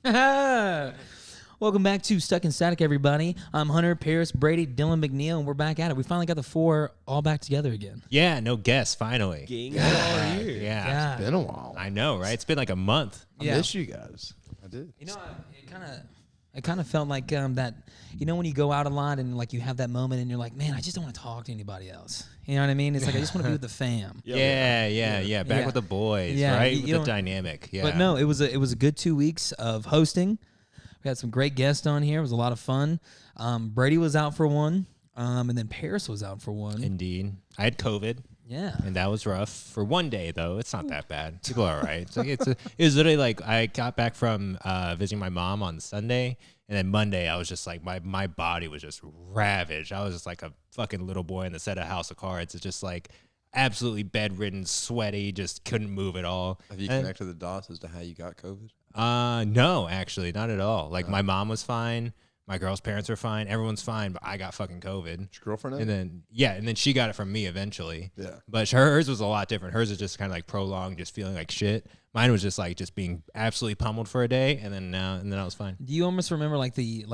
Welcome back to Stuck in Static, everybody. I'm Hunter, Paris, Brady, Dylan, McNeil, and we're back at it. We finally got the four all back together again. Yeah, no guests, finally. Gang all year. Yeah. It's been a while. I know, right? It's been like a month. I miss you guys. I did. You know, it kind of felt like that. You know, when you go out a lot and like you have that moment and you're like, man, I just don't want to talk to anybody else. You know what I mean? It's like I just want to be with the fam. Yeah. Back with the boys, right? With the dynamic. Yeah. But no, it was a good 2 weeks of hosting. We had some great guests on here. It was a lot of fun. Brady was out for one, and then Paris was out for one. Indeed. I had COVID. Yeah. And that was rough. For one day, though, it's not that bad. People are all right. It's like it was literally like I got back from visiting my mom on Sunday, and then Monday I was just like my body was just ravaged. I was just like a fucking little boy in the set of House of Cards. It's just like absolutely bedridden, sweaty, just couldn't move at all. Have you connected the dots as to how you got COVID? No, actually, not at all. Like my mom was fine. My girl's parents were fine. Everyone's fine, but I got fucking COVID. Your girlfriend? And then she got it from me eventually. Yeah. But hers was a lot different. Hers is just kind of like prolonged, just feeling like shit. Mine was just like just being absolutely pummeled for a day, and then I was fine. Do you almost remember like the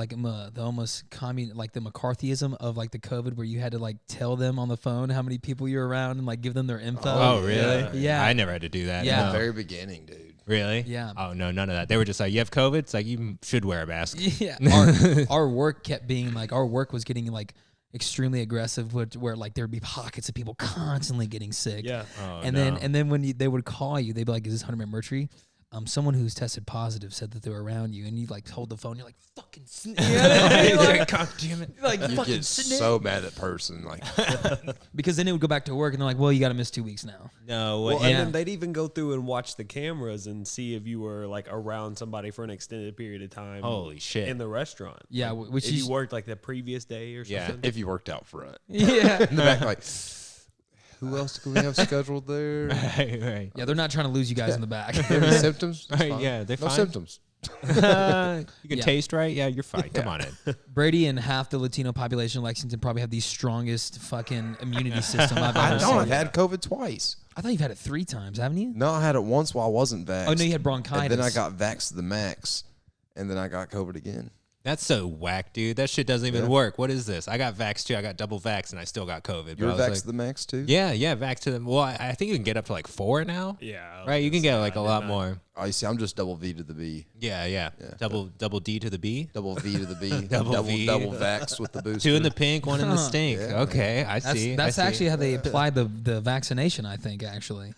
almost like the McCarthyism of like the COVID, where you had to like tell them on the phone how many people you're around and like give them their info? Oh, really? Yeah. I never had to do that. Yeah. In the very beginning, dude. Really? Yeah. Oh, no, none of that. They were just like, you have COVID? It's like, you should wear a mask. Yeah. Our work kept being like, our work was getting like extremely aggressive, where like there'd be pockets of people constantly getting sick. Yeah. Oh, and then when they would call you, they'd be like, is this Hunter McMurtry? Someone who's tested positive said that they were around you, and you like hold the phone. You're like, fucking snitch. God damn it. Like, You fucking get snitch. so mad at person. Like, Because then they would go back to work, and they're like, well, you got to miss 2 weeks now. No. Well, Yeah. and then they'd even go through and watch the cameras and see if you were like around somebody for an extended period of time. Holy shit. In the restaurant. Yeah, Like, which if is you worked like the previous day or Yeah. something. if you worked out front. yeah. In the back, like, who else do we have scheduled there? Right. Yeah, they're not trying to lose you guys in the back. Any symptoms? It's Right, fine. yeah, they're no fine. symptoms. You can Yeah. taste right? Yeah, you're fine. Come on in. Brady and half the Latino population in Lexington probably have the strongest fucking immunity system I've ever I seen. don't. I've had COVID twice. I thought you've had it 3 times, haven't you? No, I had it once while I wasn't vaxxed. Oh, no, you had bronchitis. And then I got vaxxed to the max, and then I got COVID again. That's so whack, dude. That shit doesn't even work. What is this? I got vaxxed too. I got double vaxxed, and I still got COVID. You were But I was vaxxed to the max too? yeah, vaxxed to them. Well, I think you can get up to like 4 now. Yeah. Right? You can get like a lot more. Oh, you see, I'm just double V to the B. Yeah. Double D to the B. Double V to the B. Double V. Double vaxxed with the booster. 2 in the pink, 1 in the stink. Yeah. Okay, I see. That's I see. actually how they applied the vaccination, I think, actually.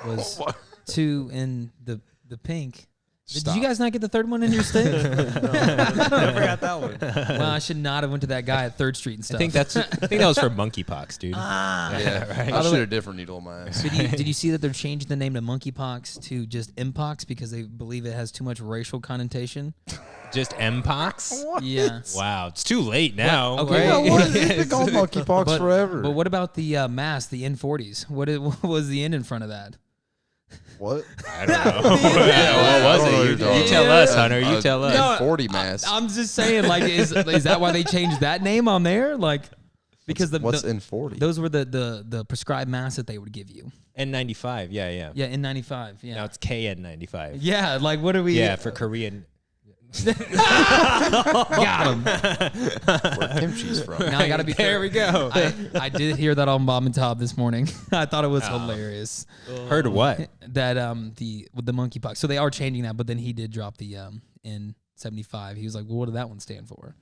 Was 2 in the pink. Did Stop. you guys not get the 3rd one in your state? Never got that one. Well, I should not have went to that guy at 3rd Street and stuff. I think that was for monkeypox, dude. Yeah, right. I shoot a different needle in my ass. Did you see that they're changing the name to monkeypox to just mpox because they believe it has too much racial connotation? Just Mpox? Yeah. Wow, it's too late now. okay. right? Yeah, what? It's been called monkeypox forever. But what about the mask, the N40s? What was the N in front of that? What? I don't know. Yeah, what was it? You tell us, Hunter. You tell us. No, 40 mask. I'm just saying, like, is that why they changed that name on there? Like, because What's in 40? those were the prescribed masks that they would give you. N95, yeah. Yeah, N95. Yeah. Now it's KN95. Yeah, like what are we? Yeah, for Korean. Got him. Where kimchi's from. Now I gotta be There we go. I did hear that on Bob and Top this morning. I thought it was hilarious. Heard of what? That with the monkeypox. So they are changing that, but then he did drop the N75. He was like, well, what did that one stand for?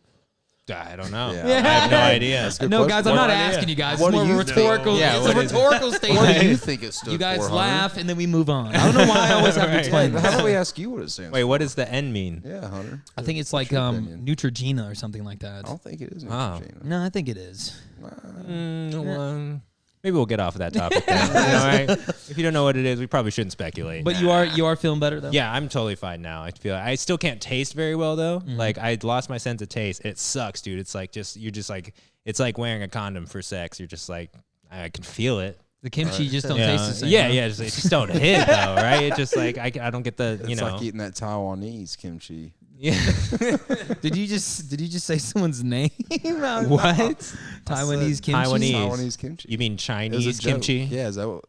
I don't know. Yeah. I have no idea. That's a good No, question. guys, I'm not What idea? asking you guys. What It's do more you rhetorical. think? Yeah, It's what a is it? rhetorical What do you statement. think it stood You guys for, Hunter? laugh and then we move on. I don't know why I always have to Right. explain How this. about we ask you what it stands Wait, for? what does the N mean? Yeah, Hunter. I think it's like your opinion? Neutrogena or something like that. I don't think it is Oh. Neutrogena. No, I think it is. Well, maybe we'll get off of that topic then. All right. If you don't know what it is, we probably shouldn't speculate. But you are feeling better though. Yeah, I'm totally fine now. I still can't taste very well though. Mm-hmm. Like I lost my sense of taste. It sucks, dude. It's like you're just like it's like wearing a condom for sex. You're just like I can feel it. The kimchi just don't Yeah, taste the same. yeah, huh? yeah. It just don't hit though, right? It just like I don't get the It's like eating that Taiwanese kimchi. Yeah. Did you just say someone's name? What? Taiwanese kimchi. Taiwanese. Taiwanese kimchi. You mean It was a Chinese joke. kimchi? Yeah, is that what?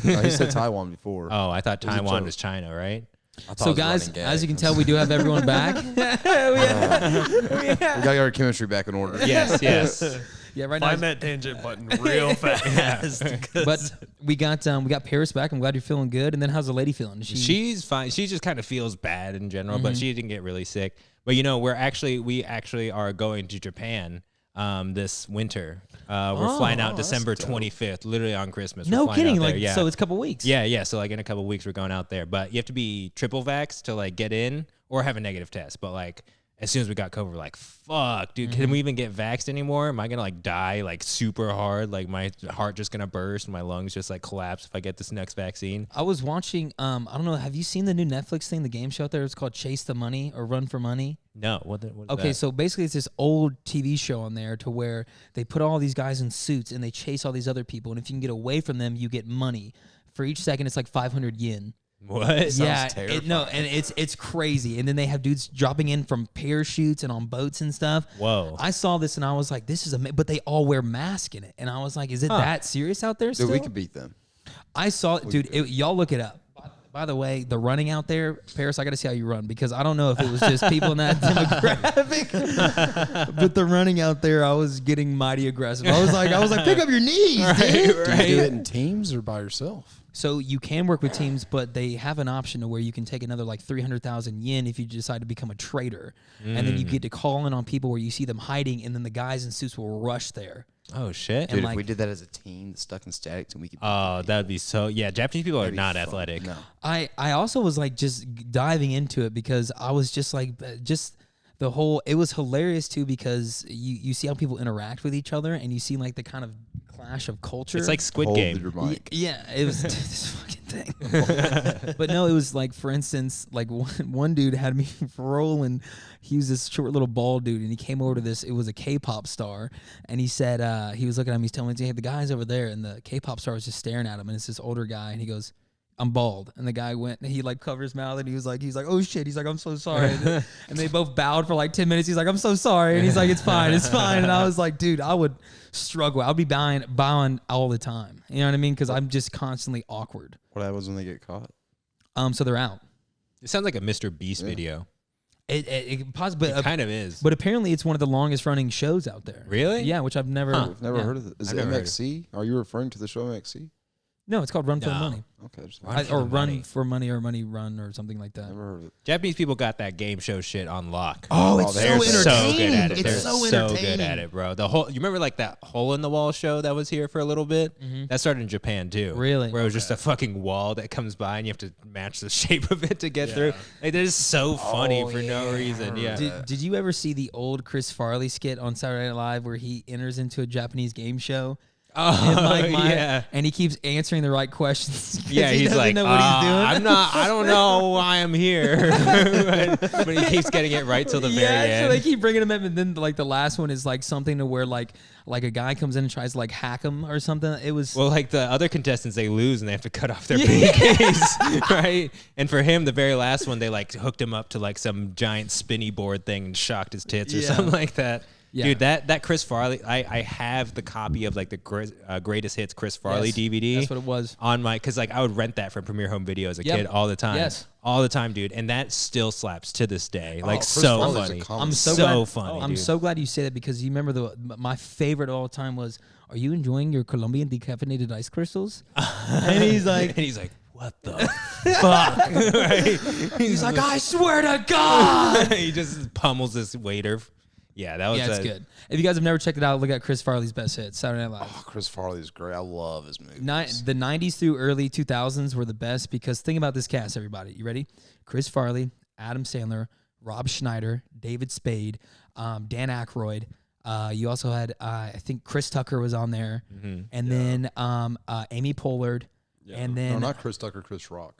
No, he said Taiwan before. Oh, I thought was a Taiwan joke. was China, right? I thought it So, was a guys, running gag. as you can tell, we do have everyone back. we got our chemistry back in order. Yes, yes. Yeah, right now. Find that tangent button real fast. But we got Paris back. I'm glad you're feeling good. And then how's the lady feeling? She's fine. She just kind of feels bad in general, but she didn't get really sick. But we actually are going to Japan this winter. We're flying out December 25th, literally on Christmas. No We're flying kidding. out there, Like, yeah. so it's a couple weeks. Yeah. So like in a couple of weeks, we're going out there. But you have to be triple vaxxed to like get in or have a negative test. But like as soon as we got COVID, we're like, fuck, dude, can we even get vaxxed anymore? Am I gonna like die like super hard? Like my heart just gonna burst, my lungs just like collapse if I get this next vaccine? I was watching. I don't know. Have you seen the new Netflix thing, the game show out there? It's called Chase the Money or Run for Money. No. What is Okay, that? so basically it's this old TV show on there to where they put all these guys in suits and they chase all these other people, and if you can get away from them, you get money. For each second, it's like 500 yen. What? Yeah, terrifying. and it's crazy. And then they have dudes dropping in from parachutes and on boats and stuff. Whoa. I saw this and I was like, this is amazing. But they all wear masks in it, and I was like, is it that serious out there? Still? Dude, we could beat them. I saw, dude. Y'all look it up. By the way, the running out there, Paris, I got to see how you run because I don't know if it was just people in that demographic, but the running out there, I was getting mighty aggressive. I was like, pick up your knees, dude. Do you do it in teams or by yourself? So you can work with teams, but they have an option to where you can take another like 300,000 yen if you decide to become a trader, and then you get to call in on people where you see them hiding, and then the guys in suits will rush there. Oh shit. Dude, like- if we did that as a team, stuck in statics, and we could. Oh, that would be so. Yeah, Japanese people are that'd be not fun. athletic. No. I also was like just diving into it because I was just like the whole. It was hilarious too because you see how people interact with each other and you see like the kind of clash of culture. It's like Squid Hold Game. your mic. Yeah, it was this fucking thing. But no, it was like, for instance, like one dude had me rolling. He was this short little bald dude, and he came over to this. It was a K-pop star, and he said he was looking at me. He's telling me, "Hey, the guy's over there," and the K-pop star was just staring at him, and it's this older guy, and he goes, "I'm bald," and the guy went, and he like covered his mouth, and he's like, "Oh shit," he's like, "I'm so sorry," and they both bowed for like 10 minutes. He's like, "I'm so sorry," and he's like, "It's fine, and I was like, dude, I would struggle. I'd be bowing all the time. You know what I mean? Because I'm just constantly awkward. What happens when they get caught? So they're out. It sounds like a Mr. Beast video. It It kind of is. but apparently it's one of the longest running shows out there. Really? Yeah, which I've never. Huh. I've never yeah. heard of it. Is I've it never heard MXC? Are you referring to the show MXC? No, it's called Run for the No. Money. Okay, just Run for Or the Run Money. for Money or Money Run or something like that. never heard of it. Japanese people got that game show shit on lock. Oh, it's They're so so good at it. It's They're so so entertaining. good at it, bro. The whole you remember like that hole in the wall show that was here for a little bit? That started in Japan too. Really? Where it was just a fucking wall that comes by and you have to match the shape of it to get through. Like that is so funny for no reason. Yeah. Did you ever see the old Chris Farley skit on Saturday Night Live where he enters into a Japanese game show? Oh, And like yeah. and he keeps answering the right questions. 'cause Yeah, he he's doesn't like, know what he's doing. I don't know why I'm here. But he keeps getting it right till the very yeah, so end. they keep bringing him up, and then like the last one is like something to where like a guy comes in and tries to like hack him or something. It was Well, like the other contestants, they lose and they have to cut off their PKs, right? And for him, the very last one, they like hooked him up to like some giant spinny board thing and shocked his tits or Yeah. something like that. Yeah. Dude, that Chris Farley, I have the copy of like the greatest hits Chris Farley Yes, DVD. that's what it was. On my, because like I would rent that from Premier Home Video as a Yep. kid all the time. Yes. All the time, dude. And that still slaps to this day. Like Chris so Farley's a funny. comedy. I'm so, So glad, funny, I'm dude. so glad you say that because you remember my favorite of all time was, "Are you enjoying your Colombian decaffeinated ice crystals?" And he's like, what the fuck? Right? he's like, "I swear to God." He just pummels this waiter. Yeah, that was Yeah, it's good. If you guys have never checked it out, look at Chris Farley's best hits, Saturday Night Live. Oh, Chris Farley's great. I love his movies. The 90s through early 2000s were the best because think about this cast, everybody. You ready? Chris Farley, Adam Sandler, Rob Schneider, David Spade, Dan Aykroyd. You also had, I think Chris Tucker was on there. And then Amy Pollard. And then, No, not Chris Tucker, Chris Rock.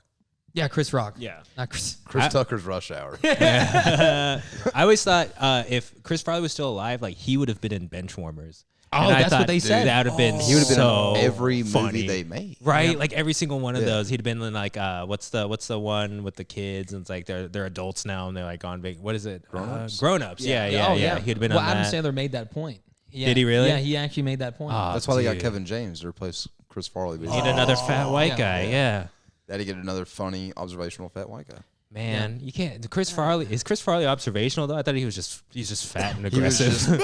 yeah, Chris Rock. Yeah. Not Chris. Chris Tucker's Rush Hour. I always thought if Chris Farley was still alive, like he would have been in Benchwarmers. Oh, And I that's what thought, they said. That would have been He would have been so in every funny. movie they made. Right, Yeah. like every single one of Yeah. those, he'd have been in like what's the one with the kids and it's like they're adults now and they're like on big. What is it? Grown-ups? Grown-ups. Yeah. Oh, He'd have been well, on Adam that. Sandler made that point. Yeah. Did he really? Yeah, he actually made that point. Ah, That's why they got dude. Kevin James to replace Chris Farley. Need another fat white yeah. guy. Yeah. They had to get another funny observational fat white guy. Man, you can't. Chris Farley is Chris Farley observational though? I thought he's just fat and He was aggressive. just,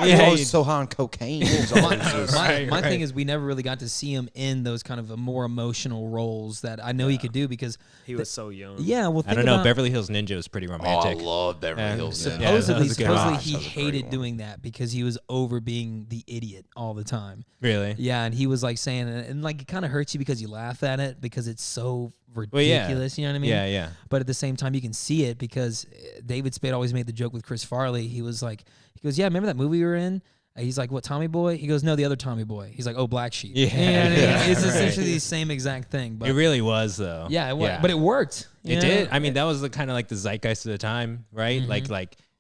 Yeah, he he- was so high on cocaine. He was always just- My thing is we never really got to see him in those kind of more emotional roles that I know he could do because He was so young. yeah, well, I think don't know. about, Beverly Hills Ninja was pretty Oh, I romantic. love Beverly Yeah. Hills. Yeah, Ninja. that was supposedly, a good supposedly one. he That was a great hated one. doing that because he was over being the idiot all the time. Really? Yeah, and he was like saying, and like it kind of hurts you because you laugh at it because it's so Well, yeah. ridiculous. You know what I mean? Yeah, yeah. But at the same time, you can see it because David Spade always made the joke with Chris Farley. He was like, he goes, "Yeah, remember that movie we were in?" He's like, "What, Tommy Boy?" He goes, "No, the other Tommy Boy." He's like, "Oh, Black Sheep." Yeah. You know what I mean? Yeah. It's Right. essentially the same exact thing. But It really was though. yeah, it was, but it worked. you It know? did. I mean, that was the kind of like the zeitgeist of the time, right? Mm-hmm.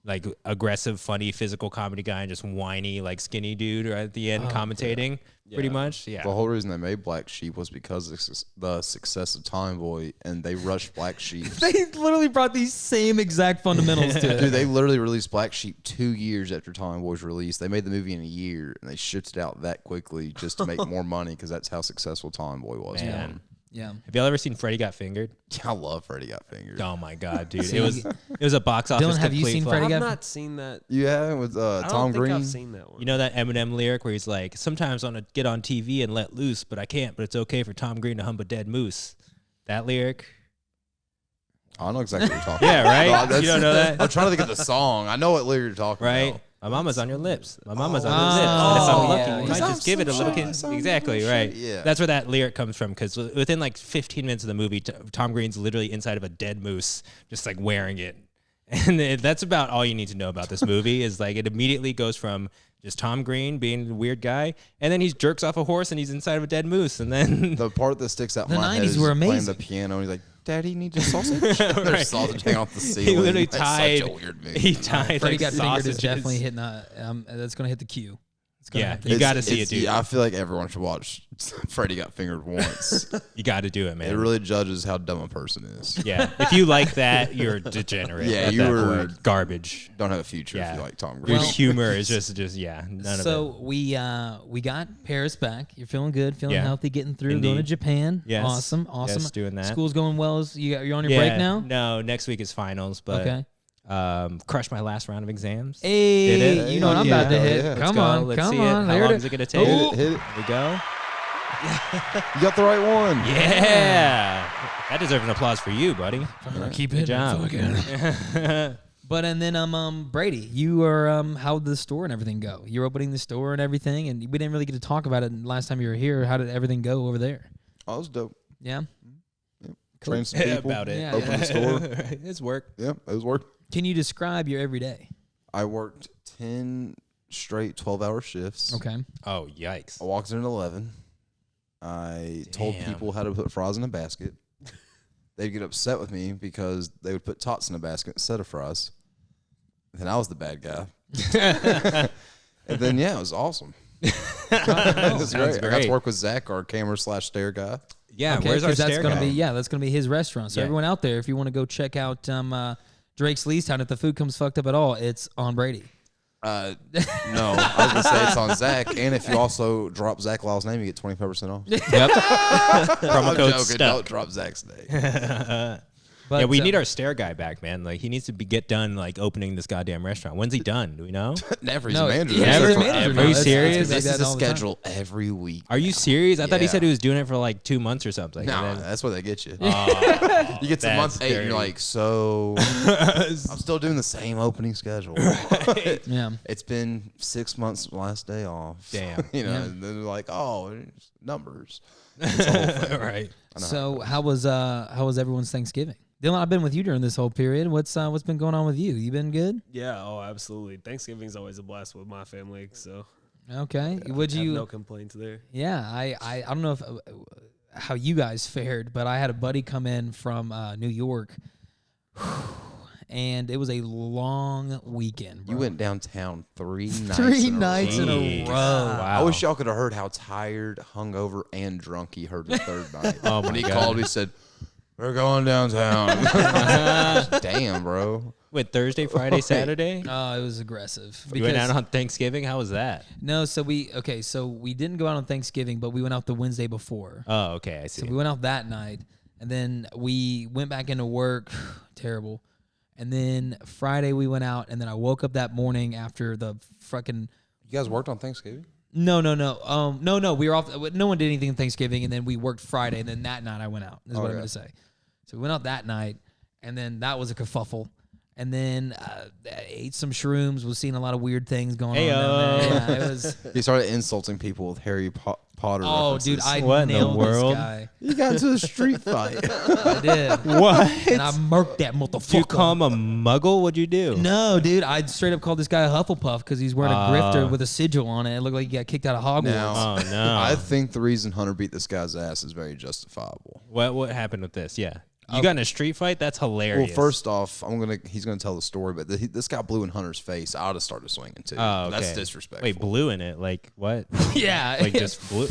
Like aggressive, funny, physical comedy guy and just whiny, like skinny dude right at the end commentating, pretty much. Yeah. The whole reason they made Black Sheep was because of the success of Time Boy, and they rushed Black Sheep. They literally brought these same exact fundamentals to it. Dude, they literally released Black Sheep 2 years after Time Boy's release. They made the movie in a year, and they shipped it out that quickly just to make more money because that's how successful Time Boy was. Man. Yeah. Have y'all ever seen Freddy Got Fingered? I love Freddy Got Fingered. Oh my god, dude! It was a box office. Dylan, have you complete seen flop. Freddy I've Got not seen that. You haven't with I don't Tom think Green? I've seen that one. You know that Eminem lyric where he's like, "Sometimes I want to get on TV and let loose, but I can't. But it's okay for Tom Green to hump a dead moose." That lyric. I know exactly what you're talking Yeah, about. right? No, that's- You don't know that? I'm trying to think of the song. I know what lyric you're talking Right? about. My mama's on your lips. My mama's on Oh, your lips. And if I'm yeah, lucky, yeah. you might I'm just give it a so little shy, kiss. so Exactly, little right. shit, yeah. That's where that lyric comes from because within like 15 minutes of the movie, Tom Green's literally inside of a dead moose, just like wearing it. And that's about all you need to know about this movie is like it immediately goes from just Tom Green being a weird guy, and then he jerks off a horse and he's inside of a dead moose. And then The part that sticks out in The my head 90s is were playing amazing. the piano, and he's like, "Daddy needs a sausage." There's Right. sausage hanging off the he ceiling. literally That's tied. Such a weird movie. He tied Freddy like Got Fingered sausages. is definitely hitting that's going to hit the queue. It's gonna Yeah, hit the you queue. got to see it, dude. Yeah, I feel like everyone should watch Freddy Got Fingered once. You got to do it, man. It really judges how dumb a person is. Yeah, if you like that, you're a degenerate. Yeah, at you that were- point. Garbage. Don't have a future Yeah. if you like Tom Your Green. humor is just yeah, none of it. So we got Paris back. You're feeling good, feeling Yeah. healthy, getting through, Indeed. going to Japan. Yes. Awesome. Yes, doing that. School's going well. You're on your break now? No, next week is finals, but Okay. Crushed my last round of exams. Hey, Did it? you know what I'm Yeah. about to hit. Yeah. Let's Come go. on, Let's come see on. It. How There long it is is. it gonna take? Hit it, hit it. Here we go. You got the right one. Yeah, that deserves an applause for you, buddy. Keep Good job. But and then Brady, you are how did the store and everything go? You're opening the store and everything, and we didn't really get to talk about it last time you were here. How did everything go over there? Oh, that was dope. Yeah. Train some people. About it. Yeah, Open the store. It's work. Yeah, it was work. Can you describe your everyday? I worked 10 straight 12-hour shifts. Okay. Oh, yikes. I walked in at 11. I told Damn. people how to put fries in a basket. They'd get upset with me because they would put tots in a basket instead of fries. Then I was the bad guy. And then, yeah, it was awesome. It was Sounds great. I got great. to work with Zach, our camera/stair guy. Yeah, Okay, where's our 'cause that's stair gonna guy? be that's gonna be his restaurant. So Yeah. everyone out there, if you want to go check out Drake's Leestown, if the food comes fucked up at all, it's on Brady. No, I was going to say it's on Zach. And if you also drop Zach Lyle's name, you get 25% off. Yep. Promo I'm code joking. Don't stuck. drop Zach's name. But, Yeah, we need our stair guy back, man. Like he needs to get done like opening this goddamn restaurant. When's he done? Do we know? Never. He's No, a manager. yeah, Never. he's a Are manager you now. That's- serious? that's This gonna is be a that all the time. schedule every week. Are you serious? I thought he Yeah. said he was doing it for like 2 months or something. No, And then- that's what they get you. Oh, You get to that's month 8 and dirty. you're like, so I'm still doing the same opening schedule. Yeah. It's been 6 months last day off. Damn. You know, Yeah. and then they're like, oh, it's numbers. It's the whole thing. right. I know So how was everyone's Thanksgiving? Dylan, I've been with you during this whole period. What's been going on with you? You been good? Yeah, oh, absolutely. Thanksgiving's always a blast with my family, so Okay. Would I have you? no complaints there. Yeah. I don't know if how you guys fared, but I had a buddy come in from New York, and it was a long weekend. Bro. You went downtown 3 nights. 3 in a nights row. in a Jeez. row. Wow. I wish y'all could have heard how tired, hungover, and drunk he heard the third night. Oh, when my he God. called, he said, "We're going downtown." Damn, bro. Wait, Thursday, Friday, Saturday? Oh, it was aggressive. You went because- out on Thanksgiving? How was that? No, so we didn't go out on Thanksgiving, but we went out the Wednesday before. Oh, okay, I see. So we went out that night, And then we went back into work. Terrible. And then Friday we went out, and then I woke up that morning after the fucking. You guys worked on Thanksgiving? No. No. We were off. No one did anything on Thanksgiving, and then we worked Friday, and then that night I went out. Is what I'm going to say. So we went out that night, and then that was a kerfuffle. And then ate some shrooms. Was seeing a lot of weird things going on. Yeah, it was. He started insulting people with Harry Potter. Oh, references. dude, I What in the nailed world? this guy. You got into a street fight. I did. What? And I murked that motherfucker. Did you call him a muggle? What'd you do? No, dude, I straight up called this guy a Hufflepuff because he's wearing a grifter with a sigil on it. It looked like he got kicked out of Hogwarts. Now, Oh no. I think the reason Hunter beat this guy's ass is very justifiable. What happened with this? Yeah. You got in a street fight? That's hilarious. Well, first off, he's gonna tell the story, but this guy blew in Hunter's face. I'd have started swinging too. Oh, okay. That's disrespectful. Wait, blue in it? Like what? Yeah. Like just blue?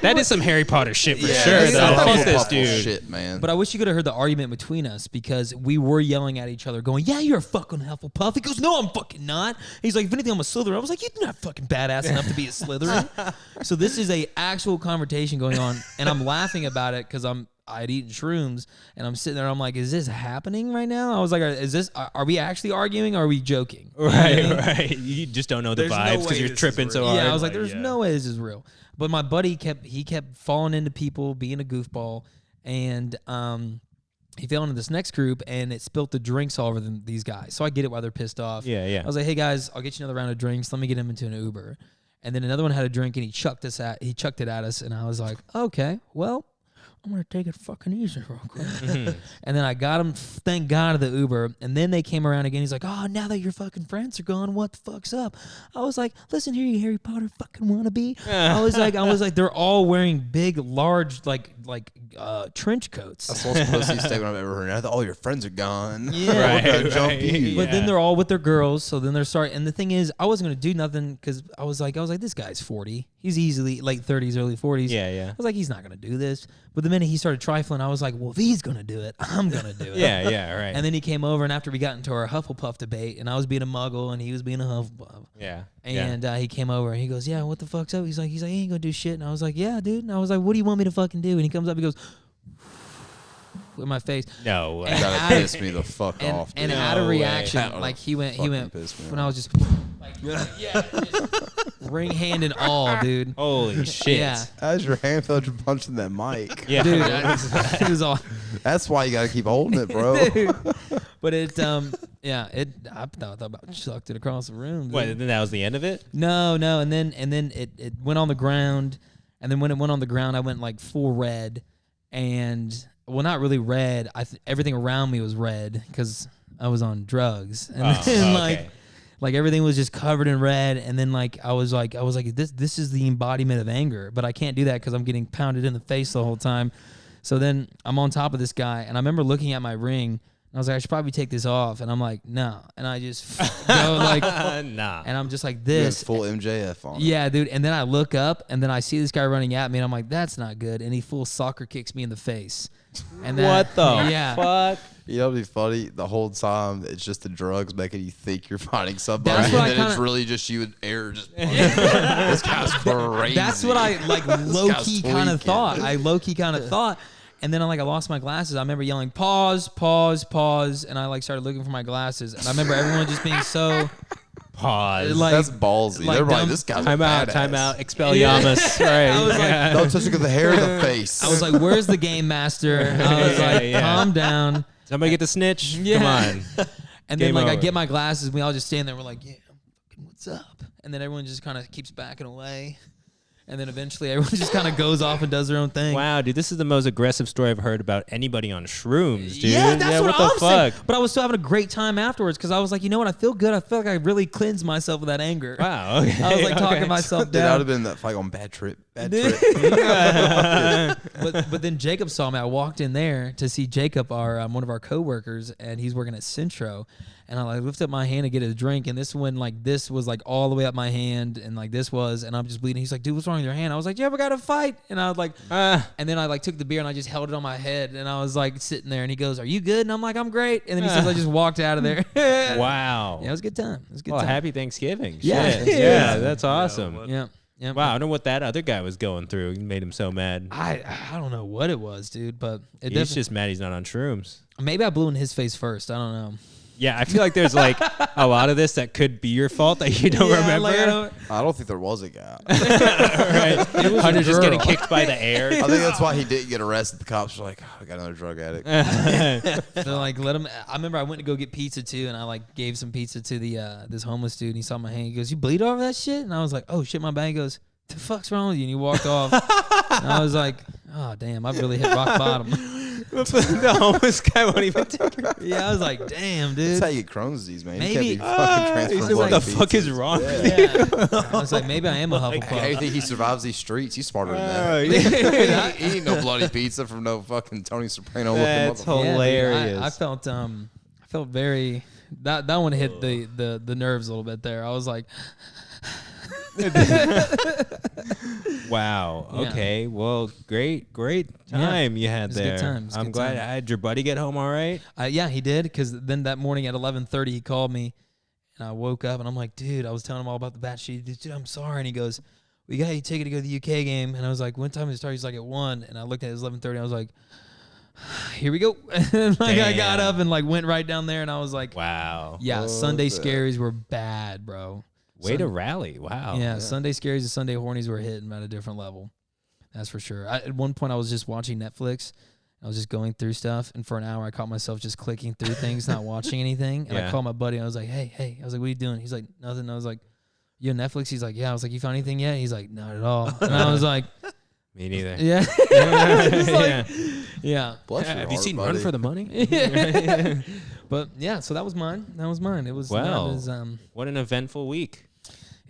That is some Harry Potter shit for Yeah, sure. that's Though. some Fuck this Hufflepuff dude. shit, man. But I wish you could have heard the argument between us because we were yelling at each other, going, "Yeah, you're a fucking Hufflepuff." He goes, "No, I'm fucking not." He's like, "If anything, I'm a Slytherin." I was like, "You're not fucking badass enough to be a Slytherin." So this is a actual conversation going on, and I'm laughing about it because I'd eaten shrooms, and I'm sitting there. And I'm like, "Is this happening right now?" I was like, "Is this? Are we actually arguing? Or are we joking?" Right. You just don't know the There's no vibes way because you're this is tripping so real. hard. Yeah, I was like, Like, "There's yeah. no way this is real." But my buddy kept falling into people, being a goofball, and he fell into this next group, and it spilt the drinks all over these guys. So I get it why they're pissed off. Yeah. I was like, "Hey guys, I'll get you another round of drinks. Let me get him into an Uber." And then another one had a drink, and he chucked it at us, and I was like, "Okay, well, I'm gonna take it fucking easy real quick." And then I got him, thank God, to the Uber. And then they came around again. He's like, "Oh, now that your fucking friends are gone, what the fuck's up?" I was like, "Listen here, you Harry Potter fucking wannabe." I was like, they're all wearing big, large, like trench coats. That's the most pussy statement I've ever heard. Now that all your friends are gone. Yeah. We're gonna Right, jump right. you. But then they're all with their girls, so then they're sorry. And the thing is, I wasn't gonna do nothing because I was like, this guy's 40. He's easily late 30s, early 40s. Yeah. I was like, he's not gonna do this. But the minute he started trifling, I was like, well, if he's gonna do it, I'm gonna do it. Yeah, right. And then he came over, and after we got into our Hufflepuff debate, and I was being a Muggle, and he was being a Hufflepuff. yeah. And he came over, and he goes, "Yeah, what the fuck's up?" He's like, "He ain't gonna do shit." And I was like, "Yeah, dude." And I was like, "What do you want me to fucking do?" And he comes up, he goes, in my face. No. And Gotta I- piss me the fuck And, off. and dude. out of No way. reaction, That like he went, fucking pissed me when off. I was just, just ring hand and all, dude. Holy shit. Yeah, As your hand felt you punching that mic. Yeah. dude, it was all. That's why you gotta keep holding it, bro. Dude. But I thought about chucked it across the room. Dude. What? Then that was the end of it? No, and then it went on the ground, and then when it went on the ground, I went like full red, and well, not really red. Everything around me was red because I was on drugs, and then okay. like everything was just covered in red, and then like I was like this is the embodiment of anger, but I can't do that because I'm getting pounded in the face the whole time. So then I'm on top of this guy, and I remember looking at my ring. And I was like, I should probably take this off. And I'm like, no. And I just go like, Nah. and I'm just like You had this. full MJF on. Yeah, dude. And then I look up, and then I see this guy running at me, and I'm like, that's not good. And he full soccer kicks me in the face. And then, What the yeah. fuck? You know what'd be funny? The whole time it's just the drugs making you think you're fighting somebody, That's and what I then it's kinda- really just you and air. Just this guy's crazy. That's what I like low key guy's kind of tweaking. thought. I low key kind of thought. And then I lost my glasses. I remember yelling, pause, pause, pause. And I like started looking for my glasses. And I remember everyone just being so Pause. like, That's ballsy. like They're like, dumb- this guy's Time a out. badass. Time out. Expelliarmus. Right. I was like- yeah. Don't touch it with the hair of the face. I was like, where's the game master? I was like, Yeah. calm down. Somebody get the snitch. Yeah. Come on. And Game then I over. get my glasses, and we all just stand there. We're like, yeah, fucking what's up? And then everyone just kind of keeps backing away. And then eventually everyone just kind of goes off and does their own thing. Wow, dude, this is the most aggressive story I've heard about anybody on shrooms, dude. Yeah, that's what the I'm fuck? saying. But I was still having a great time afterwards because I was like, you know what? I feel good. I feel like I really cleansed myself of that anger. Wow. Okay. I was like talking okay. myself Dude, that would down. have been that fight on Bad Trip. Bad Dude. Trip. but then Jacob saw me. I walked in there to see Jacob, our one of our coworkers, and he's working at Centro. And I like lift up my hand to get a drink, and this one like this was like all the way up my hand, and like this was, and I'm just bleeding. He's like, "Dude, what's wrong with your hand?" I was like, "You ever got a fight?" And I was like, and then I like took the beer and I just held it on my head, and I was like sitting there, and he goes, "Are you good?" And I'm like, "I'm great." And then he says, "I just walked out of there." Wow. Yeah, it was a good time. It was a good Well, time. happy Thanksgiving. Yeah. Shit. Yeah. Yeah, that's awesome. what- Yeah. Yeah. Wow, I don't know what that other guy was going through. It made him so mad. I don't know what it was, dude, but He's just mad he's not on shrooms. maybe I blew in his face first. I don't know. Yeah, I feel like there's like a lot of this that could be your fault that you don't remember. Like, I don't think there was a guy. Right? Hunter's just getting kicked by the air. I think that's why he didn't get arrested. The cops were like, "Oh, we got another drug addict." They're like, let him. I remember I went to go get pizza too, and I like gave some pizza to the this homeless dude. And he saw my hand. He goes, "You bleed over that shit?" And I was like, "Oh shit, my bad." He goes, "The fuck's wrong with you?" And he walked off. And I was like, "Oh damn, I've really hit rock bottom." The homeless guy won't even take it. Yeah, I was like, "Damn, dude." That's how you get Crohn's disease, man. Maybe- You can't be fucking transferring He said, blood what the to fuck pizzas. is wrong? Yeah. I was like, maybe I am a Hey, Hufflepuff. you think he survives these streets? He's smarter than Oh, that. He ain't no bloody pizza from no fucking Tony Soprano looking That's motherfucker. Yeah, dude, hilarious. I felt very that one hit the nerves a little bit there. I was like, Wow. Yeah. Okay. Well, great time you had It was a there. good time. It was a I'm good glad. time. Did your buddy get home all right? yeah, he did, because then that morning at 11:30 he called me, and I woke up and I'm like, dude, I was telling him all about the bat sheet. Dude, I'm sorry. And he goes, we got you ticket to go to the UK game. And I was like, when time does it start? He's like, at 1. And I looked at it, 11:30. I was like, here we go. And like I got Damn. up and like went right down there, and I was like, Wow. yeah, What Sunday the- scaries were bad, bro. Way to rally. Wow. Yeah, Sunday scaries and Sunday hornies were hitting at a different level. That's for sure. At one point, I was just watching Netflix. I was just going through stuff, and for an hour, I caught myself just clicking through things, not watching anything. And I Yeah. called my buddy, and I was like, hey. I was like, what are you doing? He's like, nothing. I was like, you on Netflix? He's like, yeah. I was like, you found anything yet? He's like, not at all. And I was like, Me neither. yeah. Just like, yeah. Bless your Have you heart, seen buddy. Run for the Money? But yeah, so that was mine. It was Wow. that was, What an eventful week.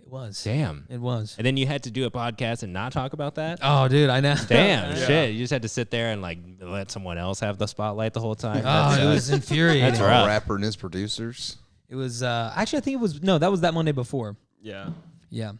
it was. Damn. It was. And then you had to do a podcast and not talk about that? Oh, dude, I know. Damn, shit. You just had to sit there and like let someone else have the spotlight the whole time. Oh, it was infuriating. That's A rough. rapper and his producers. It was actually, I think it was that was that Monday before. Yeah. Yeah,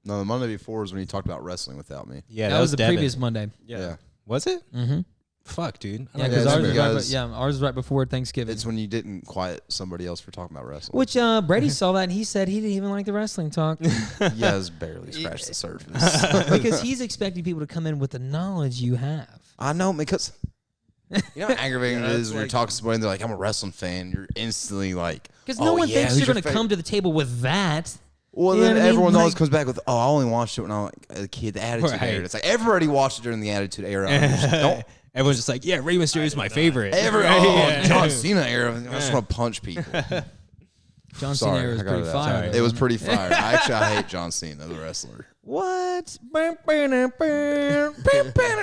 No, the Monday before is when he talked about wrestling without me. Yeah, that was the Devin. previous Monday. Yeah. Was it? Mm-hmm. Fuck, dude. I Yeah, don't because Yeah, ours, it's because- ours was right before Thanksgiving. It's when you didn't quiet somebody else for talking about wrestling. Which Brady saw that and he said he didn't even like the wrestling talk He has barely scratched the surface. because he's expecting people to come in with the knowledge you have. I know, because you know how aggravating Yeah, it it's is when you're like- talking to somebody and they're like, I'm a wrestling fan. You're instantly like, Because no "Oh, one yeah, thinks who's you're your going to fa-" come to the table with that. Well, You know then what I mean? everyone always Like- comes back with, oh, I only watched it when I was a kid, the Attitude Right. Era. It's like everybody watched it during the Attitude Era. I'm just like, don't Everyone's just like, yeah, Rey Mysterio is my favorite. John Cena era. I just want to punch people. John Sorry, Cena era was I got pretty it out. fire. Sorry. though, It was wasn't pretty fire. I hate John Cena, the wrestler. What?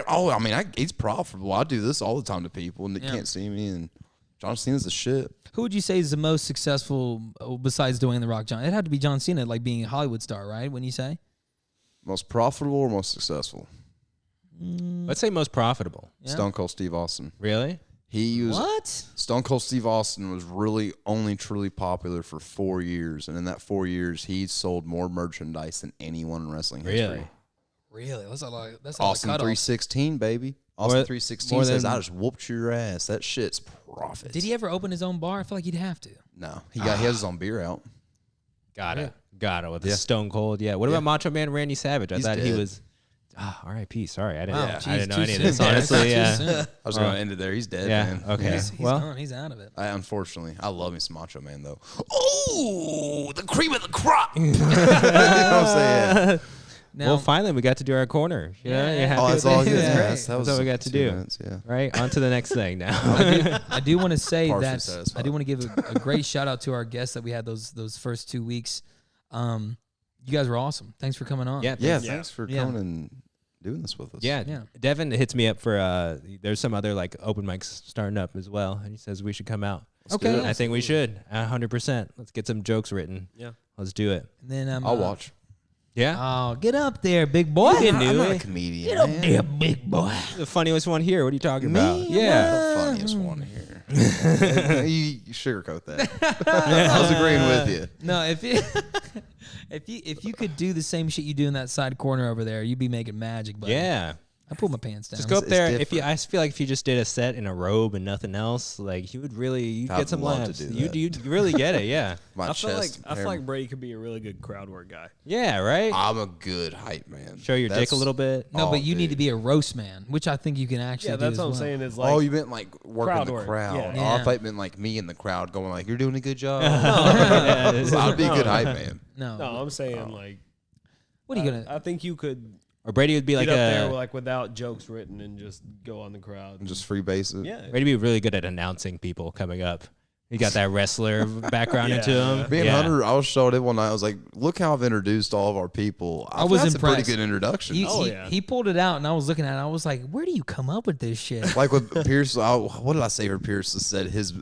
Oh, I mean, he's profitable. I do this all the time to people, and they Yeah. can't see me. And John Cena's the shit. Who would you say is the most successful besides Dwayne The Rock Johnson? It had to be John Cena, like being a Hollywood star, right? Wouldn't you say? Most profitable or most successful? Let's say most profitable. Yeah. Stone Cold Steve Austin. Really? He was What? Stone Cold Steve Austin was really only truly popular for 4 years, and in that 4 years, he sold more merchandise than anyone in wrestling history. Really? That's a lot. That's Austin 316, baby. More- Austin 316 more says, than- "I just whooped your ass." That shit's profit. Did he ever open his own bar? I feel like he'd have to. No, he has his own beer out. Gotta with Yeah. the Stone Cold. Yeah. What Yeah. about Macho Man Randy Savage? I He's thot he dead. was. R.I.P. Sorry, I didn't. Wow, I geez, didn't know too any of soon, this. man. Honestly, Too yeah. soon. I was going to end it there. He's dead, Yeah. man. Okay. He's Well, gone. He's out of it. Unfortunately, I love me some Macho Man though. Oh, the cream of the crop. You know what I'm saying? Now, well, finally we got to do our corner. Yeah. You happy Oh, with that's all. that? Yeah, Yeah. that's all we got to 2 do. minutes, yeah. Right. On to the next thing now. I do want to say Partially that satisfied. I do want to give a great shout out to our guests that we had those first 2 weeks. You guys were awesome. Thanks for coming on. Yeah. Yeah, thanks. thanks for Yeah. coming and doing this with us. Yeah, Yeah. Devin hits me up for there's some other like open mics starting up as well, and he says we should come out. Okay. do it. I think we should 100%. Let's get some jokes written. Yeah. Let's do it. And then I'll watch. Yeah, Oh, get up there, big boy. You can I'm do not it. a comedian. Get up man. there, big boy. the funniest one here. What are you talking Me? about? I'm Yeah, not the funniest one here. you sugarcoat that. I was agreeing with you. No, if you if you could do the same shit you do in that side corner over there, you'd be making magic, buddy. yeah. I pull my pants down. Just go up It's there. different. I feel like if you just did a set in a robe and nothing else, like you'd I'd get some love to laughs. do You'd that. really get it. Yeah. My I feel like chest. I feel like Brady could be a really good crowd work guy. Yeah. Right. I'm a good hype man. Show your dick That's a little bit. no, all, but you need to dude. be a roast man, which I think you can actually Yeah, do that's as what I'm well. saying. Is like Oh, you meant like working crowd the work, crowd. yeah. Oh, I Yeah. thought you meant like me in the crowd going like, "You're doing a good job." Yeah. I'd be a good hype man. No. no, I'm saying like What are you gonna? I think you could Or Brady would be like get up there a. like without jokes written and just go on the crowd. And just freebase it. yeah. Brady would be really good at announcing people coming up. He got that wrestler background Yeah, into yeah. him. Me and Yeah. Hunter, I was showed it one night. I was like, "Look how I've introduced all of our people." I was that's a pretty impressed. good introduction. He pulled it out, and I was looking at it. I was like, "Where do you come up with this shit?" Like with Pierce, what did I say? Or Pierce said his.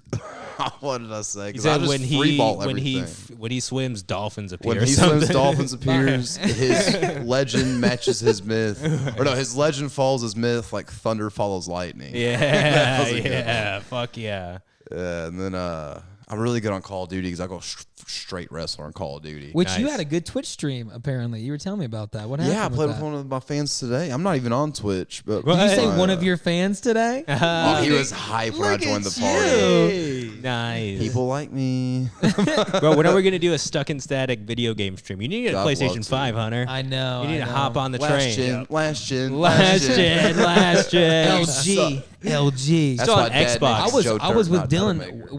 What did I say? He 'Cause I said just freeball everything. when he swims, dolphins appear. When or he something. swims, dolphins appears. His legend matches his myth, or no, his legend follows his myth like thunder follows lightning. Yeah, was a good yeah, fuck yeah. And then I'm really good on Call of Duty because I go straight wrestler on Call of Duty. Which you Nice. had a good Twitch stream, apparently. You were telling me about that. What happened? Yeah, I played with that? one of my fans today. I'm not even on Twitch, but Did you say my, one of your fans today? Oh, he was hype when I Look joined at the party. you. Nice. People like me. Bro, when are we gonna do a stuck in static video game stream? You need a I'd love PlayStation to. 5, Hunter. I know. You need I to know. hop on the Last train. gen, last gen, Last gen, last gen. LG. LG. That's Still why on Dad Xbox. makes I was Joe I was Dirt, with not Dylan. Maker.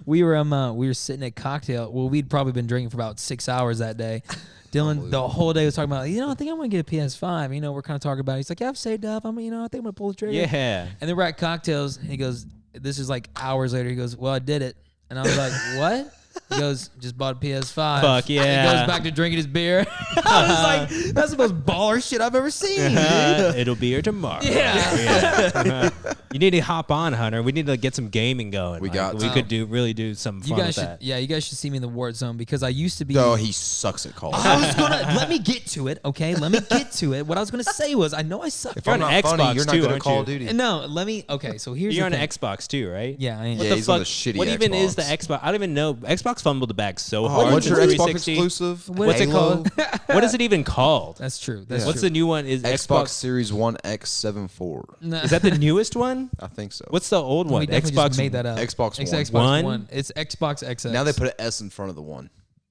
We were sitting at cocktail. Well, we'd probably been drinking for about 6 hours that day. Dylan the whole day was talking about, I think I'm gonna get a PS5. We're kind of talking about it. He's like, yeah, I've saved up. I think I'm gonna pull the trigger. Yeah. And then we're at cocktails, and he goes, this is like hours later. He goes, well, I did it. And I was like, what? He goes, just bought a PS5. Fuck yeah. And he goes back to drinking his beer. I was like, that's the most baller shit I've ever seen, dude. It'll be here tomorrow. Yeah. You need to hop on, Hunter. We need to get some gaming going. We Like, got we to. could really do some fun You guys with should, that. you guys should see me in the Warzone because I used to be. No, he sucks at Call of I Duty. was gonna let me get to it, okay? Let me get to it. What I was gonna say was, I know I suck. If You're I'm on not Xbox funny, you're not too, good at aren't Call you? of Duty. No, let me. Okay, so here's You're on the an thing. Xbox too, right? Yeah, I am. Yeah, the he's on the fuck- shitty What even is the Xbox. Xbox? I don't even know. Xbox fumbled the bag so Oh, hard. what's your since Xbox 360. exclusive? What's it Halo? called? What is it even called? That's true. That's What's true. the new one? Is Xbox Xbox? Series One X74. No. Is that the newest one? I think so. What's the old We one? definitely Xbox just made that up. Xbox It's One. Xbox One? One. It's Xbox XX. Now they put an S in front of the one.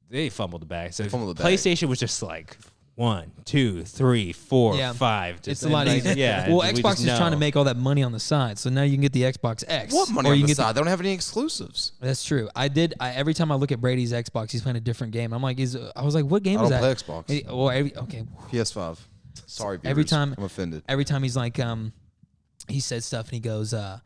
They fumbled the bag. So fumbled the bag. PlayStation was just like 1, 2, 3, 4, Yeah. 5. It's Just, a lot and easier. Yeah. Well, we Xbox just is trying to know. make all that money on the side, so now you can get the Xbox X. What money or on you the can get side? They don't have any exclusives. That's true. Every time I look at Brady's Xbox, he's playing a different game. I'm like, I was like, what game I is don't that? play Xbox. Okay. PS5. Sorry, viewers. Every time- I'm offended. Every time he's like, he said stuff and he goes, yeah,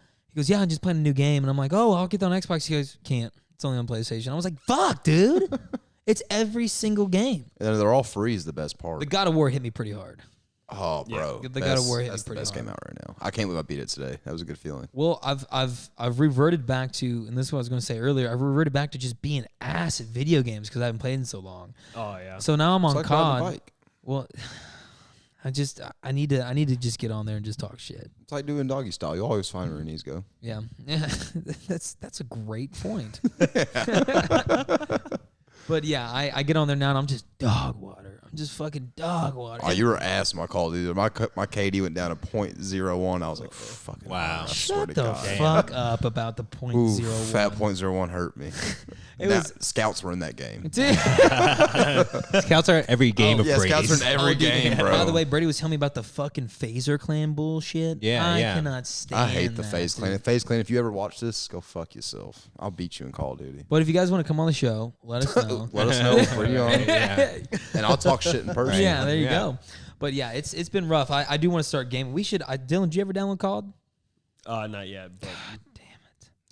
I'm just playing a new game, and I'm like, oh, I'll get that on Xbox. He goes, can't. It's only on PlayStation. I was like, fuck, dude. It's every single game. And they're all free is the best part. The God of War hit me pretty hard. Oh, bro. the God of War hit me That's the pretty best hard. game out right now. I can't believe I beat it today. That was a good feeling. Well, I've reverted back to, and this is what I was going to say earlier. I've reverted back to just being ass at video games because I haven't played in so long. Oh yeah. So now I'm It's on like riding a COD. bike. Well, I need to just get on there and just talk shit. It's like doing doggy style. You always find where your knees go. Yeah, that's a great point. But yeah, I get on there now and I'm just dog water. I'm just fucking dog water. Oh, you were ass in my Call of Duty. My KD went down to .01. I was like, fucking Wow. I swear Shut to the God. fuck up about the Ooh, .01. fat .01 hurt me. It Nah, was- Scouts were in that game. Scouts are every game of yeah, Brady's. Scouts are in every game, bro. By the way, Brady was telling me about the fucking Phaser Clan bullshit. Yeah, I yeah. cannot stand I hate the that, FaZe Clan. dude. FaZe Clan, if you ever watch this, go fuck yourself. I'll beat you in Call of Duty. But if you guys want to come on the show, let us know. Let us know. Bring you on. Yeah. And I'll talk shit in person. Yeah, there you Yeah. go. But yeah, it's been rough. I do want to start gaming. We should. Dylan, did you ever download COD? Not yet. But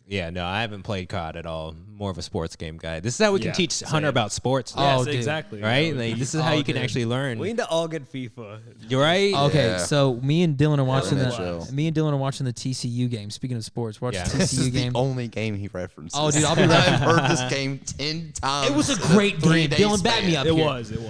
Yeah, no, I haven't played COD at all. More of a sports game guy. This is how we can Yeah, teach Hunter same. about sports, Oh, yes, dude. exactly. right? Yeah, Like, this is how Oh, you can dude. actually learn. we need to all get FIFA. You're right. Okay, Yeah. so me and Dylan are watching Yeah, the yeah. me and Dylan are watching the TCU game. Speaking of sports, watch Yeah. the This is TCU game. the only game he references. Oh, dude, I'll be I've right- heard this game 10 times. It was a in great game. 3-day Dylan, back me span. up It here. was. It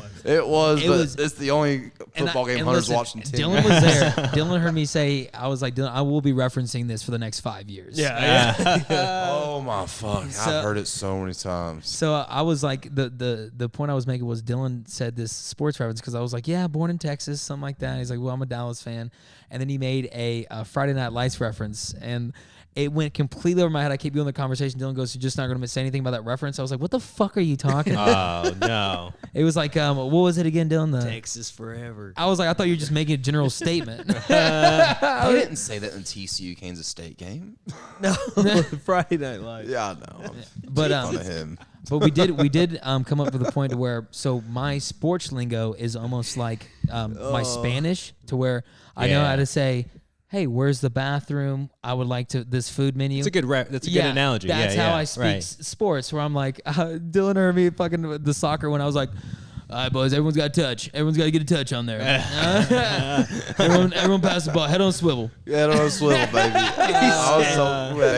was, It but was- it's the only And football game and Hunter's listen, watching. 10 Dylan was there. Dylan heard me say, I was like, Dylan, I will be referencing this for the next 5 years. Yeah. Oh my fuck! So- I've heard it so many times. So I was like, the point I was making was Dylan said this sports reference because I was like, yeah, born in Texas, something like that. He's like, well, I'm a Dallas fan, and then he made a Friday Night Lights reference, and it went completely over my head. I keep doing the conversation. Dylan goes, "You're just not going to say anything about that reference." I was like, "What the fuck are you talking about?" Oh no. It was like, what was it again, Dylan? Texas forever. I was like, I thought you were just making a general statement. I didn't say that in TCU Kansas State game. No, Friday Night Lights. Yeah, I know. But Fun of him. but we did come up with a point to where so my sports lingo is almost like my Spanish, to where I know Yeah. how to say, "Hey, where's the bathroom? I would like to this food menu." It's a good that's a good analogy. That's yeah, how yeah. I speak Right. sports. Where I'm like, Dylan heard me fucking the soccer when I was like, "All right, boys, everyone's got a touch. Everyone's got to get a touch on there. everyone pass the ball. Head on swivel." Yeah, I don't swivel, baby.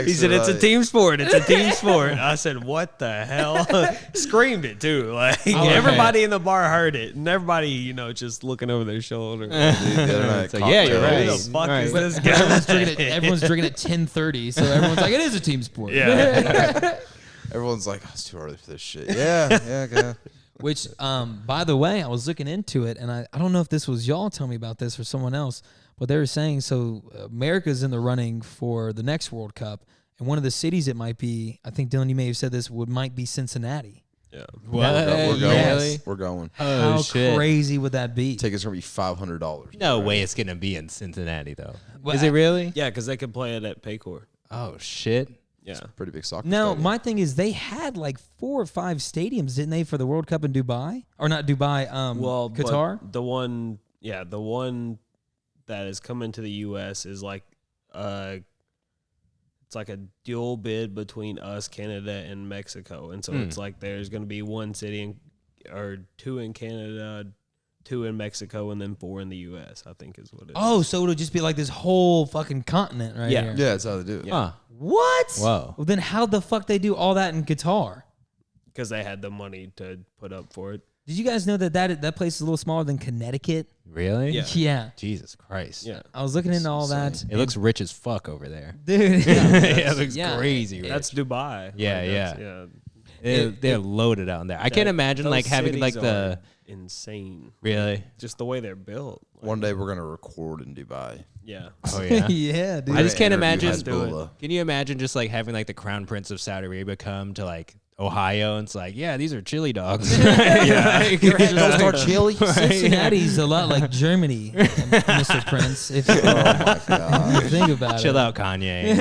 He said, "It's a team sport. It's a team sport." I said, "What the hell?" Screamed it too. Like everybody in the bar heard it, and everybody, just looking over their shoulder. It's like, yeah, you're right. Who the fuck Right. is this But guy? everyone's drinking at 10:30, so everyone's like, "It is a team sport." Yeah. Everyone's like, oh, it's too early for this shit. Yeah, okay. Which, by the way, I was looking into it, and I don't know if this was y'all tell me about this or someone else, but they were saying, so America's in the running for the next World Cup, and one of the cities it might be, I think, Dylan, you may have said this, might be Cincinnati. Yeah. What? We're going. Yes. We're going. Oh How shit. crazy would that be? Tickets are gonna be $500. No way it's gonna be in Cincinnati though. Well, Is it really? Yeah, because they could play it at Paycor. Oh shit. Yeah. Pretty big soccer. No, stadium. my thing is they had like 4 or 5 stadiums, didn't they, for the World Cup in Dubai? Or not Dubai, Well, but Qatar? the one that is coming to the U.S. is like, it's like a dual bid between us, Canada, and Mexico, and so it's like there's going to be one city or 2 in Canada, 2 in Mexico, and then 4 in the U.S. I think is what it is. Oh, so it'll just be like this whole fucking continent right Yeah. here. Yeah, that's how they do it. Huh. What? Whoa. Well, then how the fuck they do all that in Qatar? Because they had the money to put up for it. Did you guys know that place is a little smaller than Connecticut? Really? Yeah. Yeah. Jesus Christ. Yeah. I was looking into all that. It looks rich as fuck over there. Dude. Yeah, it looks Yeah. crazy rich. That's Dubai. Yeah, Like, that's- yeah. yeah. They're loaded out there. I can't imagine Those like having like cities the are insane. really. Just the way they're built. One day we're gonna record in Dubai. Yeah. Oh yeah. Yeah, dude. I just can't Interview imagine. Hezbollah. Can you imagine just like having like the crown prince of Saudi Arabia come to like Ohio and it's like, yeah, these are chili dogs. yeah. Those are chili. Cincinnati's a lot like Germany, Mr. Prince. If you Oh my god. think about Chill it. out, Kanye.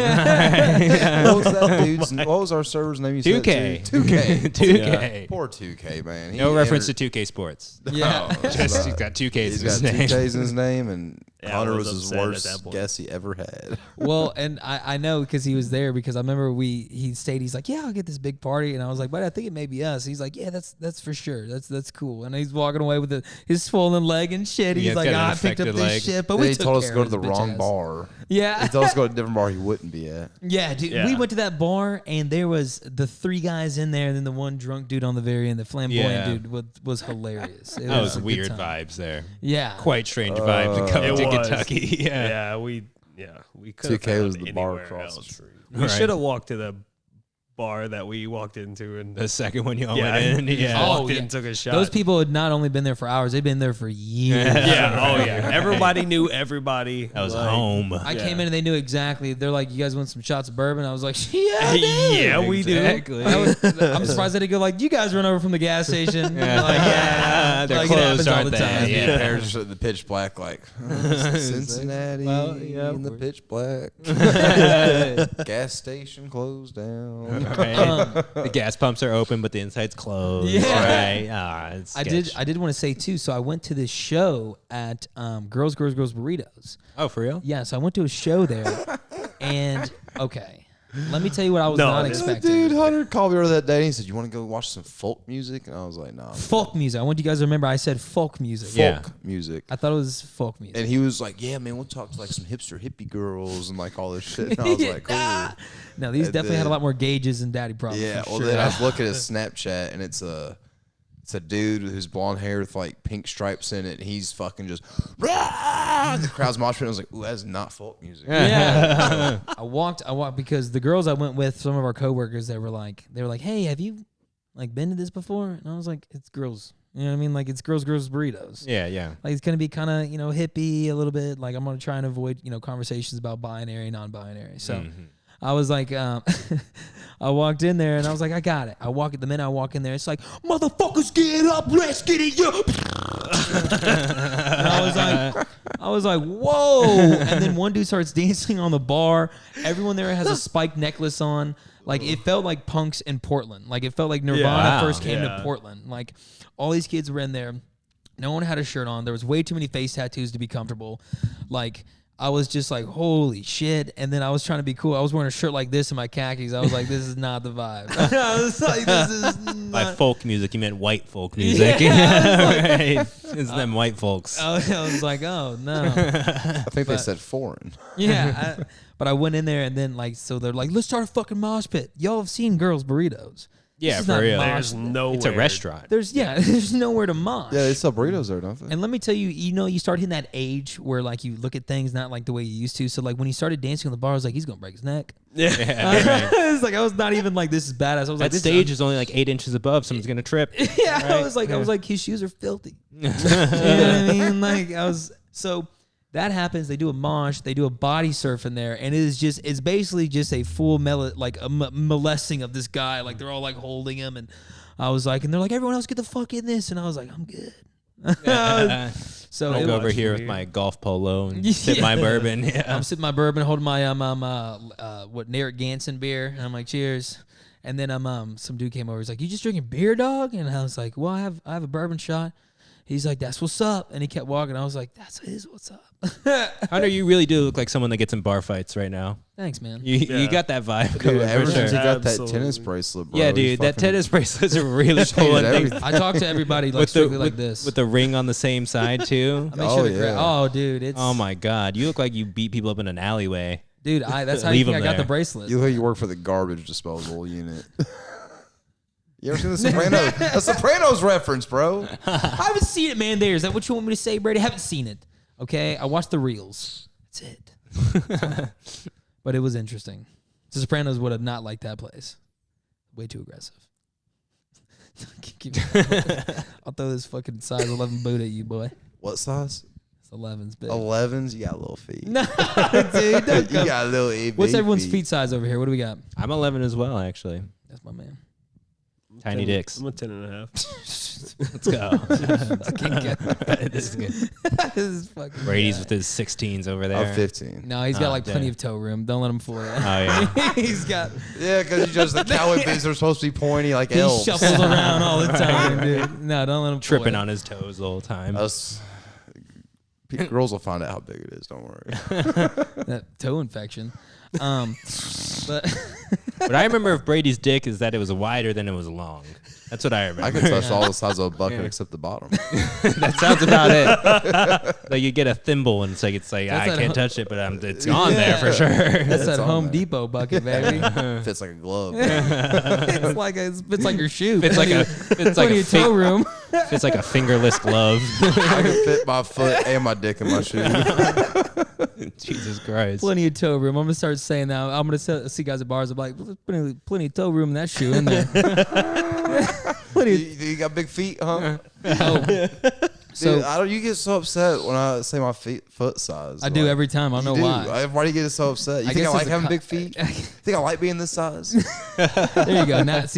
What was that dude's? What was our server's name? You said 2K. 2K. 2K. Poor 2K man. He No reference entered- to 2K Sports. Yeah. Just he's got 2Ks He's in his got name. 2Ks in his name, and Yeah, I Hunter was was his upset at worst that point. guess he ever had. Well, and I know because he was there because I remember he stayed. He's like, yeah, I'll get this big party, and I was like, but I think it may be us. He's like, yeah, that's for sure. That's cool. And he's walking away with his swollen leg and shit. Yeah, He's it's like, got an I picked up infected this leg. shit, but Then we he took told us to care go of to the his bitch wrong ass. bar. Yeah. He told us to go to a different bar he wouldn't be at. Yeah, dude. Yeah. We went to that bar and there was the 3 guys in there, and then the one drunk dude on the very end, the flamboyant Yeah. dude, was hilarious. It That was a good weird time. vibes there. Yeah. Quite strange vibes coming It to was. Kentucky. Yeah. Yeah, we could have 2K was found the bar anywhere across the else. street. We Right. should have walked to the bar that we walked into and The second one you all yeah, went in. just Yeah. walked Oh, in yeah. and took a shot. Those people had not only been there for hours, they'd been there for years. yeah, oh yeah. Everybody knew everybody. That was Like, home. I Yeah. came in and they knew exactly. They're like, "You guys want some shots of bourbon?" I was like, "Yeah, dude." Yeah, we do. Exactly. I'm surprised they didn't go like, "You guys run over from the gas station." Yeah. Like, yeah, They're like, it closed, happens all aren't the they? time. Yeah. They're just at the pitch black, like Cincinnati Well, yeah, in the pitch black. Gas station closed down. Right. The gas pumps are open, but the inside's closed. Yeah. Right. Ah, it's I did sketch. want to say too. So I went to this show at Girls Burritos. Oh, for real? Yeah, so I went to a show there, and okay, let me tell you what I was No, not dude. expecting. Dude, Hunter called me earlier that day and he said, "You want to go watch some folk music?" And I was like, "No." Folk music. I want you guys to remember I said folk music. Yeah. Folk music. I thought it was folk music. And he was like, "Yeah, man, we'll talk to like some hipster hippie girls and like all this shit." And I was like, "Cool." No, these And definitely had a then- lot more gauges than Daddy Problems. Yeah. for Well, sure. then I was looking at his Snapchat and it's It's a dude who's blonde hair with like pink stripes in it. And he's fucking just, rah! The crowd's moshing. I was like, ooh, that's not folk music. Yeah. I walked because the girls I went with, some of our coworkers, they were like, hey, have you like been to this before? And I was like, it's girls. You know what I mean? Like, it's girls burritos. Yeah, yeah. Like, it's going to be kind of, hippie a little bit. Like, I'm going to try and avoid, conversations about binary, non-binary. So I was like, I walked in there and I was like, I got it. The minute I walk in there, it's like, motherfuckers, get up, let's get it. And I was like, whoa. And then one dude starts dancing on the bar. Everyone there has a spiked necklace on. Like, it felt like punks in Portland. Like, it felt like Nirvana first came to Portland. Like, all these kids were in there. No one had a shirt on. There was way too many face tattoos to be comfortable. Like, I was just like, holy shit. And then I was trying to be cool. I was wearing a shirt like this in my khakis. I was like, this is not the vibe. I was like, this is not. By folk music, you meant white folk music. Yeah, right. It's them white folks. I was like, oh, no. I think they said foreign. Yeah. But I went in there and then, like, so they're like, let's start a fucking mosh pit. Y'all have seen Girls Burritos. Yeah, This is for not real. mosh. There's nowhere. It's a restaurant. There's nowhere to mosh. Yeah, they sell burritos there, don't they? And let me tell you, you start hitting that age where, like, you look at things not like the way you used to. So, like, when he started dancing on the bar, I was like, he's going to break his neck. Yeah. It's like, I was not even like, this is badass. I was like, That this stage is only like 8 inches above. Someone's going to trip. Yeah, I was like, his shoes are filthy. You know what I mean? Like, so that happens. They do a mosh. They do a body surf in there, and it's basically just a full molesting of this guy. Like, they're all like holding him, and I was like, and they're like, everyone else get the fuck in this, and I was like, I'm good. So I'll it go over was here with my golf polo and sip my bourbon. Yeah. I'm sipping my bourbon, holding my Narrett Ganson beer, and I'm like, cheers. And then some dude came over. He's like, you just drinking beer, dog? And I was like, well, I have a bourbon shot. He's like, that's what's up. And he kept walking. I was like, that's what's up. Hunter, you really do look like someone that gets in bar fights right now. Thanks, man. You got that vibe. Dude, going ever for since he sure. got that Absolutely. tennis bracelet, bro. Yeah, he's dude, that fucking- tennis bracelets are really Changed pulling things. everything. I talk to everybody like strictly like this. With the ring on the same side too. I make sure Oh, to yeah. oh, dude, it's Oh my god, you look like you beat people up in an alleyway. dude. That's how you Leave think I 'em got the there. bracelet. You look like you work for the garbage disposal unit. You ever seen The Sopranos? A Sopranos reference, bro. I haven't seen it, man. Is that what you want me to say, Brady? I haven't seen it. Okay, I watched the reels. That's it. But it was interesting. The Sopranos would have not liked that place. Way too aggressive. I'll throw this fucking size 11 boot at you, boy. What size? It's 11's big. 11s? You got little feet. No, dude. Don't You come. got little itty What's everyone's feet. feet size over here? What do we got? I'm 11 as well, actually. That's my man. Tiny dicks. I'm a 10 and a half. Let's go. Fucking good. This is good. This is fucking Brady's good. with his 16s over there. I'm 15. No, he's got Oh, like plenty damn. of toe room. Don't let him fool you. Oh yeah. He's got. Yeah, because you just the cowboy boots are supposed to be pointy like He elves. shuffles around all the time, dude. No, don't let him fool Tripping you. on his toes the whole time. Us girls will find out how big it is. Don't worry. That toe infection. But But I remember if Brady's dick is that it was wider than it was long. That's what I remember. I can touch all the sides of a bucket except the bottom. That sounds about it. Like you get a thimble and it's like That's I that can't ho- touch it, but it's on there for sure. that's that on Home there. Depot bucket, baby. Fits like a glove. It's like your shoe. It's like plenty a of toe room. it's like a fingerless glove. I can fit my foot and my dick in my shoe. Jesus Christ. Plenty of toe room. I'm gonna start saying that. I'm gonna see guys at bars. I'm like, "There's plenty of toe room in that shoe in there. Plenty of You got big feet, huh? toe. So Dude, you get so upset when I say my foot size. I do every time. I don't know why. Why do you get so upset? You I think I guess like it's a having co- big feet? Think I like being this size? There you go. Now it's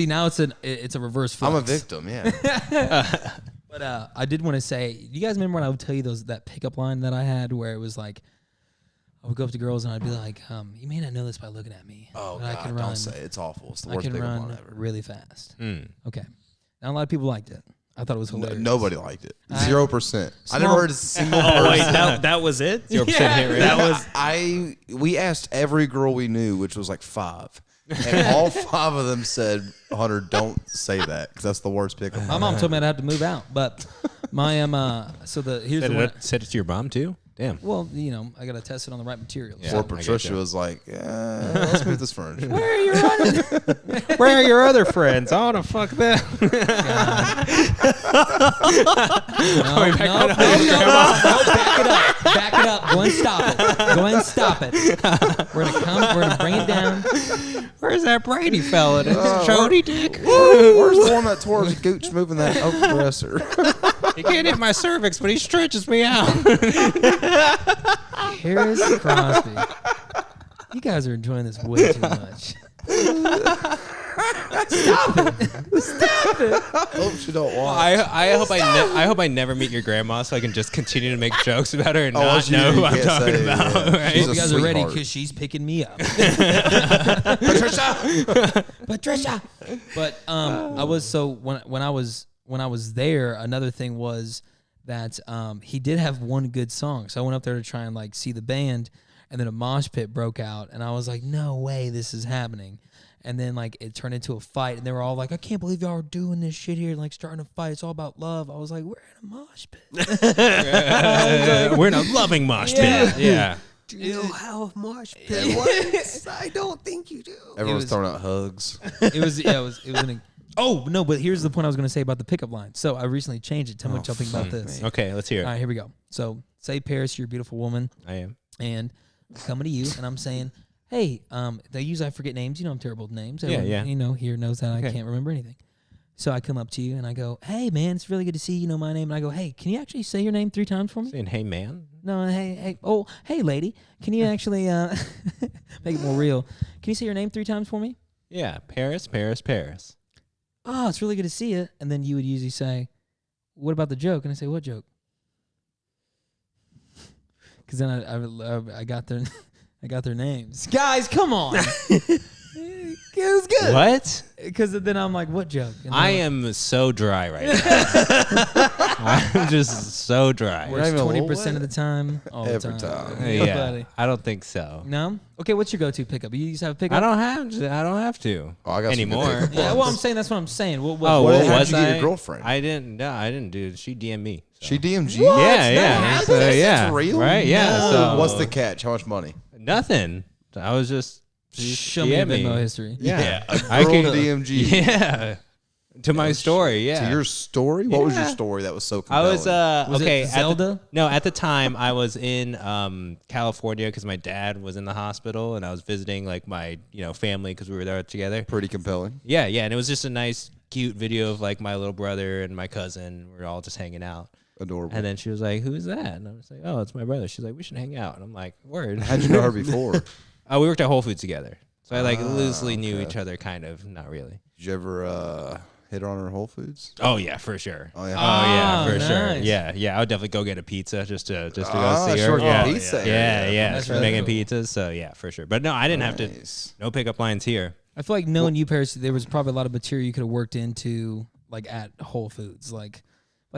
a reverse flex. I'm a victim, yeah. But I did want to say, you guys remember when I would tell you that pickup line that I had where it was like, I would go up to girls and I'd be like, you may not know this by looking at me. Oh, but I God, can run. don't say it. It's awful. It's the I worst can pickup run line ever. really fast. Mm. Okay. Not a lot of people liked it. I thought it was hilarious. Nobody liked it. I- 0%. I never Small- heard a single Oh, wait, person. that was it? 0% hit rate. That was We asked every girl we knew, which was like 5. And all 5 of them said, Hunter, don't say that because that's the worst pickup. My mom told me I'd have to move out, but my here's the one. Said it to your mom too? Damn. Well, you know, I got to test it on the right materials. Yeah. Poor I get Patricia you. was like, yeah, let's move this furniture. Where are you running? Where are your other friends? I want to fuck them. No, back it up. Back it up. Go and stop it. Go and stop it. We're gonna bring it down. Where's that Brady fella? Jody dick. Where's the one that tore his gooch moving that oak dresser? He can't hit my cervix, but he stretches me out. Harris Crosby. You guys are enjoying this way too much. Stop it! Stop it! Hope she don't watch. I hope I never meet your grandma, so I can just continue to make jokes about her and not she- know you who I'm can't talking say, about. yeah. Right? She's You a guys are ready sweetheart. because she's picking me up. Patricia. Patricia. But I was so when I was there, another thing was that he did have one good song. So I went up there to try and like see the band, and then a mosh pit broke out, and I was like, no way this is happening. And then like it turned into a fight, and they were all like, I can't believe y'all are doing this shit here, like starting a fight. It's all about love. I was like, we're in a mosh pit. We're in a loving mosh pit. Yeah. Do you know how a mosh pit works? I don't think you do. Everyone's was- throwing out hugs. It was oh no, but here's the point I was gonna say about the pickup line. So I recently changed it. Tell me what y'all think about this. Okay, let's hear it. All right, here we go. So say Paris, you're a beautiful woman, I am. and I'm coming to you, and I'm saying, hey, they usually I forget names. You know I'm terrible with names. Everyone, yeah. You know here knows that Okay. I can't remember anything. So I come up to you and I go, hey man, it's really good to see you. You know my name. And I go, hey, can you actually say your name 3 times for me? Saying, hey, man. No, hey, oh, hey lady, can you actually make it more real? Can you say your name 3 times for me? Yeah, Paris, Paris, Paris. Oh, it's really good to see you. And then you would usually say, what about the joke? And I say, what joke? Because then I got their I got their names. Guys, come on. It was good. What? Because then I'm like, what joke? And I they're am so dry right now. I'm just so dry. like, works Not even a little 20% of the time. All Every the time. time. Yeah, Buddy. I don't think so. No? Okay, what's your go-to pickup? You used to have a pickup? I don't have to Oh, I got some good anymore. pickup Yeah, lines. well, I'm saying that's what I'm saying. What, Oh, What- well, how'd was you get I? your girlfriend? I didn't do it. She DM'd me. So. She DM'd you? Yeah, yeah. happened? So, That's yeah. real? Right? Yeah. No. So What's the catch? How much money? nothing. I was just Show me your DM Venmo history. Yeah. A girl DM'd you. Yeah. To my story, yeah. To your story? What was your Yeah. story that was so I compelling? was Was okay. it Zelda? At the time I was in California because my dad was in the hospital and I was visiting like my family because we were there together. pretty compelling. Yeah, and it was just a nice, cute video of like my little brother and my cousin. We were all just hanging out. Adorable. And then she was like, "Who's that?" And I was like, "Oh, it's my brother." She's like, "We should hang out." And I'm like, "Word." How'd you know her before? We worked at Whole Foods together, so I like loosely knew okay. each other, kind of, not really. Did you ever hit her on her Whole Foods? Oh yeah, for sure. Oh, yeah. Oh yeah, Oh, for sure. nice. Yeah. I would definitely go get a pizza just to go Ah, see her. short Yeah, pizza yeah, area. yeah. That's She's really making cool. pizzas, so yeah, for sure. But no, I didn't have to. Nice. No pickup lines here. I feel like knowing you, Paris, there was probably a lot of material you could have worked into, like at Whole Foods, like,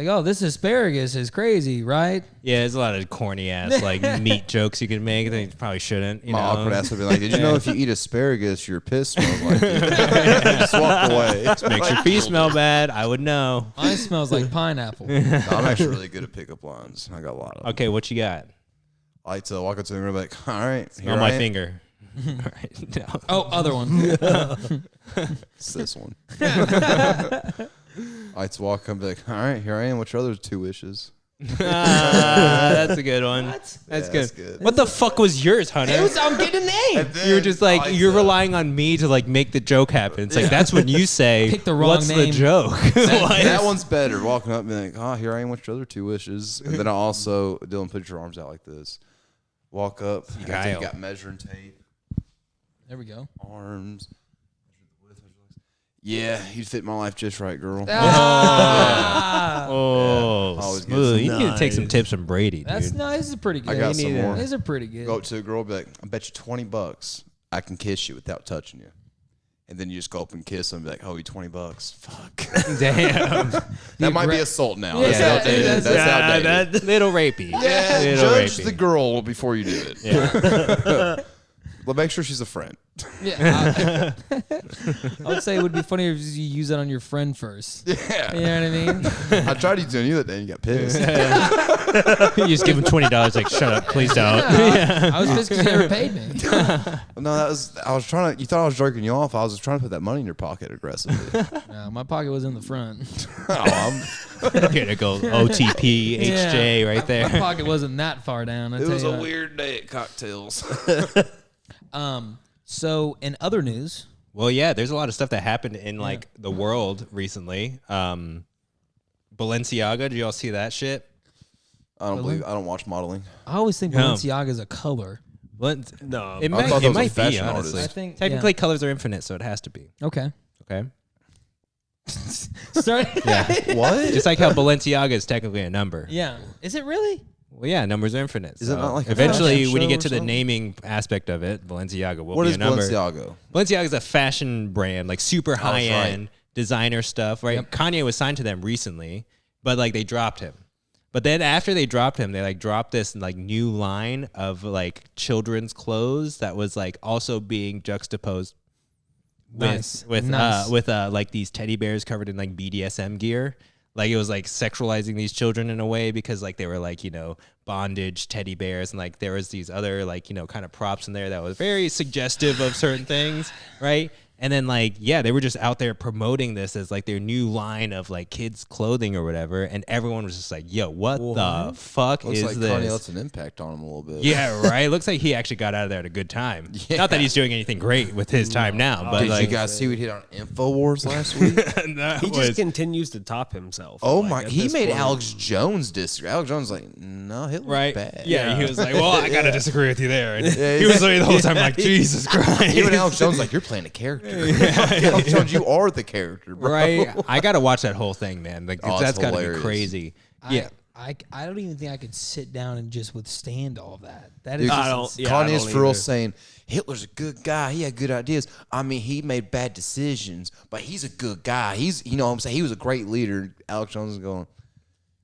oh, this asparagus is crazy, right? Yeah, there's a lot of corny ass like meat jokes you could make that you probably shouldn't. You My know? awkward ass would be like, did you know if you eat asparagus, your piss smells like it? Just walk away. Makes your pee smell bad. I would know. Mine smells like pineapple. No, I'm actually really good at pickup lines. I got a lot of them. Okay, what you got? I like to walk up to the room and be like, all right, here On my I am. finger. All right. No. Oh, other one. It's this one. I like to walk up and be like, all right, here I am. What's your other 2 wishes? That's a good one. That's Yeah, good. that's good. What the fuck was yours, Hunter? I'm getting a name. You were just like you're relying on me to like make the joke happen. It's like that's when you say, Pick the wrong "What's name." the joke?" That one's better. Walking up and being like, oh, here I am. What's your other 2 wishes? And then I also, Dylan, put your arms out like this. Walk up. You guile. got measuring tape. There we go. Arms. Yeah, you'd fit my life just right, girl. Ah, Oh, Always get smooth. some You need to take some tips from Brady, that's dude. nice. This is pretty good. I got some more. These are pretty good. Go up to a girl, be like, I bet you $20 I can kiss you without touching you. And then you just go up and kiss them and be like, oh, you $20. Fuck. Damn. That might be assault now. Yeah, That's outdated. that's- That's outdated. Little rapey. Yeah, Little judge rapey. the girl before you do it. Yeah. Well, make sure she's a friend. Yeah, I would say it would be funnier if you use that on your friend first. Yeah. You know what I mean? I tried to do that day and you got pissed. You just give him $20, like, shut up, please don't. I was pissed because you never paid me. No, I was trying to, you thought I was jerking you off. I was just trying to put that money in your pocket aggressively. No, my pocket was in the front. Gonna go OTP, HJ right My there. pocket wasn't that far down. It was a weird day at cocktails. So in other news, Well, yeah, there's a lot of stuff that happened in like the world recently. Balenciaga, did you all see that shit? I don't watch modeling. I always think Balenciaga is a color. No, It I might, thought it those were might be, fashion honestly. I artists. think Technically, colors are infinite, so it has to be. Okay. Okay. Sorry. Yeah. What? Just like how Balenciaga is technically a number. Yeah. Is it really? Well, yeah, numbers are infinite. Is it not like a eventually, fashion when you show get or to the something? naming aspect of it, Balenciaga will What be is a number. Balenciaga? Balenciaga is a fashion brand, like super high end designer stuff, right? Yep. Kanye was signed to them recently, but like they dropped him. But then after they dropped him, they like dropped this like new line of like children's clothes that was like also being juxtaposed Nice. with Nice. like these teddy bears covered in like BDSM gear. Like it was like sexualizing these children in a way because like they were like, you know, bondage teddy bears, and like there was these other like, you know, kind of props in there that was very suggestive of certain things, right? And then like, yeah, they were just out there promoting this as like their new line of like kids clothing or whatever, and everyone was just like, yo, what the fuck Looks is like this? Kanye lets an impact on him a little bit. Yeah, right. Looks like he actually got out of there at a good time. Yeah. Not that he's doing anything great with his time now, but Did like you guys see what he did on InfoWars last week? that he was- just continues to top himself. Oh like, my! at He this made point. Alex Jones disagree. Alex Jones was like, no, Hitler's right? bad. Yeah, he was like, "Well, I gotta disagree with you there." And Yeah, he was like the whole time like, "Jesus Christ!" Even Alex Jones was like, you're playing a character. Alex Jones, you are the character, bro. right? I gotta watch that whole thing, man. Like Oh, it's that's gotta hilarious. be crazy. Yeah, I don't even think I could sit down and just withstand all that. That is Dude, just I don't- insane. yeah, I Kanye's don't for real either. saying Hitler's a good guy. He had good ideas. I mean, he made bad decisions, but he's a good guy. He's, you know what I'm saying? He was a great leader. Alex Jones is going,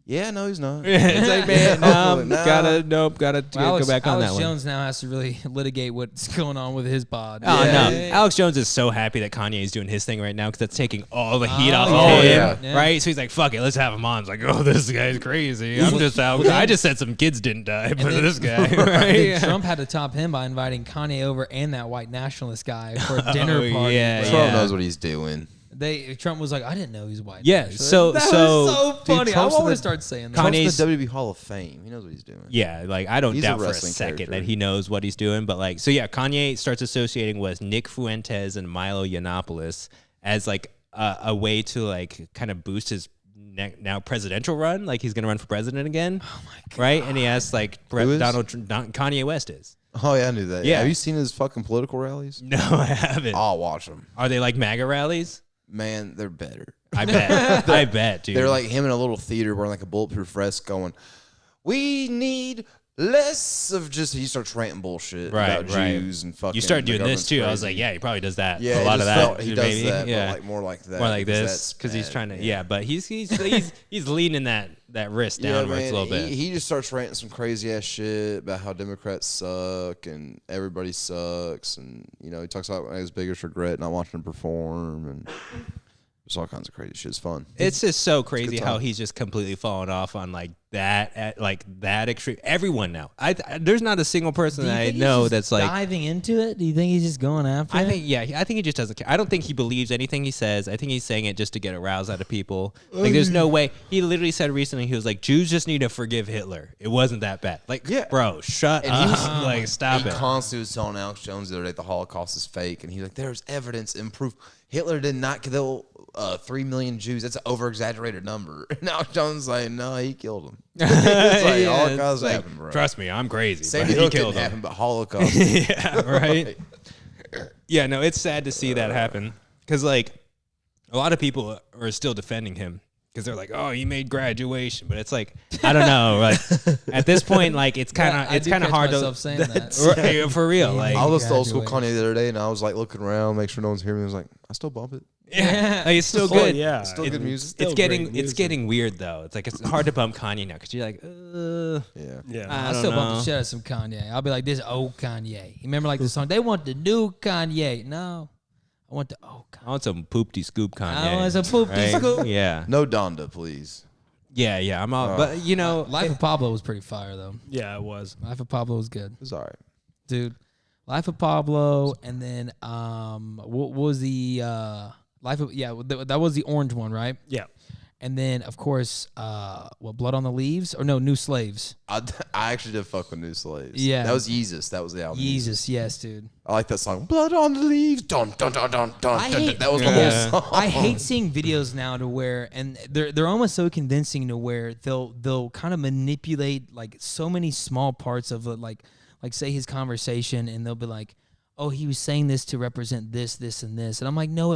yeah, no, he's not. it's like, man, Nah. gotta Well, go back on Alex that one. Jones now has to really litigate what's going on with his pod. Oh Yeah. no! Alex Jones is so happy that Kanye is doing his thing right now because that's taking all the heat off yeah. of him, Yeah. Yeah. right? So he's like, "Fuck it, let's have him on." It's like, "Oh, this guy's crazy. I'm just out. I just said some kids didn't die, but then- this guy, Then right?" Trump had to top him by inviting Kanye over and that white nationalist guy for a dinner party. yeah, bro. Trump yeah. knows what he's doing. Trump was like, I didn't know he was white. Yeah, so- that so- was so funny. I Trump's want the- to start saying that. Kanye's- Trump's in the WWE Hall of Fame. He knows what he's doing. Yeah, like I don't He's a doubt for a wrestling second character. that he knows what he's doing, but like, so yeah, Kanye starts associating with Nick Fuentes and Milo Yiannopoulos as like a way to like kind of boost his now presidential run. Like he's gonna run for president again. Oh my god! Right, and he asks like Who is? Kanye West is. Oh, yeah, I knew that. Yeah. Have you seen his fucking political rallies? No, I haven't. I'll watch them. Are they like MAGA rallies? Man, they're better. I bet. I bet, dude. They're like him in a little theater wearing like a bulletproof vest going, we need less of just, he starts ranting bullshit about Jews and fucking. You start the doing this government's too. I was crazy. like, yeah, he probably does that. Yeah, a lot of that. He does maybe. that, Yeah. but like more like that. More like because this that's because he's bad, trying to. Yeah, but he's leaning that wrist Yeah, downwards man, a little bit. he just starts ranting some crazy ass shit about how Democrats suck and everybody sucks, and you know he talks about his biggest regret not watching him perform, and there's all kinds of crazy shit. It's fun. It's just so crazy time. how he's just completely fallen off on like that extreme. Everyone now, there's not a single person Do you that I think he's know just that's like. diving into it. Do you think he's just going after it? I think he just doesn't care. I don't think he believes anything he says. I think he's saying it just to get a rouse out of people. Like, there's no way. He literally said recently, he was like, Jews just need to forgive Hitler. It wasn't that bad. Like, Yeah. bro, shut And he up. was- Like, stop He it. constantly was telling Alex Jones the other day the Holocaust is fake, and he's like, "There's evidence and proof. Hitler did not kill 3 million Jews. That's an over-exaggerated number." And Alex Jones is like, "No, he killed them." It's like Yeah, all it's kinds like, happen, bro. Trust me, I'm crazy. Sandy but he Hook killed didn't him. happen, but Holocaust. Yeah, right. Yeah, no, it's sad to see that happen because like a lot of people are still defending him because they're like, "Oh, he made graduation," but it's like I don't know. Like at this point, like it's kind of I do catch hard myself to saying that. Right, for real. Like I was the old school Graduation. Kanye the other day, and I was like looking around, make sure no one's hearing me. I was like, I still bump it. Yeah, like, it's still Oh, good. yeah. Still good music. Still It's great it's music. getting weird though. It's like it's hard to bump Kanye now because you're like, Yeah. Yeah. I I don't still bump know. the shit out of some Kanye. I'll be like, this old Kanye. You remember like the song? They want the new Kanye. No, I want the old Kanye. I want some poopty scoop Kanye. I want some poopty scoop. Yeah, No Donda, please. yeah. I'm all, but you know, Life of Pablo was pretty fire though. Yeah, it was. Life of Pablo was good, It's all right. dude. Life of Pablo, and then what was the Life of that was the orange one, right? Yeah. And then of course, Blood on the Leaves or no, New Slaves. I actually did fuck with New Slaves. Yeah. That was Yeezus. That was the album. Jesus, yes, dude. I like that song. Blood on the leaves. Dun, dun, dun, dun, dun, I dun, hate- dun. That was the Yeah. whole song. I hate seeing videos now to where, and they're almost so convincing to where they'll kind of manipulate like so many small parts of it, like say his conversation, and they'll be like, oh, he was saying this to represent this, this, and this, and I'm like, no,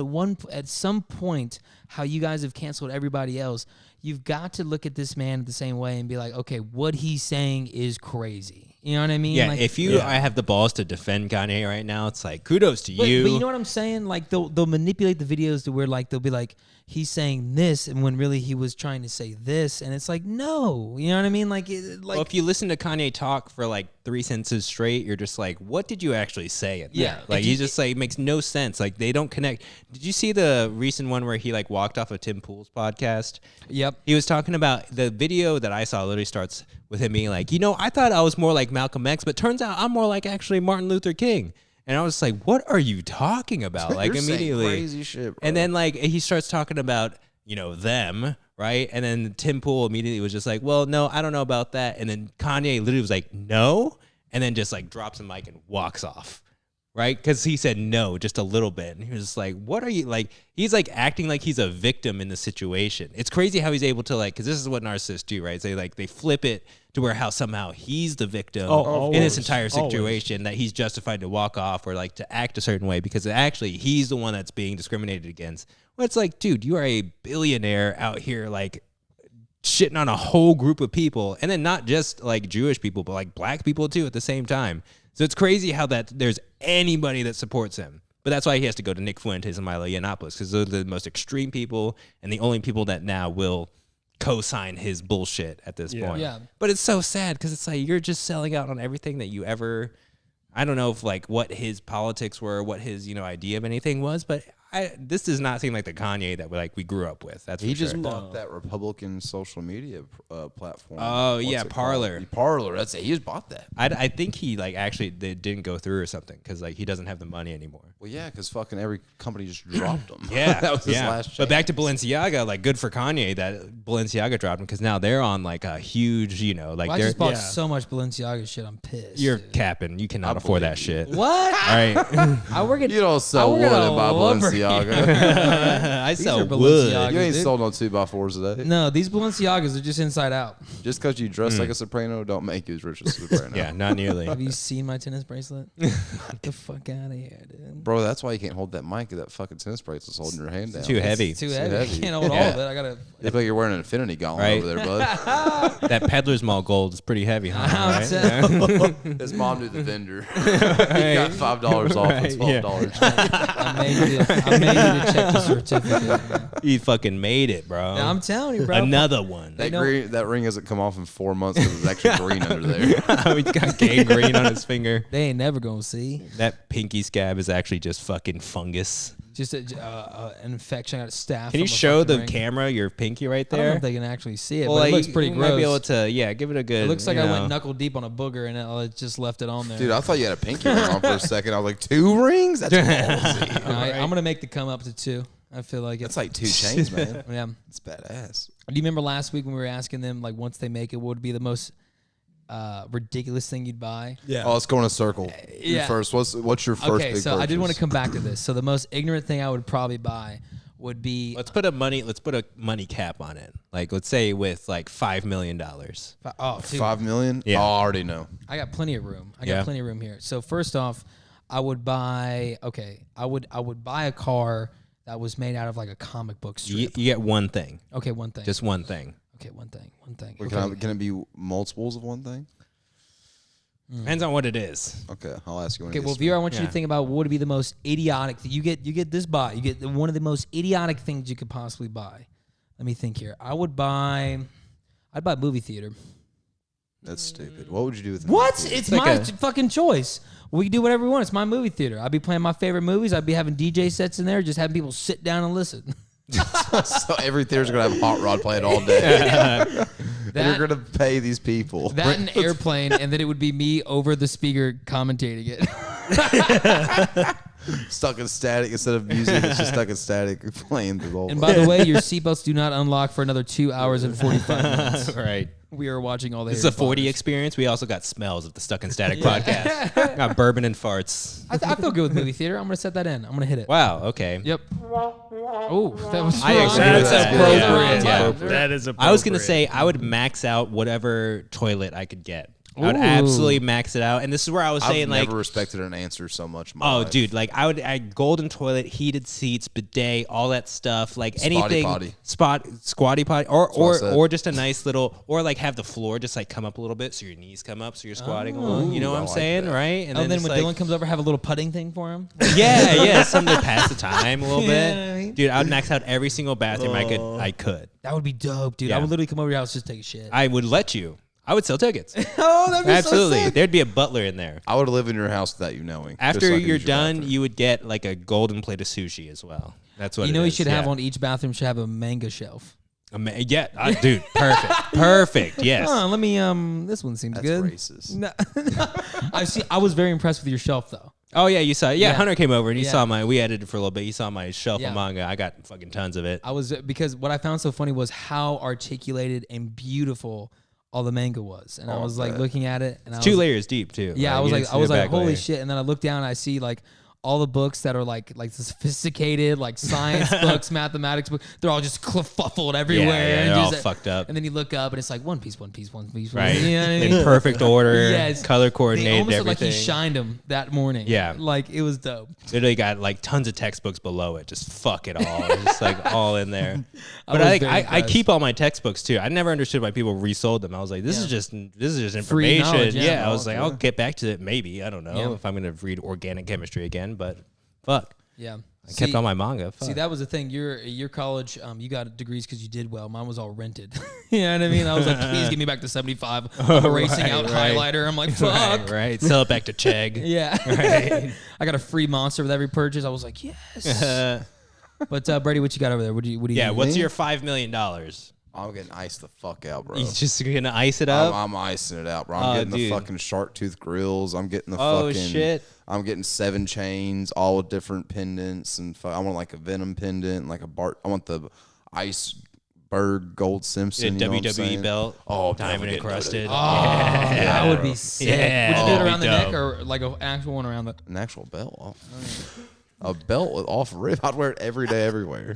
at some point, how you guys have canceled everybody else, you've got to look at this man the same way and be like, okay, what he's saying is crazy. You know what I mean? yeah. Like, If I have the balls to defend Kanye right now, it's like kudos to you. But you know what I'm saying? Like they'll manipulate the videos to where like they'll be like he's saying this and when really he was trying to say this, and it's like no, you know what I mean? Like well, if you listen to Kanye talk for like 3 sentences straight, you're just like, what did you actually say? In Yeah, that? Like if you you- just like it makes no sense. Like they don't connect. Did you see the recent one where he like walked off of Tim Pool's podcast? yep. He was talking about the video that I saw literally starts with him being like, I thought I was more like Malcolm X, but turns out I'm more like actually Martin Luther King. And I was like, what are you talking about? Like You're saying immediately. crazy shit, bro. And then like he starts talking about, them, right? And then Tim Pool immediately was just like, well, no, I don't know about that. And then Kanye literally was like, no, and then just like drops the mic and walks off. Right? Because he said no just a little bit. And he was like, what are you like? He's like acting like he's a victim in the situation. It's crazy how he's able to like, because this is what narcissists do, right? They flip it to where how somehow he's the victim in this always, entire situation that he's justified to walk off or like to act a certain way because actually he's the one that's being discriminated against. Well, it's like, dude, you are a billionaire out here like shitting on a whole group of people, and then not just like Jewish people, but like black people too at the same time. So it's crazy how that there's anybody that supports him. But that's why he has to go to Nick Fuentes and Milo Yiannopoulos, because those are the most extreme people and the only people that now will co-sign his bullshit at this point. Yeah. But it's so sad because it's like you're just selling out on everything that you ever. I don't know if like what his politics were, what his idea of anything was, but this does not seem like the Kanye that we grew up with. That's He for just sure. bought that Republican social media platform. Oh, What's yeah, it Parler. called? Parler. That's it. He just bought that. I think he actually they didn't go through or something because he doesn't have the money anymore. Well, yeah, because fucking every company just dropped him. Yeah, that was his yeah. last chance. But back to Balenciaga, good for Kanye that Balenciaga dropped him because now they're on a huge, Well, I they're just bought Yeah. so much Balenciaga shit. I'm pissed. you're dude. capping. You cannot I afford that believe shit. What? All right, I work at. You don't sell I wood work at a and buy lumber- Balenciaga. I These sell are wood. Balenciaga. You ain't dude. sold no 2x4s today. No, these Balenciagas are just inside out. Just because you dress like a soprano, don't make you as rich as a soprano. Yeah, not nearly. Have you seen my tennis bracelet? Get the fuck out of here, dude. Bro, that's why you can't hold that mic. That fucking tennis bracelet's holding your hand down. Too heavy. Too Too heavy. I heavy. can't hold all Yeah. of it. I gotta. You look like you're wearing an infinity gauntlet Right. over there, bud. That Peddler's Mall gold is pretty heavy, huh? I'm Right? telling His mom knew the vendor. He got $5 off Right, and $12. I made you to check the certificate. Man. He fucking made it, bro. Yeah, I'm telling you, bro. Another one. That ring hasn't come off in 4 months because it's actually green under there. He's got gangrene on his finger. They ain't never gonna see. That pinky scab is actually just fucking fungus. Just an infection. I got a staph. Can you from a show fucking the ring. camera your pinky right I don't know there? if they can actually see it, Well, but it looks you- pretty you gross. might be able to, give it a good. It looks like you I know. went knuckle deep on a booger and I just left it on there. Dude, I thought you had a pinky ring on for a second. I was like, 2 rings? That's ballsy. No, I'm gonna make the come up to 2. I feel like That's it's like 2 chains, man. yeah. It's badass. Do you remember last week when we were asking them like once they make it, what would be the most ridiculous thing you'd buy? Yeah. Oh, let's go in a circle. You yeah. first. What's your first Okay, big so I did want to purchase? come back to this. So the most ignorant thing I would probably buy would be Let's put a money cap on it. Like, let's say with $5 million. dude, 5 million? Yeah. Oh, I already know. I got plenty of room. I Yeah. got plenty of room here. So first off, I would buy I would buy a car that was made out of like a comic book You, strip. you get one thing, Okay, one thing. just one thing. okay, one thing. Wait, Okay. can it be multiples of one thing? Depends on what it is. Okay, I'll ask you one. Okay, of well, these. Vera, I want you Yeah. to think about what would be the most idiotic. You get this buy. You get one of the most idiotic things you could possibly buy. Let me think here. I'd buy a movie theater. That's stupid. What would you do with a What? movie theater? It's like my a- fucking choice. We can do whatever we want. It's my movie theater. I'd be playing my favorite movies. I'd be having DJ sets in there, just having people sit down and listen. So every theater's gonna have Hot Rod playing all day. And you're gonna pay these people. That and Airplane, and then it would be me over the speaker commentating it. Stuck in static instead of music. It's just stuck in static playing the whole. And by the way, your seatbelts do not unlock for another 2 hours and 45 minutes. Right. We are watching all the. This is a Harry 40 Potters. experience. We also got smells of the Stuck in Static podcast. Got bourbon and farts. I feel good with movie theater. I'm gonna set that in. I'm gonna hit it. Wow. Okay. Yep. Oh, that was. I agree with That's that. appropriate. Yeah. That is appropriate. I was gonna say I would max out whatever toilet I could get. I would Ooh. absolutely max it out. And this is where I was I've saying never like, respected an answer so much. In my oh, life. dude, like I golden toilet, heated seats, bidet, all that stuff, like Spotty anything, potty. squatty potty, what I said. or just a nice little, or like have the floor just like come up a little bit so your knees come up so you're squatting along. You know what I I'm like saying, that. right? And then just, when like, Dylan comes over, have a little putting thing for him. yeah, something to pass the time a little You know what I bit, mean? dude. I would max out every single bathroom I could. That would be dope, dude. Yeah. I would literally come over your house just to take a shit. I would let you. I would sell tickets. Oh, that'd be Absolutely. so sick. There'd be a butler in there. I would live in your house without you knowing. just After so I could you're use your done, bathroom. you would get like a golden plate of sushi as well. That's what You know, it you is. should have Yeah. on each bathroom should have a manga shelf. Dude, perfect. Yes. Huh, let me. This one seems That's good. racist. No. I was very impressed with your shelf though. Oh yeah, you saw. Yeah, Yeah. Hunter came over and he Yeah. saw my. We edited for a little bit. He saw my shelf Yeah. of manga. I got fucking tons of it. I was because what I found so funny was how articulated and beautiful all the manga was, and I Oh, was like bet. looking at it, and I Two was, layers deep too. yeah, I You was didn't like, see the back holy layer. shit, and then I look down, and I see like all the books that are like the sophisticated like science books, mathematics books. They're all just kerfuffled everywhere, Yeah, and they're all just, fucked up. And then you look up, and it's like one piece. Right. You know what I mean? In perfect order. Yes. Color They coordinated. almost looked like everything. he shined them that morning. Yeah. like it was dope. Literally got like tons of textbooks below it. Just fuck it all. Just like all in there. I But was I very I impressed. keep all my textbooks too. I never understood why people resold them. I was like, this is just Free information. knowledge, yeah. I was like, I'll get back to it maybe. I don't know Yeah. if I'm gonna read organic chemistry again, but fuck. Yeah. I kept all my manga. Fuck. See, that was the thing. Your college, you got degrees because you did well. Mine was all rented. You know what I mean? I was like, please give me back to 75. I'm erasing Right, out right. highlighter. I'm like, fuck. right, right. Sell it back to Chegg. Yeah. Right. I got a free monster with every purchase. I was like, yes. But Brady, what you got over there? What do you? Yeah, what's Me? your $5 million? I'm getting iced the fuck out, bro. You just gonna ice it up? I'm icing it out, bro. I'm Oh, getting dude. the fucking shark tooth grills. I'm getting the Oh, fucking. shit. I'm getting 7 chains, all with different pendants, and I want like a Venom pendant, like a Bart. I want the iceberg gold Simpson. A you know what I'm WWE saying? belt. Oh, diamond never get encrusted. Oh, that would be sick. Yeah. Would you do Oh, it around be the neck dope. or like an actual one around the? An actual belt. A belt with off rib. I'd wear it every day, everywhere.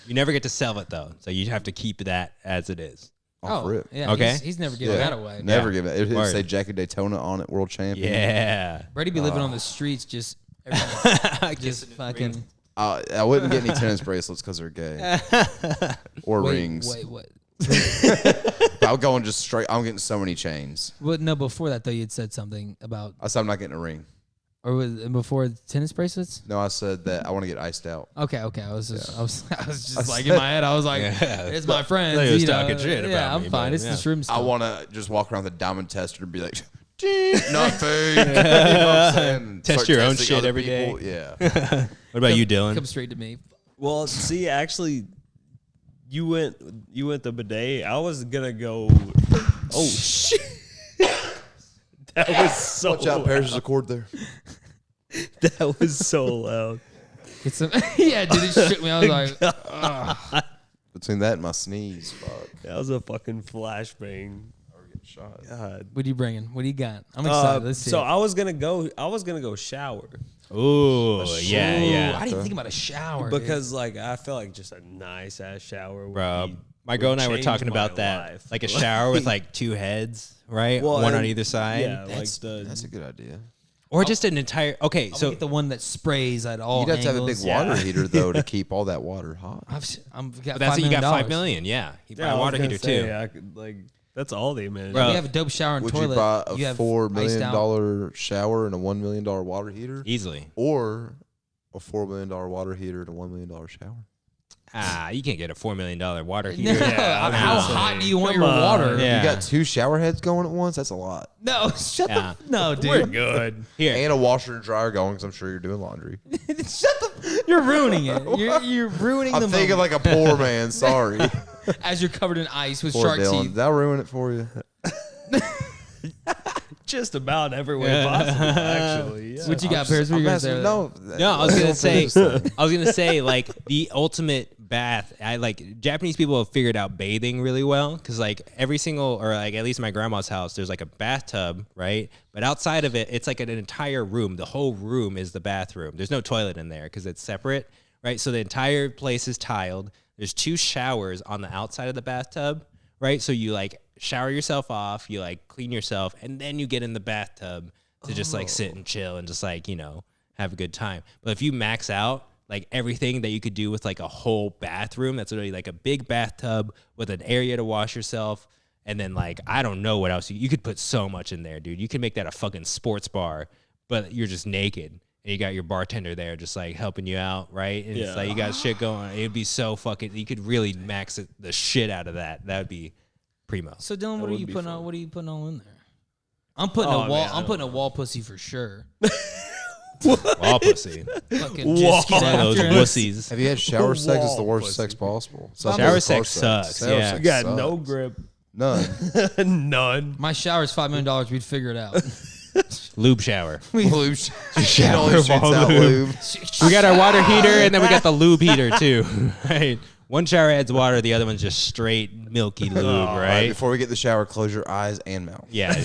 You never get to sell it though, so you have to keep that as it is. Off rip. yeah. Okay. He's never giving that away. Never Yeah. give it. It would Word. say Jackie Daytona on it, world champion. Yeah. Brady be living on the streets just. Just fucking. I wouldn't get any tennis bracelets because they're gay. Or rings. Wait, what? I'm going just straight. I'm getting so many chains. Well, no, before that though, you'd said something about, I said I'm not getting a ring. or was it before tennis bracelets? No, I said that I want to get iced out. Okay. I was just, I was just like in my head. I was like, Yeah. it's my friend. thought he was you know. talking shit Yeah, about I'm me, fine. but It's yeah. the shrimp stuff. I want to just walk around the diamond tester and be like, "Ding, not fake." You know what I'm saying? And Test start your own testing shit other every day. people. Yeah. What about you, Dylan? Come straight to me. Well, see, actually, you went the bidet. I was gonna go. Oh shit! That was so. Watch out, Paris, there's a cord there. That was so loud. Get some, yeah, dude, it shook me. I was like, Between that and my sneeze, fuck. That was a fucking flashbang. Or get shot. God. what are you bringing? What do you got? I'm excited. Let's see. So it. I was gonna go shower Ooh, yeah, Ooh, yeah. I didn't think about a shower dude. because like I feel like just a nice ass shower. Would Bro, be- my girl and I were change talking my about that. life. Like a shower with like 2 heads, right? Well, One on and- either side. Yeah, That's like a good idea. Or just an entire. Okay, I'll so get the one that sprays at all. You'd have to have a big angles. water heater though to keep all that water hot. I'm got but that's $5 you got million. $5 million. Yeah, you buy yeah, a I was water gonna heater say, too. I could like That's all the amenities. Bro. We have a dope shower and Would toilet. you buy You a have $4 iced out. million shower and a $1 million water heater, Easily. or a $4 million water heater and a $1 million shower? You can't get a $4 million water No, heater. how hot do you want Come your on. water? Yeah. You got 2 shower heads going at once. That's a lot. No, shut Yeah. the no, dude. We're good. Here. And a washer and dryer going, because I'm sure you're doing laundry. Shut the. You're ruining it. You're ruining I'm the thinking moment like a poor man. Sorry. as you're covered in ice with Poor shark Dylan. Did teeth. that ruin it for you? Just about every way possible, actually. Yeah. What you got, Paris? What you gonna say? No, No, I was gonna say like the ultimate bath. I like Japanese people have figured out bathing really well because like every single or like at least my grandma's house, there's like a bathtub, right? But outside of it, it's like an entire room. The whole room is the bathroom. There's no toilet in there because it's separate, right? So the entire place is tiled. There's 2 showers on the outside of the bathtub, right? So you like shower yourself off, you like clean yourself, and then you get in the bathtub to just like sit and chill and just like, you know, have a good time. But if you max out like everything that you could do with like a whole bathroom, that's literally like a big bathtub with an area to wash yourself. And then like, I don't know what else. You could put so much in there, dude. You could make that a fucking sports bar, but you're just naked. And you got your bartender there just like helping you out, right? And it's like you got shit going. It'd be so fucking, you could really max the shit out of that. That would be primo. So Dylan, what are would you be putting fun. on? What are you putting all in there? I'm putting Oh, a wall. man, I I'm putting a don't wall pussy for sure. Wall pussy. Fucking Wall. just get One of those after it. wussies. Have you had shower sex? It's the Wall worst pussy. sex possible. Shower sex sucks, yeah. You got no grip. None. None. My shower is $5 million. We'd figure it out. Lube shower. Lube. It Shower only shoots ball out lube. lube. We got our water heater and then we got the lube heater too. Right. One shower adds water, the other one's just straight milky lube, All right, right? before we get the shower, close your eyes and mouth. Yeah.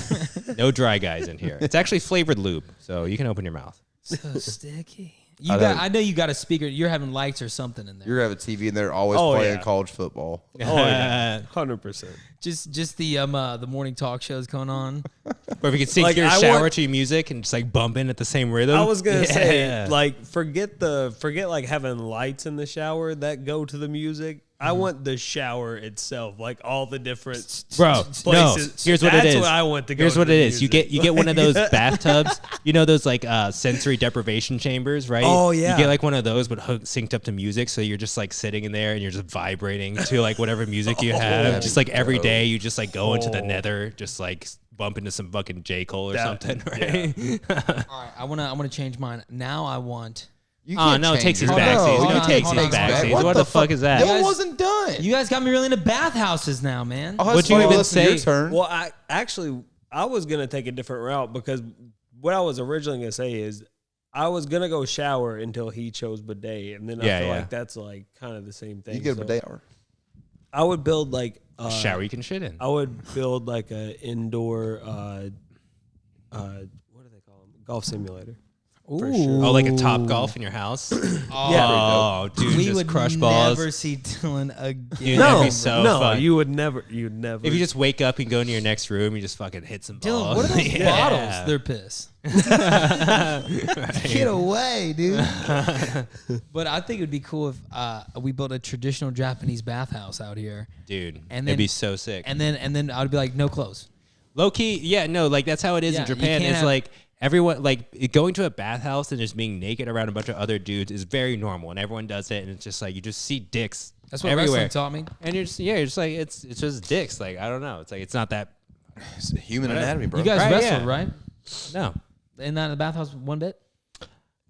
No dry guys in here. It's actually flavored lube, so you can open your mouth. So sticky. I know you got a speaker. You're having lights or something in there. You're gonna have a TV in there always Oh, playing yeah. college football. Oh yeah, 100%. Just the morning talk shows going on. Or if you could sync Like, your I shower want- to your music and just like bump in at the same rhythm. I was gonna Yeah. say, like, forget like having lights in the shower that go to the music. I want the shower itself, like all the different Bro, places. no. Here's what it That's is. what I want to go. Here's to what the it is. You music. get one of those bathtubs. You know those like sensory deprivation chambers, right? Oh, yeah. You get like one of those, but synced up to music. So you're just like sitting in there and you're just vibrating to like whatever music you have. that'd Just be like every dope. day, you just like go into the Oh. nether, just like bump into some fucking J. Cole or That- something, right? All right, I wanna change mine. Now I want. You Oh can't no, it change takes his your- back. backsies. Hold No, on, it takes hold his on. backsies. What the fuck is that? That guys- wasn't done. You guys got me really into bathhouses now, man. Oh, What that's you fine. even Listen, your say? turn. Well, I was gonna take a different route because what I was originally gonna say is I was gonna go shower until he chose bidet, and then I Yeah, feel yeah. like that's like kind of the same thing. You get a So bidet hour. I would build like Shower you can shit in. I would build like a indoor what do they call them? Golf simulator. For sure. Oh, like a Top Golf in your house? Oh, dude, we just would crush balls. never see Dylan again. Dude, that'd be so no, fun. you'd never. If you just wake up and go into your next room, you just fucking hit some balls. Dylan, what are those Yeah. bottles? They're piss. Get away, dude. But I think it would be cool if we built a traditional Japanese bathhouse out here, Dude, And it'd then- be so sick. and then I'd be like, no clothes. Low key, yeah, no, like that's how it is Yeah, in you Japan. can't It's have- like everyone, like going to a bathhouse and just being naked around a bunch of other dudes is very normal, and everyone does it, and it's just like you just see dicks That's what everywhere. wrestling taught me. And you're just like it's just dicks. Like I don't know. It's like it's not that. It's human anatomy, bro. You guys Right, wrestled, yeah. right? No, In that bathhouse one bit.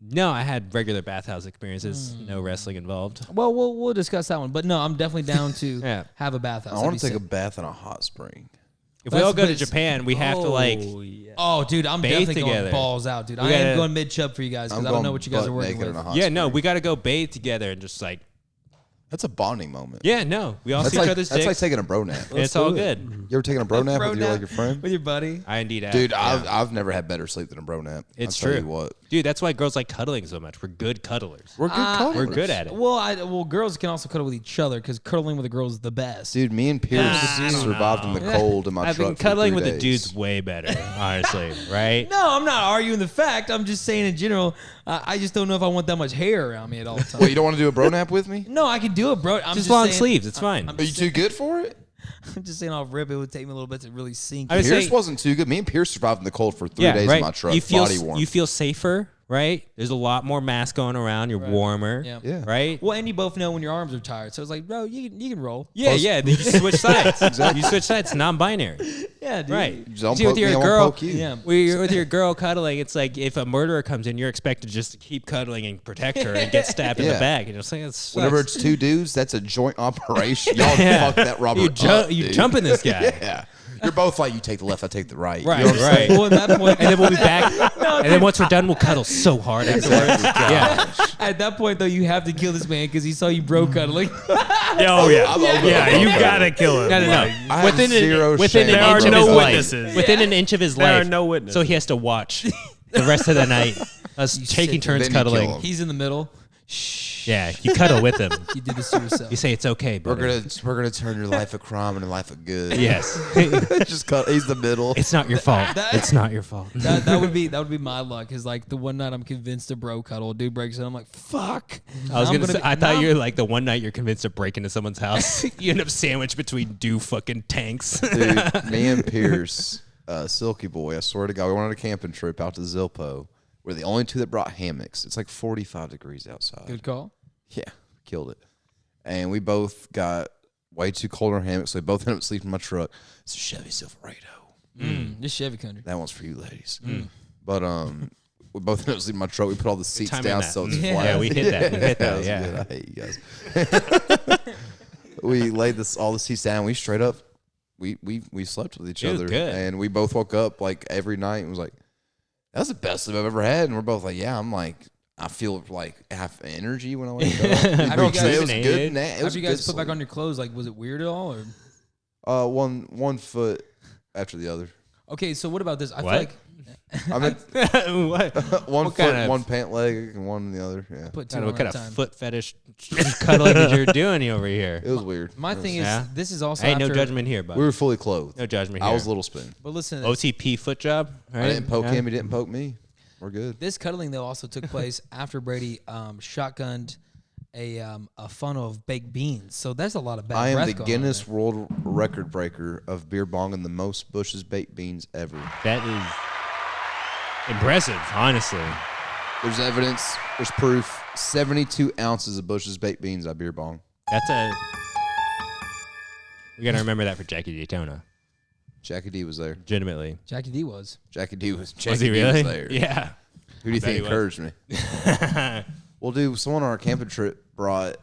no, I had regular bathhouse experiences. No wrestling involved. Well, we'll discuss that one. But no, I'm definitely down to Yeah. have a bathhouse. I want to That'd take be a bath in a hot spring. If we That's- all go but to it's- Japan, we have to like. yeah. Oh, dude, I'm bathe definitely together. going balls out, dude. We I gotta- am going mid chub for you guys because I'm I don't going know what you guys butt are working naked with. in a hot Yeah, spring. no, we got to go bathe together and just like. That's a bonding moment. Yeah, no, we all That's see like each other's that's dicks. like taking a bro nap. It's all good. You ever taken a bro nap with your nap like your friend? with your buddy. I indeed have. Dude, yeah. I've never had better sleep than a bro nap. It's I'll tell true. you what. Dude, that's why girls like cuddling so much. We're good cuddlers. We're good cuddlers. We're good at it. Well, girls can also cuddle with each other because cuddling with a girl is the best. Dude, me and Pierce I don't survived in the cold in my I truck think for cuddling 3 with a days. dude's way better, honestly, right? No, I'm not arguing the fact. I'm just saying in general. I just don't know if I want that much hair around me at all the time. Well, you don't want to do a bro nap with me? No, I can do it, bro. I'm Just long saying- sleeves. It's fine. Are you too good for it? I'm just saying off rip, it would take me a little bit to really sink. I would Pierce say- wasn't too good. Me and Pierce survived in the cold for 3 days in my truck. Body warm. You feel safer, right? There's a lot more mass going around. You're warmer, Yeah. right? Well, and you both know when your arms are tired, so it's like, bro, you can roll. Yeah, then you just switch sides. You switch sides, non-binary. Yeah, dude. Right. You don't See, poke with your me, I won't girl, poke you. Yeah. when you're with your girl cuddling, it's like if a murderer comes in, you're expected just to keep cuddling and protect her and get stabbed in the Yeah. back. And you're saying it's Whenever it's 2 dudes, that's a joint operation. Y'all fuck that rubber up, you dude. jumping this guy. Yeah. You're both like, you take the left, I take the right. Right, You know what I'm right. Well, at that point, And then we'll be back. And then once we're done, we'll cuddle so hard afterwards. Yeah. at that point though, you have to kill this man because he saw you bro cuddling. Oh yeah, yeah. You gotta kill him. No. I have zero Within shame. an There inch are of no his witnesses. life. Within an inch of his There life. are no witnesses. So he has to watch the rest of the night. Us taking sick. turns Then you kill cuddling. him. He's in the middle. Shh. Yeah, you cuddle with him. You did this to yourself. You say it's okay, We're brother. gonna turn your life of crime into a life of good. Yes. Just cut. He's the middle. It's not your fault. It's not your fault. that would be my luck. Is like the one night I'm convinced to bro cuddle, dude breaks it. I'm like, fuck. I was Now I'm gonna say, be- I thought now you were like the one night you're convinced to break into someone's house. You end up sandwiched between two fucking tanks. Dude, me and Pierce, Silky Boy, I swear to God, we went on a camping trip out to Zilpo. We're the only two that brought hammocks. It's like 45 degrees outside. Good call. Yeah, killed it. And we both got way too cold in our hammocks, so we both ended up sleeping in my truck. It's a Chevy Silverado. This Chevy country. That one's for you ladies. But we both ended up sleeping in my truck. We put all the seats timing down that. so it's Yeah. flat. Yeah, we hit that. We hit that, was yeah. good. I hate you guys. We laid all the seats down. We straight up, we slept with each It was other. good. And we both woke up like every night and was like, that was the best sleep I've ever had. And we're both like, yeah, I'm like, I feel like half energy when I wake up. After you It was guys- good. It was After you guys good put back sleep. on your clothes, like, was it weird at all? Or One foot after the other. okay, so what about this? I What? feel like I mean, what one What foot, kind of- one pant leg, and one in the other. Yeah, put two kind on of, what kind at a of time. foot fetish cuddling that you're doing over here? it was weird. My thing is, Yeah. this is also Hey, no after, judgment here, bud. We were fully clothed. No judgment here. I was Little Spoon. But listen to this. OTP foot job. Right? I didn't poke Yeah. him. He didn't poke me. We're good. This cuddling though also took place after Brady shotgunned a funnel of baked beans. So there's a lot of bad I am breath the going Guinness on World Record breaker of beer bonging the most Bush's baked beans ever. That is impressive, honestly. There's evidence. There's proof. 72 ounces of Bush's baked beans I beer bong. That's a. We gotta remember that for Jackie Daytona. Jackie D was there. Legitimately. there. Jackie D was. Jackie D was. Jackie Was he D really? was there. Yeah. Who do you bet think he encouraged me? Well, dude, someone on our camping trip brought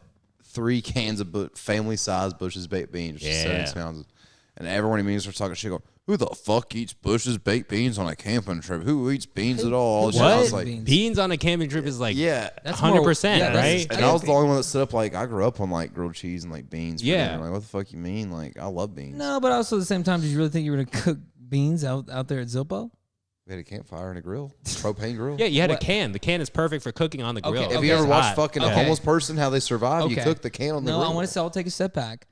3 cans of family-sized Bush's baked beans, which is Yeah. 70 pounds. And everyone in me starts talking shit, going, "Who the fuck eats Bush's baked beans on a camping trip? Who eats beans at all?" All this shit. I was What? like, Beans. Beans on a camping trip is like "Yeah." That's more- 100%, yeah, that's- right? And I was the only one that stood up like, I grew up on like grilled cheese and like beans. For Yeah. dinner. Like, what the fuck you mean? Like, I love beans. No, but also at the same time, did you really think you were gonna cook beans out there at Zilpo? We had a campfire and a grill, propane grill. Yeah, you had What? a can. The can is perfect for cooking on the grill. Okay, Have okay. you ever It's watched hot. fucking Okay. a homeless person how they survive? You Okay. cook the can on the No, grill. I want to say I'll take a step back.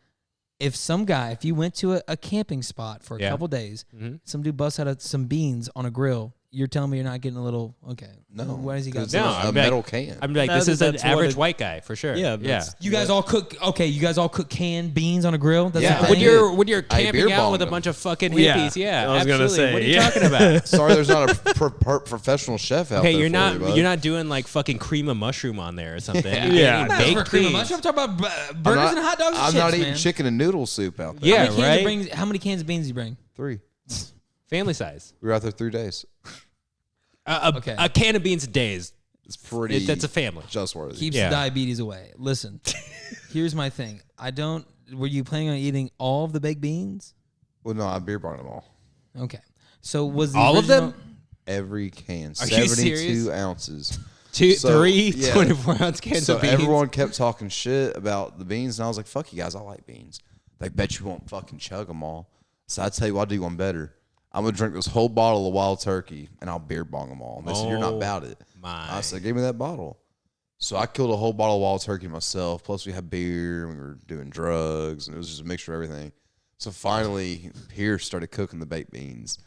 If some guy, if you went to a camping spot for a Yeah. couple days, Mhm. some dude busts out some beans on a grill, you're telling me you're not getting a little okay? No, Why does he got? It's No, a I'm like- metal can. I'm like, No, this is an that's what average it- white guy for sure. Yeah, yeah. that's- You guys all cook. Okay, you guys all cook canned beans on a grill. That's Yeah. a thing? When you're I camping beer out with a bonged bunch of fucking Yeah. hippies, yeah, I was gonna absolutely. say, What are you yeah. talking about? Sorry, there's not a professional chef out Okay, there. you're for not you, bud. you're not doing like fucking cream of mushroom on there or something. Yeah. You're Yeah. getting I'm not for baked cream of beans. mushroom. I'm talking about I'm burgers not- and hot dogs. And I'm chips, not eating man. chicken and noodle soup out there. Yeah, How many cans right? you bring? How many cans of beans do you bring? 3. Family size. We were out there 3 days. Okay. A can of beans a day is It's pretty. that's a family. just worthy. Keeps Yeah. the diabetes away. Listen, here's my thing. I don't. Were you planning on eating all of the baked beans? Well, no, I beer bonged them all. Okay. So was the All of them? original- Every can, Are you 72 serious? ounces. Two, So, three yeah. 24-ounce cans So of beans. everyone kept talking shit about the beans, and I was like, "Fuck you guys, I like beans." They bet you won't fucking chug them all. So I tell you what, I'll do one better. I'm gonna drink this whole bottle of wild turkey, and I'll beer bong them all. And they said, "You're not Oh, about it." my. I said, "Give me that bottle." So I killed a whole bottle of wild turkey myself. Plus, we had beer, and we were doing drugs, and it was just a mixture of everything. So finally, Pierce started cooking the baked beans.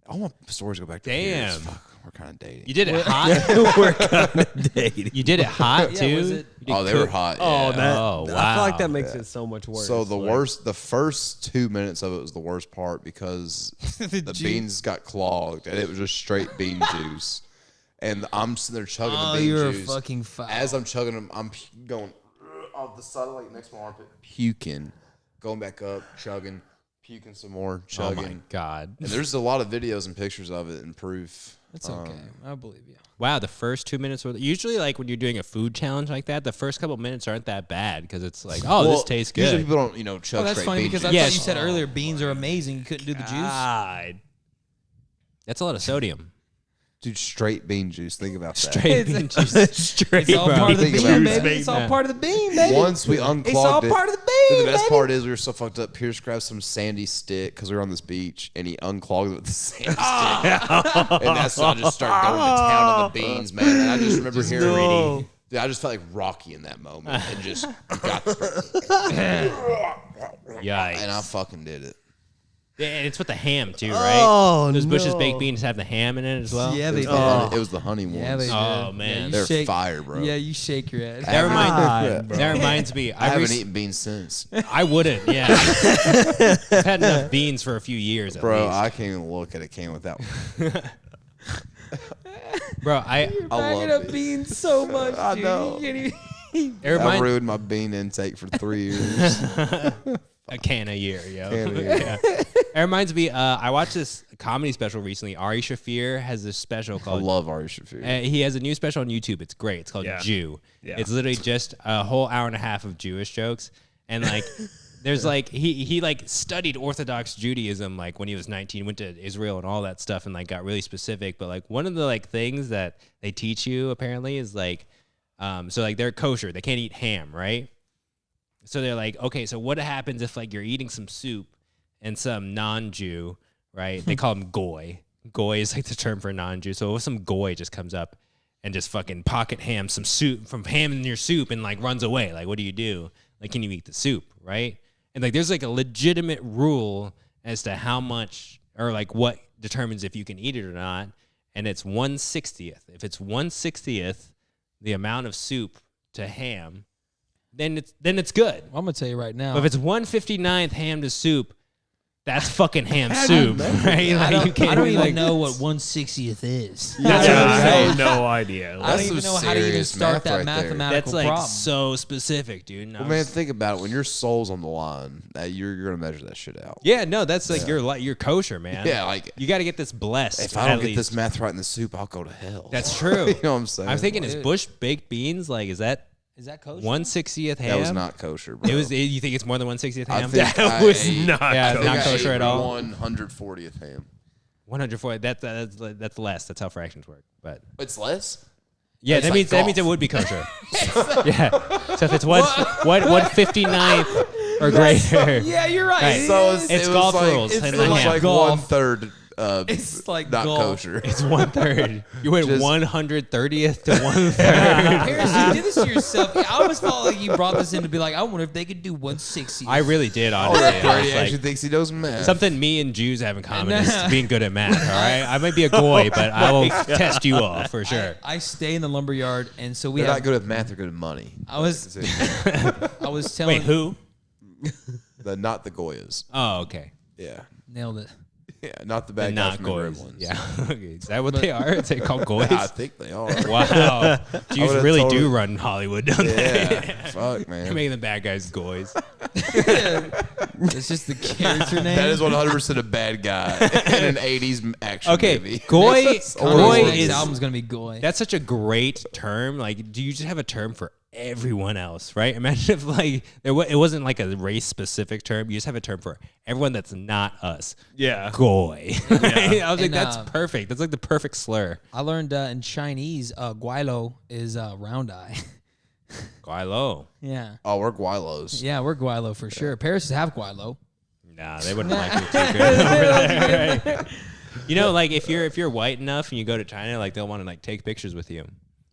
All my stories go back to Damn. Pierce. Fuck, we're kind of dating. You did it hot. We're kind of dating. You did it hot Yeah, too. was it- You did Oh, they were cook- hot. Oh, yeah. that. Oh, I feel like wow. that makes it so much worse. So the Like, the first 2 minutes of it was the worst part because the beans got clogged and it was just straight bean juice. And I'm sitting there chugging Oh, the bean you're a juice. fucking foul. As I'm chugging them, I'm going off the side of like next to my armpit, puking, going back up, chugging, puking some more, Oh chugging. my god. And there's a lot of videos and pictures of it and proof. It's okay. I believe you. Wow, the first 2 minutes were usually like when you're doing a food challenge like that. The first couple minutes aren't that bad because it's like, oh, Well, this tastes Usually good. people don't, chug Oh, that's straight funny bean because I juice. thought Yes. you said earlier beans are amazing. You couldn't do the juice. God. That's a lot of sodium. Dude, straight bean juice. Think about that. Straight bean juice. Straight, It's all bro. part of the Think bean, about baby. that. It's all Yeah. part of the bean, baby. Once we unclogged It's all it. part of the Dude, bean, the best baby. part is we were so fucked up. Pierce grabbed some sandy stick because we were on this beach, and he unclogged it with the sandy stick. And that's when I just started going to town on the beans, man. And I just remember hearing, dude, I just felt like Rocky in that moment, and just got the, Yikes. and I fucking did it. Yeah, and it's with the ham too, right? Oh, Those Bush's no. baked beans have the ham in it as well. Yeah, It they was, did. it was the honey ones. Yeah, they did. Oh, man. you They're shake- fire, bro. Yeah, you shake your head. That reminds bro. that reminds me. I haven't rec- eaten beans since, I wouldn't. Yeah, I've had enough beans for a few years, at bro. least. I can't even look at a can without. Bro, I You're I backing love up it. beans so much, I dude. know. You can't even- it I reminds ruined my bean intake for 3 years. a can a year, yo. Can a year. Yeah. It reminds me. I watched this comedy special recently. Ari Shafir has this special I called. love Ari Shafir. He has a new special on YouTube. It's great. It's called Yeah. Jew. Yeah. It's literally just a whole hour and a half of Jewish jokes, and like, there's like he like studied Orthodox Judaism like when he was 19, went to Israel and all that stuff, and like got really specific. But like one of the like things that they teach you apparently is like, so like they're kosher, they can't eat ham, right? So they're like, okay, so what happens if like you're eating some soup and some non-Jew, right? They call them goy. Goy is like the term for non-Jew. So if some goy just comes up and just fucking pocket ham some soup from ham in your soup and like runs away, like what do you do? Like, can you eat the soup, right? And like there's like a legitimate rule as to how much or like what determines if you can eat it or not, and it's 1/60th. If it's 1/60th the amount of soup to ham, then it's good. I'm gonna tell you right now. But if it's 1/59th ham to soup, that's fucking ham soup, right? I Like, you can't don't be even like, know what 1/60th is. That's Yeah, I right. have no idea. I That's don't even some know how to even serious start math that right there. mathematical That's like problem. so specific, dude. No, Well, man, think about it. When your soul's on the line, you're gonna measure that shit out. yeah, no, that's like you're kosher, man. Yeah, like you got to get this blessed. if I at don't get least. this math right in the soup, I'll go to hell. That's true. You know what I'm saying? I'm thinking is Dude. Bush baked beans like is that Is that kosher? 1/60th ham? that was not kosher, bro. It was. You think it's more than 1/60th I ham? think That I was ate- not Yeah, kosher. not I kosher ate at all. 140th ham. 140. That's less. That's how fractions work. But It's less. yeah, It's that like means golf. it would be kosher. Yeah. So if it's 1/59th or greater, Yeah, you're right. Right. It So is. It's golf rules it's and It the was ham. like Golf. 1/3. It's like not golf. kosher. it's 1/3. You went Just- 130th to 1/3. Harris, you did this to yourself. I always felt like you brought this in to be like, I wonder if they could do 160. I really did, Oh, honestly. that I Brady was actually like, thinks he knows math. something me and Jews have in common is being good at math. All right, I might be a goy, but I will test you all for sure. I stay in the lumber yard, and so we They're have. not good at math. They're good at money. I was telling. Wait, who? Not the Goyas. Oh, okay. Yeah. Nailed it. Yeah, not the The bad guys not from the goys. Gremlins. Yeah. Okay, is that what they are? They called goys? I think they are. Wow. Jews would've really told do him. run Hollywood, don't they? Yeah. Fuck, You're man. making the bad guys goys. It's just the character name. That is 100% a bad guy in an 80s action Okay, movie. goy, Kanye's goy next is album's gonna be Goy. that's such a great term. Like, do you just have a term for everyone else, right? Imagine if like it wasn't like a race specific term. You just have a term for everyone that's not us. Yeah. Goy. I was like, And, that's perfect. That's like the perfect slur. I learned in Chinese, guilo is round eye. Guaylo. Yeah. Oh, we're Guilos. Yeah, we're guilo for sure. Paris have guilo. Nah, they wouldn't like it too good over there. Right? You know, like if you're white enough and you go to China, like they'll want to like take pictures with you.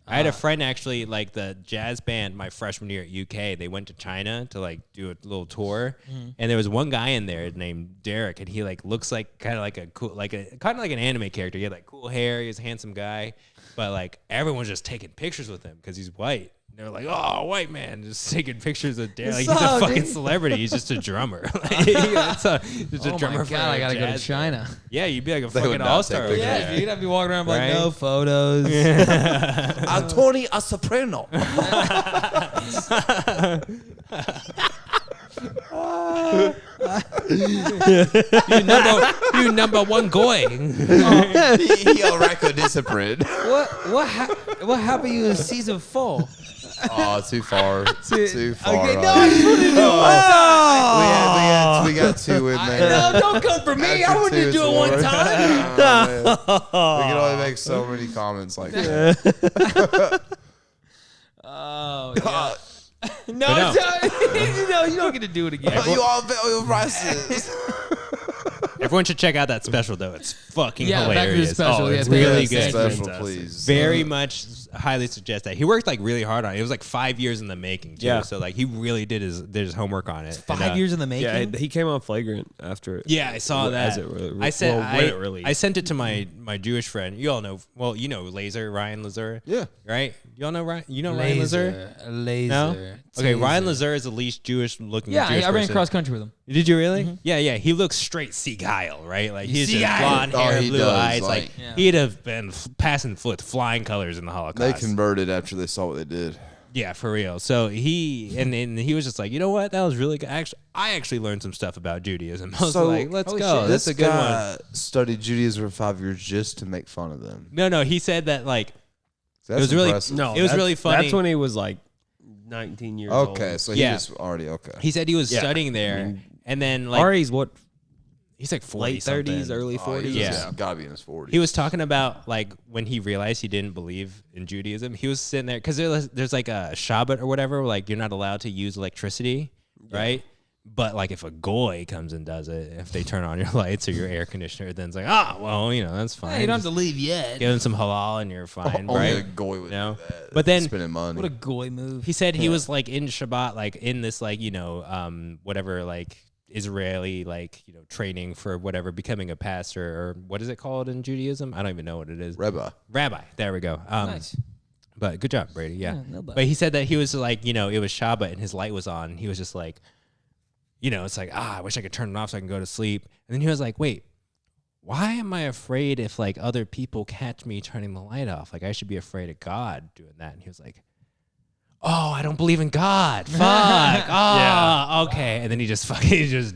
I had a friend actually, like the jazz band, my freshman year at UK. They went to China to like do a little tour, and there was one guy in there named Derek, and he like looks like kind of like a cool, kind of like an anime character. He had like cool hair. He was a handsome guy, but like everyone's just taking pictures with him because he's white. And they're like, oh, white man, just taking pictures of Derek. Like, he's a fucking celebrity. He's just a drummer. Just a drummer. My God, I gotta go to China. Yeah, you'd be like a They would fucking not all-star. take over pictures. there. Yeah, dude, I'd be walking around like Right? no photos. Tony a soprano. You number one goy. He a record discipline. what happened to you in season 4? Oh, too far. Too far. Okay, no, off. I just wanted to know. We got 2 in there. No, don't come for me. I wanted to do it one time. We can only make so many comments like that. Oh, yeah. No, no. no, you don't get to do it again. You all very racist. Everyone should check out that special though. It's fucking Yeah, back to the hilarious. special. Oh, Yeah, it's thank really you. good. Special, Fantastic. please. Very much highly suggest that. He worked like really hard on it. It was like 5 years in the making too. Yeah. So like he really did his homework on it. 5 years in the making. Yeah, he came on Flagrant after it. Yeah, I saw that. As it re- I said well, when it released. I sent it to my Jewish friend. You all know. Well, you know Ryan Lazur. Yeah. Right. You all know Ryan. You know Ryan Lazur. Laser. No. Okay. Ryan Lazur is the least Jewish looking. Yeah, Jewish I ran person. cross country with him. Did you really? Yeah, yeah. He looks straight Seagull, right? Like he's just Seagull. blonde Oh, hair, he blue does, eyes. like- Like Yeah. he'd have been passing with flying colors in the They Holocaust. converted after they saw what they did. Yeah, for real. So he and he was just like, you know what? That was really good. I actually learned some stuff about Judaism. I was So- like, let's Holy go. shit. That's This a good one. guy studied Judaism for 5 years just to make fun of them. No, he said that like That's was really- impressive. No, It was that's- really funny. That's when he was like 19 years old. Okay, so he Yeah. was already okay. he said he was Yeah. studying there, and then like Ari's what, he's like 40 late 30s, something. early Oh, 40s? he was Yeah. gotta be in his 40s. He was talking about like when he realized he didn't believe in Judaism. He was sitting there because there's like a Shabbat or whatever, like you're not allowed to use electricity, right? But like if a goy comes and does it, if they turn on your lights or your air conditioner, then it's like, well, that's fine. Hey, you don't have Just to leave yet. give him some halal and you're fine, Only a right? goy would No. do that. But then- spending money. What a goy move. He said he was like in Shabbat, like in this like whatever like Israeli like training for whatever becoming a pastor or what is it called in Judaism? I don't even know what it is. Rabbi. Rabbi. There we go. Nice. But good job, Brady. Yeah. Yeah, no doubt. But he said that he was like, it was Shabbat and his light was on. And he was just like, it's like, I wish I could turn it off so I can go to sleep. And then he was like, wait, why am I afraid if like other people catch me turning the light off? Like I should be afraid of God doing that. And he was like, oh, I don't believe in God. Fuck. Oh, okay. And then he's just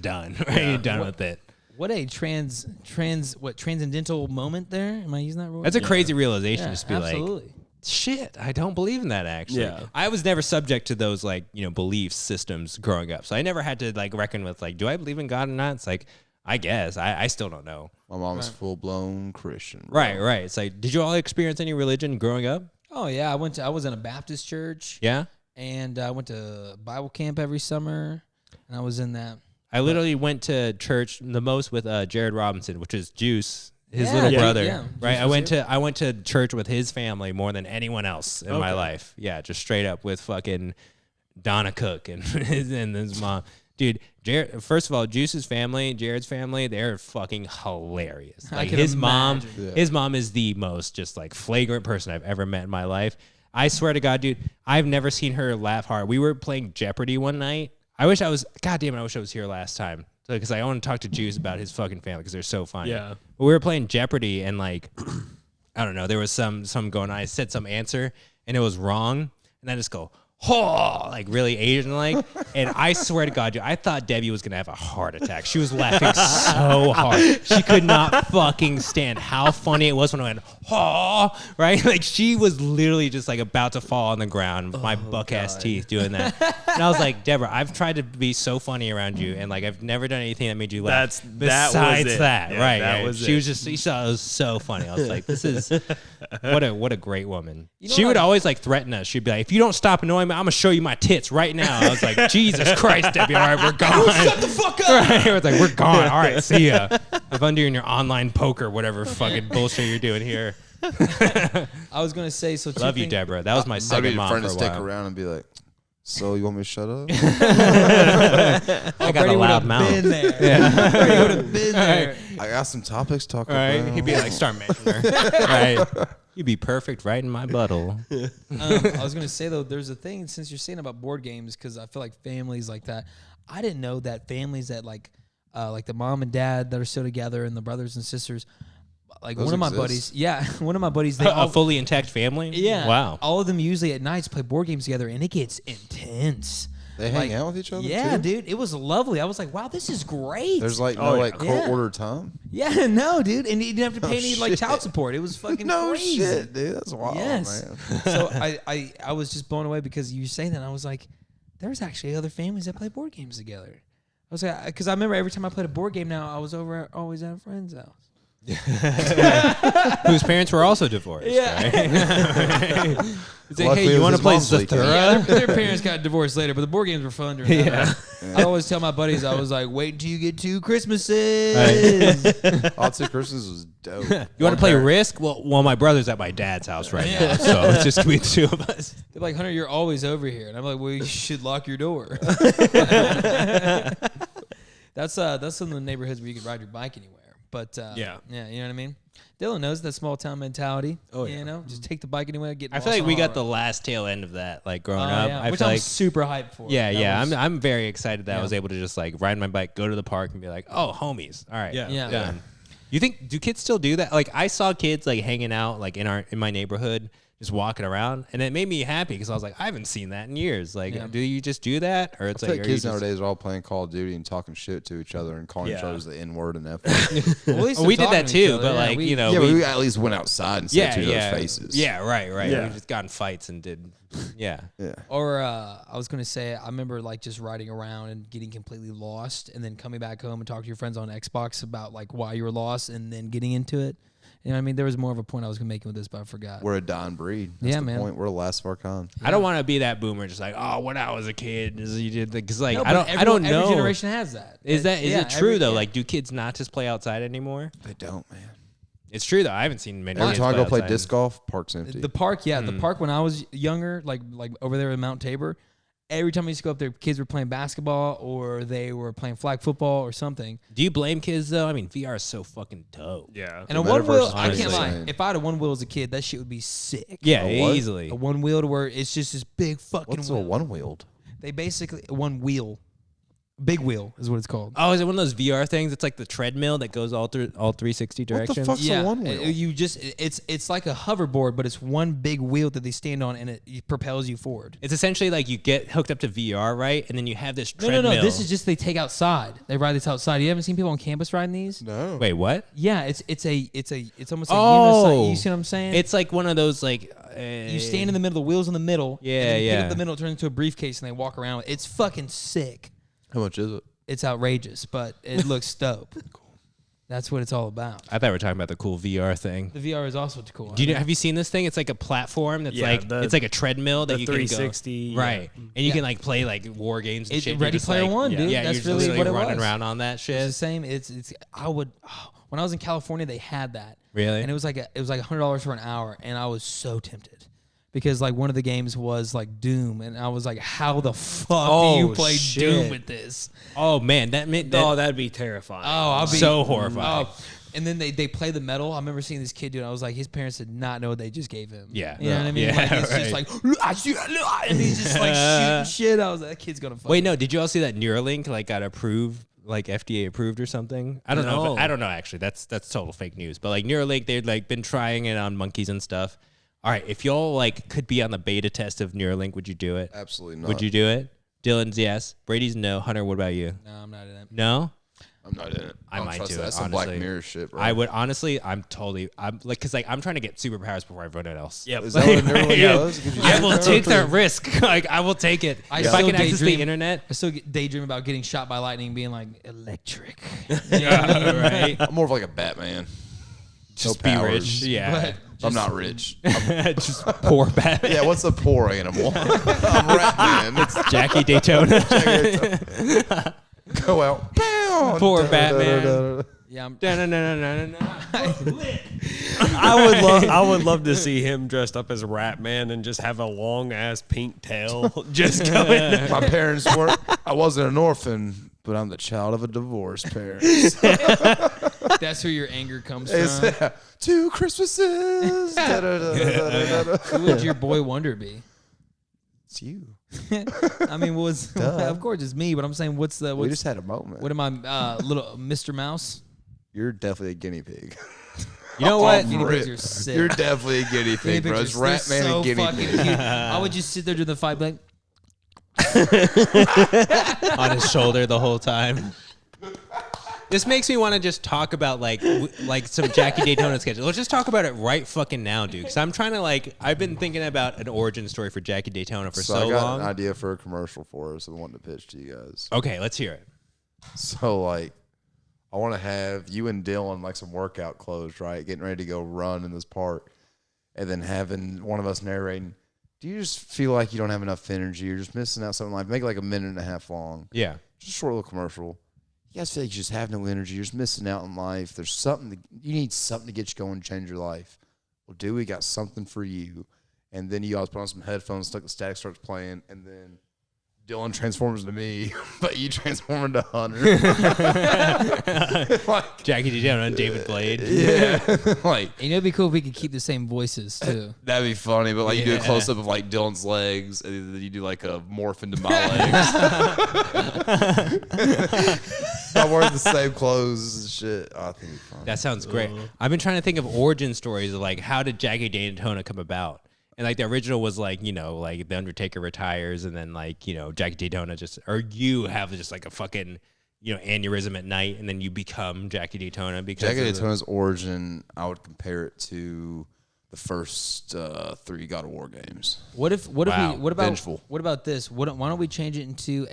done. Right? He's done with it. What a transcendental moment there. Am I using that word? That's a crazy realization. Yeah, Just be like, absolutely. shit, I don't believe in that actually. Yeah. I was never subject to those like, belief systems growing up. So I never had to like reckon with like, do I believe in God or not? It's like, I guess. I still don't know. My mom's full blown Christian. Bro. Right. It's like, did you all experience any religion growing up? Oh yeah, I was in a Baptist church. Yeah. And I went to Bible camp every summer, and I was in that. I literally went to church the most with Jared Robinson, which is Juice, his Yeah, little yeah, brother. yeah. Right. Juice was I went to church with his family more than anyone else in my life. Yeah, just straight up with fucking Donna Cook and his mom. Dude, Jared, first of all, Juice's family, Jared's family, they're fucking hilarious. I Like can his mom, imagine. his mom is the most just like flagrant person I've ever met in my life. I swear to God, dude, I've never seen her laugh hard. We were playing Jeopardy one night. I wish I was here last time because I want to talk to Juice about his fucking family because they're so funny. Yeah. But we were playing Jeopardy and like, I don't know, there was some going on. I said some answer and it was wrong. And I just go, like really Asian like. And I swear to God, dude, I thought Debbie was going to have a heart attack. She was laughing so hard. She could not fucking stand how funny it was when I went, right? Like she was literally just like about to fall on the ground with my buck ass teeth doing that. And I was like, Deborah, I've tried to be so funny around you and like I've never done anything that made you laugh. That was Besides it. that, Yeah, right? that right. was She it. was just, she thought it was so funny. I was like, this is what a great woman. You know She what would I- always like threaten us. She'd be like, if you don't stop annoying me, I'm gonna show you my tits right now. I was like, Jesus Christ, Debbie, all right, we're gone. Shut the fuck up. Right? It was like, we're gone. All right, see ya. I've under in your online poker, whatever fucking bullshit you're doing here. I was gonna say so. Love you, Deborah. That was my I'd second be a mom friend for to a stick while. around and be like, so you want me to shut up? I got a loud mouth. Been there. Yeah. Brady would have been there. I got some topics to talk Right? about. He'd be like, start mentioning her. Right? You'd be perfect right in my butthole. I was gonna say though, there's a thing since you're saying about board games because I feel like families like that. I didn't know that families that like the mom and dad that are still together and the brothers and sisters. Like Those one of my exist? buddies, yeah, one of my buddies, they A all fully intact family? yeah, Wow. all of them usually at nights play board games together, and it gets intense. They hang out with each other Yeah, too? dude, it was lovely. I was like, wow, this is great. There's like no like court Yeah. order time? Yeah, no, dude, and you didn't have to pay any like shit. child support. It was fucking No crazy. shit, dude. That's wild, Yes. man. So I was just blown away because you saying that. I was like, there's actually other families that play board games together. I was like, because I remember every time I played a board game now, I was always at a friend's house. Whose parents were also divorced. Yeah. Right? It's like, Luckily, hey, it you was want to his play mom's weekend. Zathura? Their parents got divorced later, but the board games were fun during that. I always tell my buddies, I was like, wait until you get 2 Christmases. All Two Christmas was dope. You want to play Risk? Well, my brother's at my dad's house right now, so it's just gonna be the two of us. They're like, Hunter, you're always over here. And I'm like, well, you should lock your door. That's some of the neighborhoods where you can ride your bike anywhere. But yeah, you know what I mean? Dylan knows that small town mentality. Oh, yeah. You know, just take the bike anywhere, get I lost feel like on we a got hot the road. last tail end of that, like growing Oh, up. yeah. I Which feel I'm like, super hyped for. yeah, That yeah. was- I'm very excited that I Yeah. was able to just like ride my bike, go to the park, and be like, oh, homies, all right, Yeah. done. You think do kids still do that? Like I saw kids like hanging out like in my neighborhood, just walking around, and it made me happy because I was like, I haven't seen that in years. Like, Yeah. do you just do that, or it's I like think are you kids just- nowadays are all playing Call of Duty and talking shit to each other and calling each Yeah. other the N word and F. Well, at least Oh, we they're did that talking to each too, other. but Yeah, like we- you know, yeah, we, but we at least went outside and said yeah, to yeah, those faces. yeah, right. Yeah. We just got in fights and did, yeah. Yeah. Or I was gonna say, I remember like just riding around and getting completely lost, and then coming back home and talking to your friends on Xbox about like why you were lost, and then getting into it. You know what I mean? There was more of a point I was gonna make with this, but I forgot. We're a dying breed. That's Yeah, the man. point. We're the last of our kind. I don't want to be that boomer, just like, oh, when I was a kid, you did because like No, I but don't know. Every generation has that. Is Yeah, it true every- though? yeah. Like, do kids not just play outside anymore? They don't, man. It's true though. I haven't seen many. Every kids time I go play outside. disc golf, park's empty. The park, yeah, the park when I was younger, like over there in Mount Tabor, every time I used to go up there, kids were playing basketball or they were playing flag football or something. Do you blame kids though? I mean, VR is so fucking dope. Yeah. And The a one wheel, metaverse is I can't crazy. lie. If I had a one wheel as a kid, that shit would be sick. Yeah, A what? easily. A one wheel to where it's just this big fucking What's a wheel. one wheeled? They basically one wheel, big wheel is what it's called. Oh, is it one of those VR things? It's like the treadmill that goes all 360 What the directions. fuck's a one wheel? You just it's like a hoverboard, but it's one big wheel that they stand on and it propels you forward. It's essentially like you get hooked up to VR, right? And then you have this No, treadmill. no. This is just they take outside. They ride this outside. You haven't seen people on campus riding these? No. Wait, what? Yeah, it's almost like Oh. unicycle. You see what I'm saying? It's like one of those like you stand in the middle, the wheels in the middle. Yeah, and then you pick yeah. up the middle, it turns into a briefcase, and they walk around. It's fucking sick. How much is it? It's outrageous, but it looks dope. That's what it's all about. I thought we were talking about the cool VR thing. The VR is also cool. Do you know, have you seen this thing? It's like a platform that's Yeah, like it's like a treadmill that the you 360, can go right, and you Yeah. can like play like war games and It's shit. You're Ready just, Player like- One, dude. Yeah, That's you're really just, what it running was. around on that It's shit. the same. It's I would when I was in California, they had that. Really? And it was like $100 for an hour, and I was so tempted. Because like one of the games was like Doom, and I was like, "How the fuck do you Oh, play shit. Doom with this?" Oh man, that meant Oh, that'd be terrifying. Oh, I'll be so horrifying. Oh, and then they play the metal. I remember seeing this kid do it. I was like, his parents did not know what they just gave him. Yeah. You know what I mean? Yeah, like, it's just right. like, and he's just like shooting shit. I was like, that kid's gonna fuck. Wait, no, did you all see that Neuralink like got approved, like FDA approved or something? I don't know. No. But I don't know actually. That's total fake news. But like Neuralink, they'd like been trying it on monkeys and stuff. All right, if y'all like could be on the beta test of Neuralink, would you do it? Absolutely not. Would you do it? Dylan's yes. Brady's no. Hunter, what about you? No, I'm not in it. No? I'm not in it. I don't might trust do that. it, That's some Black honestly. Mirror shit, bro. I would honestly, I'm like, cause like I'm trying to get superpowers before everyone else. Yep. Is that what Neuralink Yeah. does? Gives you I will superpowers? take that risk. Like I will take it. I If I still can access the daydream. internet. I still daydream about getting shot by lightning, and being like electric. Yeah, right. I'm more of like a Batman. Just No be powers. rich. Yeah. I'm not rich. Just poor Batman. Yeah, what's a poor animal? I'm Ratman. It's Jackie Daytona. go out. Poor Batman. Yeah, I'm, No. I would love to see him dressed up as a Rat Man and just have a long ass pink tail just going. My parents weren't. I wasn't an orphan, but I'm the child of a divorced parent. That's where your anger comes It's, from. 2 Christmases. Who would your boy wonder be? It's you. I mean, of course it's me, but I'm saying, We just had a moment. what am I, little Mr. Mouse? You're definitely a guinea pig. You know what? Guinea pigs are sick. You're definitely a guinea Guinea pig, bro. pigs It's are Rat they're Man so and guinea fucking pig. cute. I would just sit there during the fight, be like, On his shoulder the whole time. This makes me want to just talk about like some Jackie Daytona sketches. Let's just talk about it right fucking now, dude. Because I'm trying to I've been thinking about an origin story for Jackie Daytona for so I got long. an idea for a commercial for us. I wanted to pitch to you guys. Okay, let's hear it. So I want to have you and Dylan some workout clothes, right? Getting ready to go run in this park, and then having one of us narrating. Do you just feel like you don't have enough energy? You're just missing out something make it a minute and a half long. Yeah. Just a short little commercial. You guys feel like you just have no energy. You're just missing out in life. There's something you need something to get you going and change your life. Well, we got something for you. And then you guys put on some headphones, the static starts playing, and then Dylan transforms into me, but you transform into Hunter. Jackie Daytona and David Blade. Yeah. you know, it'd be cool if we could keep the same voices too. That'd be funny, but you do a Yeah. close up of Dylan's legs, and then you do a morph into my legs. I'm wearing the same clothes and shit. Oh, I think it'd be fun. That sounds great. I've been trying to think of origin stories of how did Jackie Daytona come about? And the original was the Undertaker retires and then Jackie Daytona you have just a fucking aneurysm at night and then you become Jackie Daytona because Jackie Daytona's origin, I would compare it to the first 3 God of War games. What about Vengeful. what about this? Why don't we change it into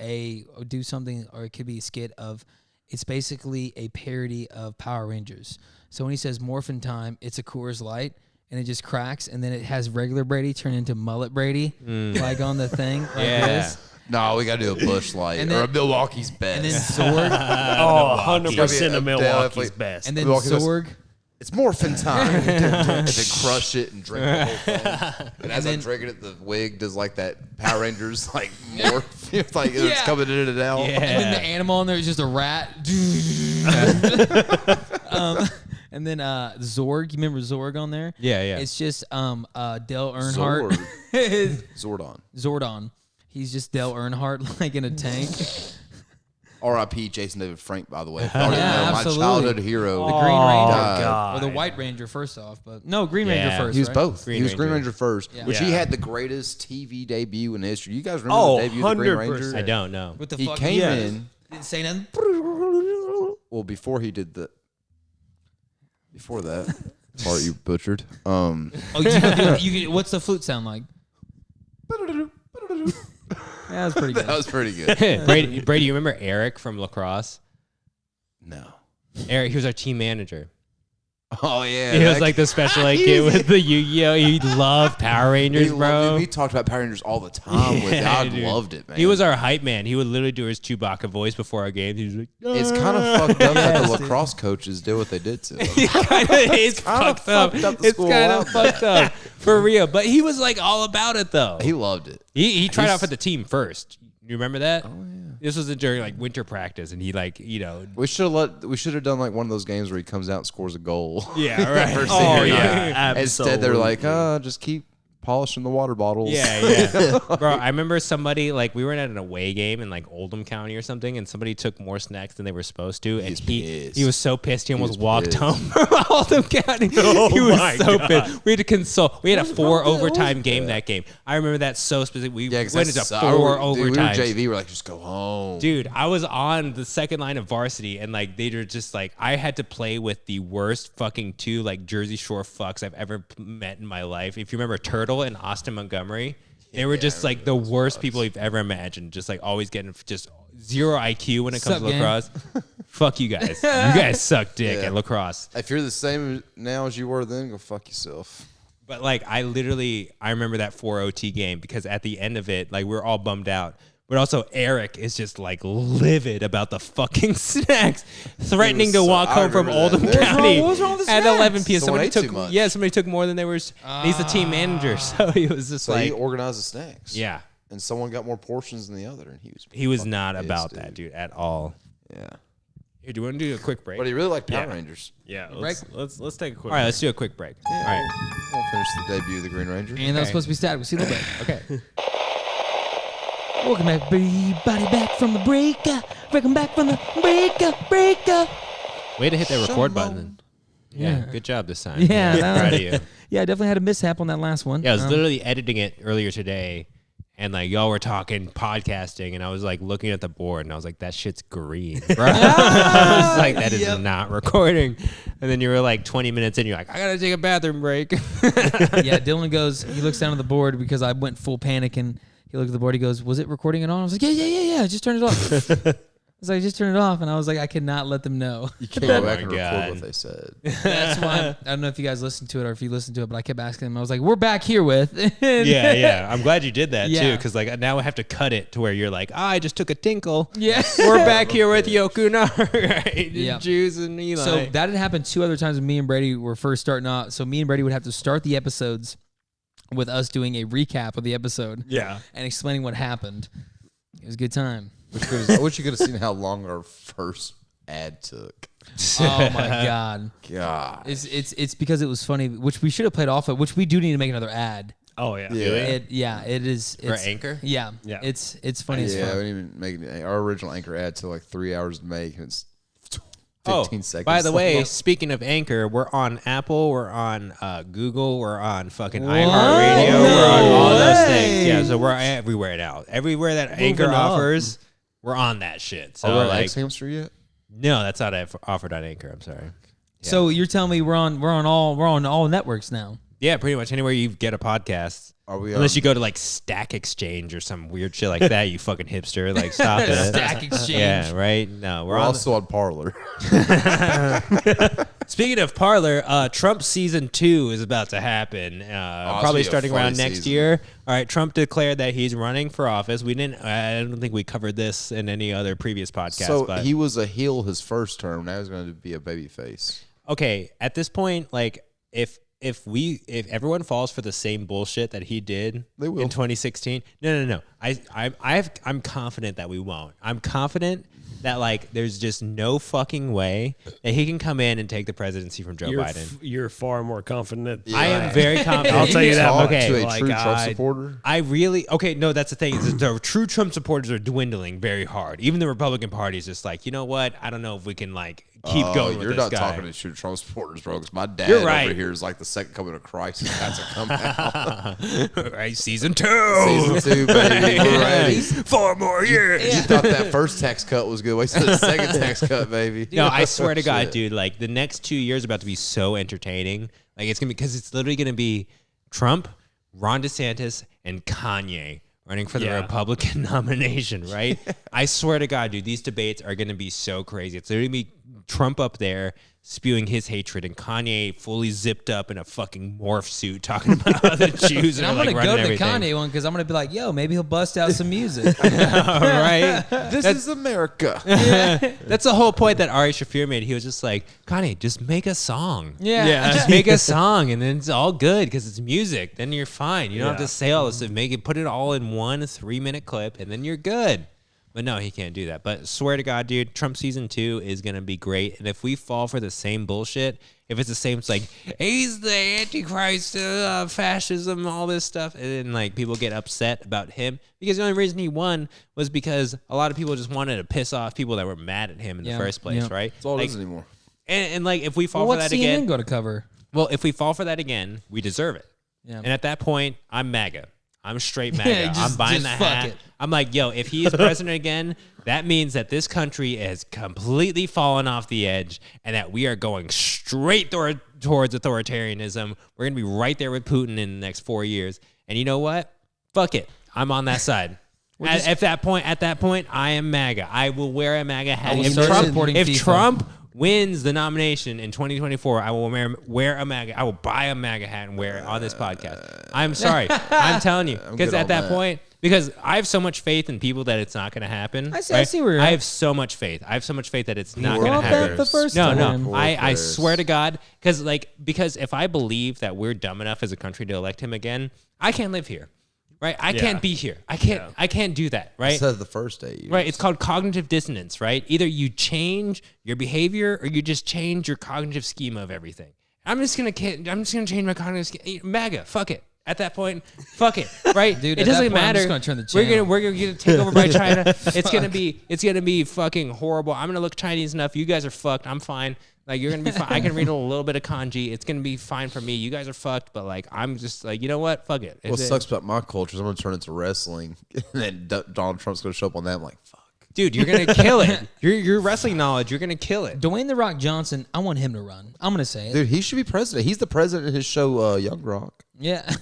do something, or it could be a skit of, it's basically a parody of Power Rangers. So when he says Morphin Time, it's a Coors Light. And it just cracks, and then it has regular Brady turn into mullet Brady, on the thing like this. No, we gotta do a Bush Light And then- or a Milwaukee's Best. And then Zorg, 100% a of Milwaukee's definitely- best. and then Milwaukee's Best. Zorg, It's morphin' time. And then crush it and drink the whole thing. And as I'm then- drinking it, the wig does that Power Rangers morph. It's it's coming in and out. Yeah. and then the animal in there is just a rat. And then Zorg, you remember Zorg on there? Yeah, yeah. It's just Dale Earnhardt. Zordon. Zordon. He's just Dale Earnhardt in a tank. R.I.P. Jason David Frank, by the way. If y'all didn't know, my absolutely. childhood hero. The Green Ranger. God. Or the White Ranger first off. But no, Green Ranger Yeah. first. He was right? both. Green he was Green Ranger. Ranger first, Yeah. which he Yeah. had the greatest TV debut in history. You guys remember the debut of the Green 100%. Ranger? I don't know. What the He fuck? came Yeah. in. Didn't say nothing. Well, before he did before that part you butchered. Oh, what's the flute sound like? Yeah, that's pretty good. That was pretty good. Brady, you remember Eric from lacrosse? No. Eric, he was our team manager. Oh yeah. He was the special ed kid with the Yu-Gi-Oh. He loved Power Rangers, bro. We talked about Power Rangers all the time. Yeah, I dude. loved it, man. He was our hype man. He would literally do his Chewbacca voice before our games. He was like, It's kind of fucked up that the lacrosse coaches did what they did to him. it's fucked up. fucked up the It's school kind a of lot. fucked up for real. But he was all about it though. He loved it. He tried He's- out for the team first. You remember that? Oh yeah. This was during winter practice, and he We should have done one of those games where he comes out and scores a goal. Yeah, right. First Oh, senior yeah. night. Instead, they're just keep polishing the water bottles. Yeah. Bro, I remember somebody we were at an away game in Oldham County or something, and somebody took more snacks than they were supposed to, and He's he pissed. was so pissed he almost was walked pissed. home from Oldham County. he was my so God. pissed. We had to console. We had a 4 overtime game that game. I remember that so specific. We Yeah, went into 4 overtimes. We were JV. We're just go home. Dude, I was on the second line of varsity, and they were just I had to play with the worst fucking 2 Jersey Shore fucks I've ever met in my life. If you remember Turtle and Austin Montgomery, they were just the worst people you've ever imagined. Just always getting just 0 IQ when it comes Suck, to gang. lacrosse. Fuck you guys. You guys suck dick Yeah. at lacrosse. If you're the same now as you were then, go fuck yourself. But I remember that 4 OT game because at the end of it, we were all bummed out. But also Eric is just like livid about the fucking snacks, threatening to walk I home from remember Oldham that. County What was wrong with the at snacks? 11 p.m. Someone Somebody ate took too much. somebody took more than they were. He's the team manager, so he was just So like, he organized the snacks. yeah, And someone got more portions than the other, and he was fucking not pissed, about that, dude, at all. Yeah. Here, do you want to do a quick break? But he really liked Power Rangers. Yeah, Right. let's take a quick. All right, let's do a quick break. All right, We'll finish the debut of the Green Ranger. And that was Okay. supposed to be static. We'll see you in a little bit. okay. Welcome everybody back from the break. Welcome back from the break. Way to hit that record button. Yeah, good job this time. Yeah, proud of you. Yeah, I definitely had a mishap on that last one. Yeah, I was literally editing it earlier today, and like y'all were talking podcasting, and I was like looking at the board, and I was like, "That shit's green, bro." I was like, "That is not recording." And then you were like 20 minutes in, you're like, "I gotta take a bathroom break." Yeah, Dylan goes, he looks down at the board because I went full panic, and he looked at the board. He goes, "Was it recording it on?" I was like, "Yeah. Just turn it off." I was like, "Just turn it off," and I was like, "I cannot let them know." You can't go Oh back my and record God. what they said. That's why I don't know if you guys listened to it or if you listened to it, but I kept asking them. I was like, "We're back here with." yeah. I'm glad you did that too, Yeah. because like now I have to cut it to where you're like, I just took a tinkle. Yeah. We're back here with Yokuna, right? Yeah. Jews and Eli. So that had happened 2 other times when me and Brady were first starting out. So me and Brady would have to start the episodes with us doing a recap of the episode Yeah. and explaining what happened. It was a good time. I wish you could have seen how long our first ad took. Oh my god. God. It's because it was funny, which we should have played off of, which we do need to make another ad. Oh yeah. Yeah. It is For it's, Anchor? Yeah. Yeah. It's funny as Yeah, I fuck. didn't even make it. Our original Anchor ad took like 3 hours to make, and it's 15 seconds. By the way, long. speaking of Anchor, we're on Apple, we're on Google, we're on fucking What? iHeartRadio, No we're on all those way. things. Yeah, so we're everywhere now. Everywhere that Anchor Moving up. offers, we're on that shit. So Are we on like, X Hamster yet? no, that's not offered on Anchor. I'm sorry. So you're telling me we're on all networks now. Yeah, pretty much anywhere you get a podcast. Are we? Unless you go to like Stack Exchange or some weird shit like that, you fucking hipster. Like, stop it. Stack Exchange. Yeah, right? No, We're on the- also on Parlor. Speaking of Parlor, Trump season 2 is about to happen. it's Probably gonna be a starting funny around next season. year. All right, Trump declared that he's running for office. I don't think we covered this in any other previous podcast. So but he was a heel his first term. Now he's going to be a baby face. okay, at this point, like if everyone falls for the same bullshit that he did They will. in 2016, no. I'm confident that we won't. I'm confident that like there's just no fucking way that he can come in and take the presidency from Joe Biden. You're far more confident. I am very confident. I'll tell you that. Talk Okay, to a like, true Trump I- supporter. I really no. That's the thing. Is the true Trump supporters are dwindling very hard. Even the Republican Party is just like, you know what? I don't know if we can like keep going with You're this not guy. talking to true Trump supporters, bro. Because my dad You're right. over here is like the second coming of Christ. He hasn't come out. Right, season 2. Season 2, baby. We're ready. 4 more years. You thought that first tax cut was good. Wait till the second tax cut, baby. No, I swear to God, Shit. dude. Like the next 2 years are about to be so entertaining. Like it's gonna be because it's literally gonna be Trump, Ron DeSantis, and Kanye running for the Yeah. Republican nomination. Right? I swear to God, dude. These debates are gonna be so crazy. It's literally gonna be Trump up there spewing his hatred and Kanye fully zipped up in a fucking morph suit talking about how the Jews And are I'm like gonna go running to the everything. Kanye one because I'm gonna be like, yo, maybe he'll bust out some music. All right. This is America. That's the whole point that Ari Shaffir made. He was just like, Kanye, just make a song. Yeah. Just make a song and then it's all good because it's music. Then you're fine. You don't have to say all this stuff. Put it all in one 3-minute clip and then you're good. But no, he can't do that. But swear to God, dude, Trump season 2 is going to be great. And if we fall for the same bullshit, if it's the same, it's like, he's the Antichrist, fascism, all this stuff. And then like people get upset about him because the only reason he won was because a lot of people just wanted to piss off people that were mad at him in the Yeah, first place, yeah. right? That's all it Like, is anymore. and like if we fall Well, for what's that CNN again, go to cover? well, if we fall for that again, we deserve it. Yeah. And at that point, I'm MAGA. I'm straight MAGA. just- I'm buying just the fuck hat. it. I'm like, yo, if he is president again, that means that this country has completely fallen off the edge and that we are going straight towards authoritarianism. We're going to be right there with Putin in the next 4 years. And you know what? Fuck it. I'm on that side. At that point, I am MAGA. I will wear a MAGA hat. will If start supporting FIFA. Trump wins the nomination in 2024, I will wear a MAGA. I will buy a MAGA hat and wear it on this podcast. I'm sorry. I'm telling you. Because good at on that that. point, because I have so much faith in people that it's not going to happen. I see right? where you're I at. have so much faith. I have so much faith that it's not Poor going to Well, happen. the first No, time. no. I swear to God, because if I believe that we're dumb enough as a country to elect him again, I can't live here, right? I can't be here. I can't do that, I right? said the first 8 years. Right. It's called cognitive dissonance, right? Either you change your behavior or you just change your cognitive schema of everything. I'm just gonna change my cognitive schema. MAGA, fuck it. At that point, fuck it, right? Dude, it at that doesn't point, I'm matter. just gonna turn the We're channel. gonna get taken over by China. It's gonna be fucking horrible. I'm gonna look Chinese enough. You guys are fucked. I'm fine. Like you're gonna be fine. I can read a little bit of kanji. It's gonna be fine for me. You guys are fucked, but like I'm just like, you know what? Fuck it. What sucks about my culture is I'm gonna turn into wrestling, and then Donald Trump's gonna show up on that. I'm like, fuck. Dude, you're gonna kill it. Your wrestling knowledge, you're gonna kill it. Dwayne The Rock Johnson, I want him to run. I'm going to say it. Dude, he should be president. He's the president in his show, Young Rock. Yeah.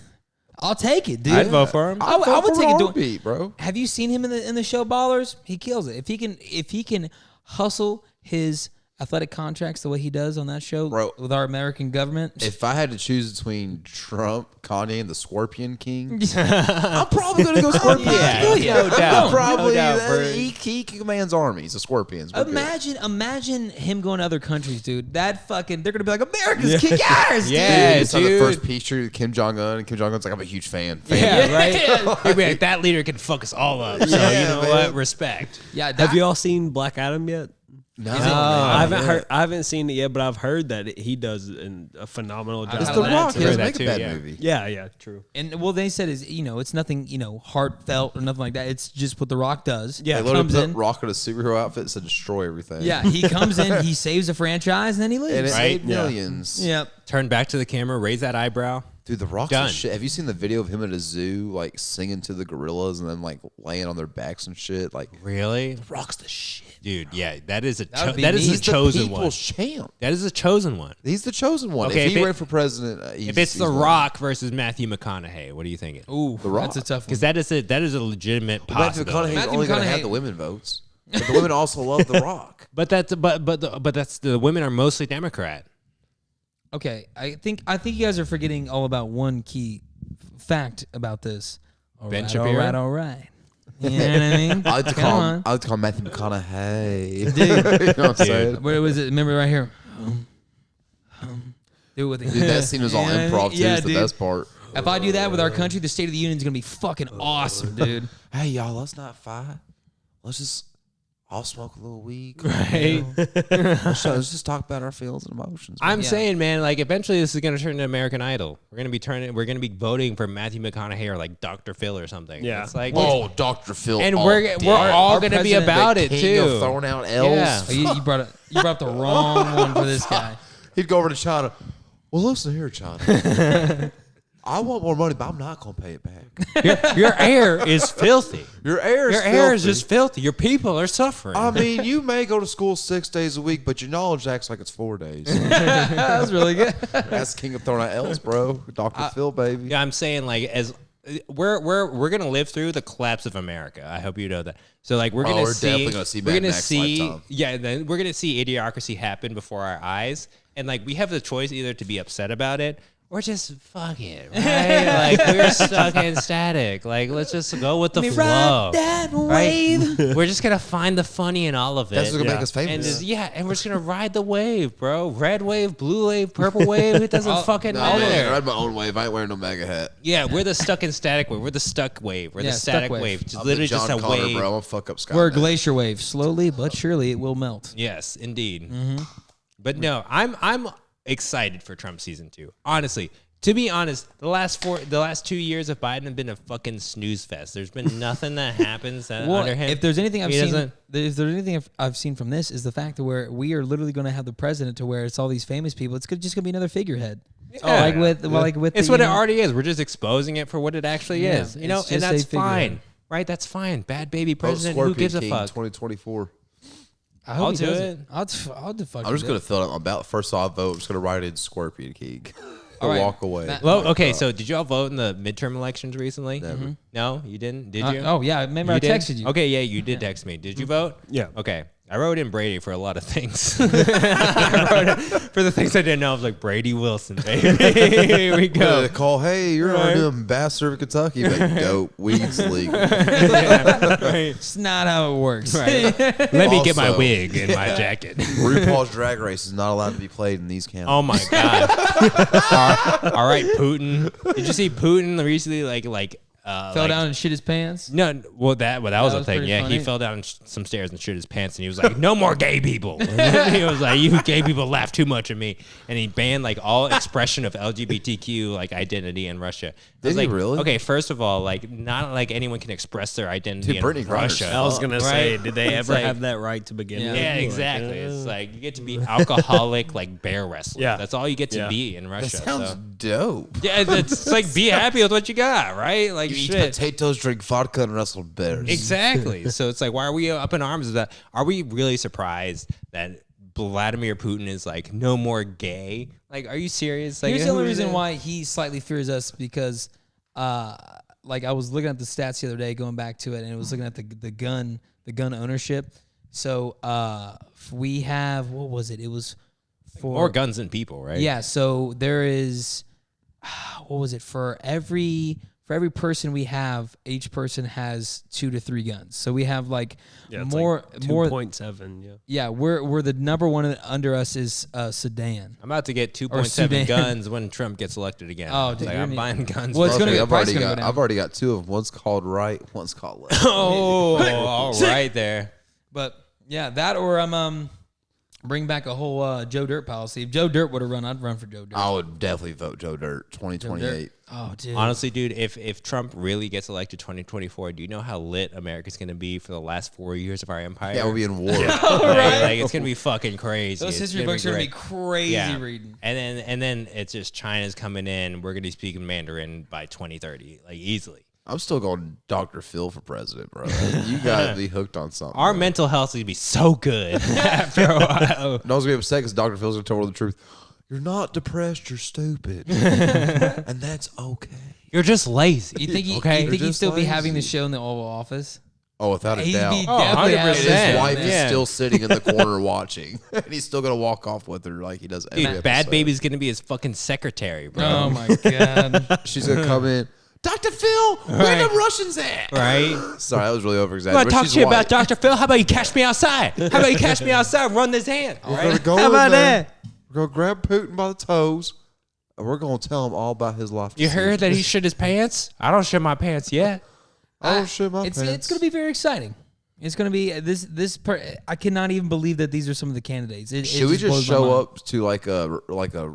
I'll take it, dude. I'd vote for him. I would take it. Beat, bro. Have you seen him in the show Ballers? He kills it. If he can hustle his athletic contracts the way he does on that show, Bro. with our American government. If I had to choose between Trump, Kanye, and the Scorpion King, I'm probably gonna go Scorpion. No doubt. Probably. No doubt, bro. He commands armies. The Scorpions. We're good. Imagine him going to other countries, dude. They're gonna be like, America's kick ass, Yeah, dude. It's on the dude. first picture with Kim Jong Un, and Kim Jong Un's like, I'm a huge fan. Yeah, right. He'd be like, that leader can fuck us all up. So you know what? Respect. Yeah, Have you all seen Black Adam yet? No, I haven't seen it yet, but I've heard that he does a phenomenal job. It's I've The heard Rock. that He too. doesn't Heard make that a too, bad yeah. movie. Yeah, true. And well, they said it's nothing heartfelt or nothing like that. It's just what The Rock does. Yeah, They He literally comes put in. Rock in a superhero outfit to destroy everything. Yeah, he comes in, he saves a franchise, and then he And leaves. it Right? made millions. Yep. Turn back to the camera, raise that eyebrow. Dude, The Rock's Done. the shit. Have you seen the video of him at a zoo, like singing to the gorillas and then like laying on their backs and shit? Like, Really? Rock's the shit. Dude, yeah, that is a would be that is me. a He's chosen the one. people's champ. That is a chosen one. He's the chosen one. Okay, if if he it- ran for president, If it's The Rock versus Matthew McConaughey, what are you thinking? Ooh, The Rock. that's a tough one. Because that is a legitimate Matthew possibility. McConaughey's only going to McConaughey- have the women votes, but the women also love The Rock. But that's the women are mostly Democrat. Okay, I think you guys are forgetting all about one key fact about this. All Ben right, Shapiro? all right. You know what I mean? I like to Come call on. him. I like to call him Matthew McConaughey. you know what I'm saying? Where was it? Remember right here. Do it with it. Dude, that scene was all You know what I mean? improv too. Yeah, It's the dude. best part. If I do that with our country, the State of the Union is gonna be fucking awesome, dude. Hey y'all, let's not fight. Let's just all smoke a little weed. Right. Let's just talk about our feelings and emotions. I'm Yeah. saying, man, like eventually this is gonna turn into American Idol. We're gonna be voting for Matthew McConaughey or like Dr. Phil or something. Yeah. It's like Oh, Dr. Phil. and all we're day. all gonna be president, about The it king of too. throwing out L's. Yeah. Oh, you brought up the wrong one for this guy. He'd go over to China. Well, listen here, China. I want more money, but I'm not gonna pay it back. Your air is filthy. Your air is Your air is filthy. just filthy. Your people are suffering. I mean, you may go to school 6 days a week, but your knowledge acts like it's 4 days. That was really good. That's king of throwing out L's, bro. Dr. Phil, baby. Yeah, I'm saying like as we're gonna live through the collapse of America. I hope you know that. So like we're Oh, gonna we're see, definitely gonna see we're Mad gonna Max see, lifetime. yeah, then we're gonna see idiocracy happen before our eyes, and like we have the choice either to be upset about it or just fuck it, right? Like we're stuck in static. Like let's just go with the flow. that Right? wave. We're just gonna find the funny in all of it. That's what's gonna Yeah. make us and famous. just, and we're just gonna ride the wave, bro. Red wave, blue wave, purple wave. It doesn't fucking No, man, matter. I ride my own wave. I ain't wearing no MAGA hat. Yeah, we're the stuck in static wave. We're the stuck wave. We're Yeah, the stuck static wave. wave. Just I'm literally the John just a Connor, wave. bro. I'm gonna fuck up Scott. We're a glacier wave. Slowly but surely it will melt. Yes, indeed. But no, I'm excited for Trump season 2. Honestly, to be honest, the last 2 years of Biden have been a fucking snooze fest. There's been nothing that happens under him. if there's anything I've He seen, doesn't- if there's anything I've seen from this is the fact that where we are literally going to have the president to where it's all these famous people. It's just going to be another figurehead. Yeah. Like with It's the, what you it know- already is. We're just exposing it for what it actually Yeah, is. You know, it's and just that's a figurehead. fine. Right? That's fine. Bad baby Vote president. Who Scorpion gives a King fuck? 2024. I hope I'll he do does it. I'll do fucking I'm just do gonna it. fill out my ballot. First I'll vote. I'm just gonna write in Scorpion King. All right. Walk away. Matt- Well, okay, so did y'all vote in the midterm elections recently? Never. No, you didn't? Did you? Oh yeah, remember You I did? texted you. Okay, yeah, you did text me. Did you vote? Yeah. Okay. I wrote in Brady for a lot of things. I wrote it for the things I didn't know. I was like, Brady Wilson, baby. Here we go. They call, hey, you're our new ambassador of Kentucky. Like, dope, weed's legal. It's not how it works. Right. Let me get my Also- wig and my jacket. RuPaul's Drag Race is not allowed to be played in these counties. Oh my God. All right, Putin. Did you see Putin recently? Fell down and shit his pants. No, that was a was thing. pretty Yeah, funny. he fell down some stairs and shit his pants, and he was like, "No more gay people." And he was like, "You gay people laugh too much at me," and he banned like all expression of LGBTQ like identity in Russia. I was Did he like, really? Okay, first of all, like not like anyone can express their identity Dude, in Brittany Griner's Russia. I was gonna say, Right? did they It's ever like- have that right to begin Yeah. with? Yeah, Like, exactly. It's like you get to be alcoholic, like bear wrestler. Yeah. That's all you get to Yeah. be in That Russia. sounds so. dope. Yeah, it's like be happy with what you got, right? Like You eat shit. potatoes, drink vodka, and wrestle bears. Exactly. So it's like, why are we up in arms? Is that are we really surprised that Vladimir Putin is like no more gay? Like, are you serious? Like, Here's the only who is reason it? why he slightly fears us because, like I was looking at the stats the other day, going back to it, and it was looking at the gun ownership. So we have, what was it? It was for More guns than people, right? Yeah. So there is, what was it for every person we have, each person has 2 to 3 guns. So we have like Yeah, it's more. 2.7. Yeah. Yeah, we're the number one under us is Sudan. I'm about to get Or 2.7 Sudan. guns when Trump gets elected again. Oh, dude, Like, you're I'm an- buying guns. Well, it's bro. gonna I've the price already gonna go got. down. I've already got 2 of them. One's called right. One's called left. Oh, all right there. But yeah, that or bring back a whole Joe Dirt policy. If Joe Dirt would have run, I'd run for Joe Dirt. I would definitely vote Joe Dirt 2028. Oh, dude. Honestly, dude, if Trump really gets elected 2024, do you know how lit America's going to be for the last 4 years of our empire? Yeah, we'll be in war. Like, it's going to be fucking crazy. Those It's history gonna books are gonna be great. crazy reading. And then it's just China's coming in. We're going to be speaking Mandarin by 2030, like easily. I'm still going Dr. Phil for president, bro. You got to be hooked on something. Our bro. mental health is going to be so good after a while. No one's gonna be upset because Dr. Phil's gonna tell her the truth. You're not depressed. You're stupid, and that's okay. You're just lazy. You think okay? he'd just still be having the lazy. show in the Oval Office? Oh, without a He'd doubt. be Oh, definitely having 100%. the His show. wife Yeah. is still sitting in the corner watching, and he's still gonna walk off with her like he does every Dude, Bad episode. Baby's going to be his fucking secretary, bro. Oh my god! She's gonna come in. Dr. Phil, where the Russians at? Right? Sorry, that was really over You want exaggerated. to talk to you about Dr. Phil? How about you catch me outside? How about you catch me outside and run this hand? We're Right? gonna go How in about there. that? We're gonna grab Putin by the toes, and we're gonna tell him all about his life. You heard that he shit his pants? I don't shit my pants yet. I don't shit my It's pants. gonna be very exciting. It's gonna be I cannot even believe that these are some of the candidates. Should we just blows my show mind. up to like a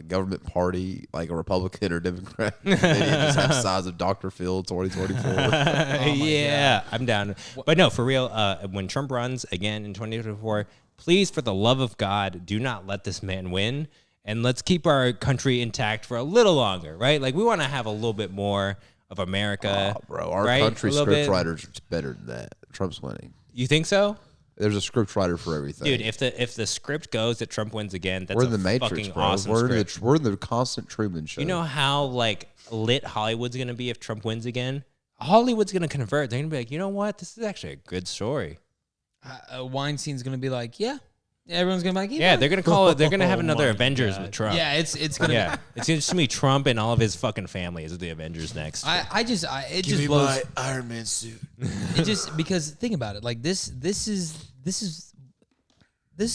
government party, like a Republican or Democrat, and just have size of Dr. Phil 2024? Yeah, I'm down. But no, for real, when Trump runs again in 2024, please, for the love of God, do not let this man win. And let's keep our country intact for a little longer, right? Like, we want to have a little bit more of America. Oh, bro, our right? country A little bit. script writers are better than that. Trump's winning. You think so? There's a script writer for everything. Dude, if the script goes that Trump wins again, that's we're in a the Matrix, fucking bro. awesome We're script. we're in the constant Truman Show. You know how like lit Hollywood's gonna be if Trump wins again? Hollywood's gonna convert. They're gonna be like, you know what? This is actually a good story. Weinstein's gonna be like, yeah. Everyone's gonna be like, Yeah, they're gonna call it. They're gonna have Oh another my Avengers God. with Trump. yeah. It's gonna. Yeah, it's just gonna be Trump and all of his fucking family as the Avengers next. It just blows. Iron Man suit. It just because think about it, like this is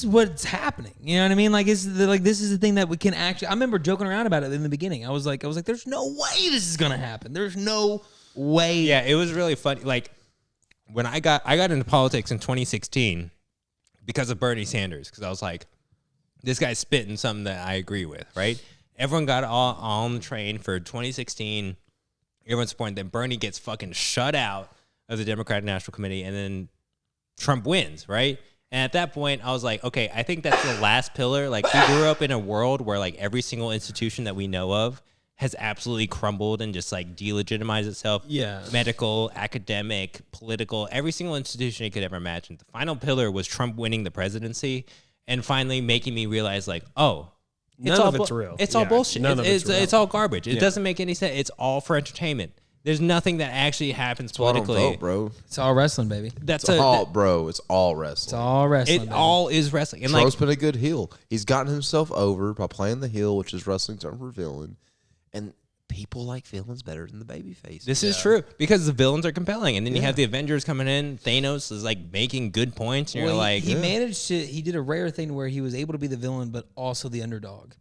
what's happening. You know what I mean? Like this is the thing that we can actually. I remember joking around about it in the beginning. I was like, there's no way this is gonna happen. There's no way. Yeah, it was really funny. Like when I got into politics in 2016 because of Bernie Sanders, because I was like, this guy's spitting something that I agree with, right? Everyone got all on the train for 2016. Everyone's supporting. Then Bernie gets fucking shut out of the Democratic National Committee, and then Trump wins, right? And at that point, I was like, okay, I think that's the last pillar. Like, we grew up in a world where, like, every single institution that we know of has absolutely crumbled and just, like, delegitimized itself. Yeah. Medical, academic, political, every single institution you could ever imagine. The final pillar was Trump winning the presidency and finally making me realize, like, oh, None of it's real. It's all Yeah, bullshit. none of it's real. It's all garbage. It doesn't make any sense. It's all for entertainment. There's nothing that actually happens That's why I don't politically. vote, bro. It's all wrestling, baby. That's It's all, bro. It's all It's wrestling. all wrestling. it. Baby. All is wrestling. And Trump's been a good heel. He's gotten himself over by playing the heel, which is wrestling term for villain. And people like villains better than the baby face. this is true because the villains are compelling, and then you Yeah. have the Avengers coming in. Thanos is like making good points, and you're Well, like, he managed to. He did a rare thing where he was able to be the villain, but also the underdog,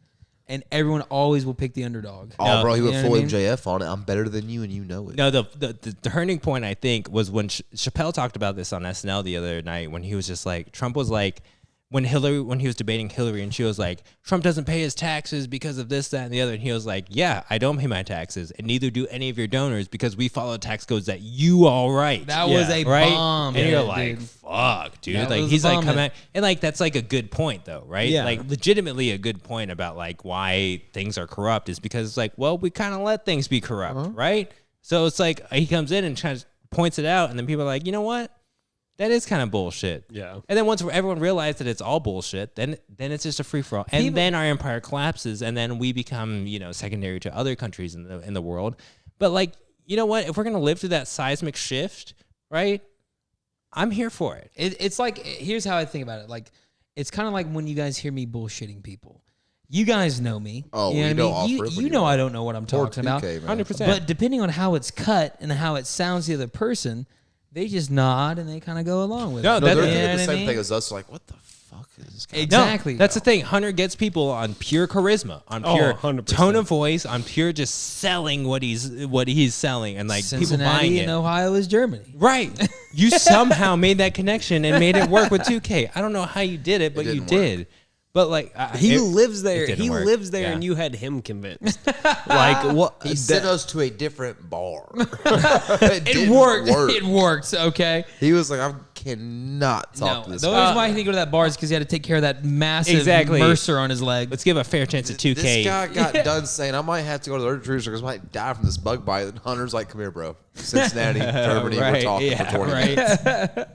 and everyone always will pick the underdog. Oh, bro, he You went know full what I mean? MJF on it. I'm better than you, and you know it. No, the turning point I think was when Chappelle talked about this on SNL the other night when he was just like Trump was like when he was debating Hillary and she was like Trump doesn't pay his taxes because of this, that, and the other, and he was like, yeah, I don't pay my taxes, and neither do any of your donors because we follow tax codes that you all write. That was a right? bomb, and you're dude. like, fuck, dude. That Like was he's a like bomb, come man. at, and like that's like a good point though, right? Yeah. Like legitimately a good point about like why things are corrupt is because it's like, well, we kind of let things be corrupt, right? So it's like he comes in and tries points it out, and then people are like, you know what? That is kind of bullshit. Yeah. And then once everyone realized that it's all bullshit, then it's just a free for all. And then our empire collapses, and then we become, secondary to other countries in the world. But like, you know what? If we're gonna live through that seismic shift, right? I'm here for it. It's like, here's how I think about it. Like, it's kind of like when you guys hear me bullshitting people. You guys know me. Oh, you know we what know I off mean? rip when You you know are. I don't know what I'm Poor talking about. 2K, man. 100%. But depending on how it's cut and how it sounds to the other person, they just nod and they kind of go along with No, it. No, they're You thinking know the what I same mean? thing as us. Like, what the fuck is this guy? Exactly. No, that's the thing. Hunter gets people on pure charisma, on pure 100%. tone of voice, on pure just selling what he's selling, and like people buying Cincinnati it. and Ohio is Germany. Right. You somehow made that connection and made it work with 2K. I don't know how you did it, but you didn't did. But like He lives there. didn't He work. lives there, Yeah. and you had him convinced. Like what? He sent us to a different bar. It didn't worked. work. It worked. Okay. He was like, I cannot No, talk to this the guy. only reason why he didn't go to that bar is because he had to take care of that massive Exactly. Mercer on his leg. Let's give a fair chance to 2K. This guy got done saying, I might have to go to the urgent treatment because I might die from this bug bite. And Hunter's like, come here, bro. Cincinnati, Germany, we're Right, talking yeah, for 20 minutes.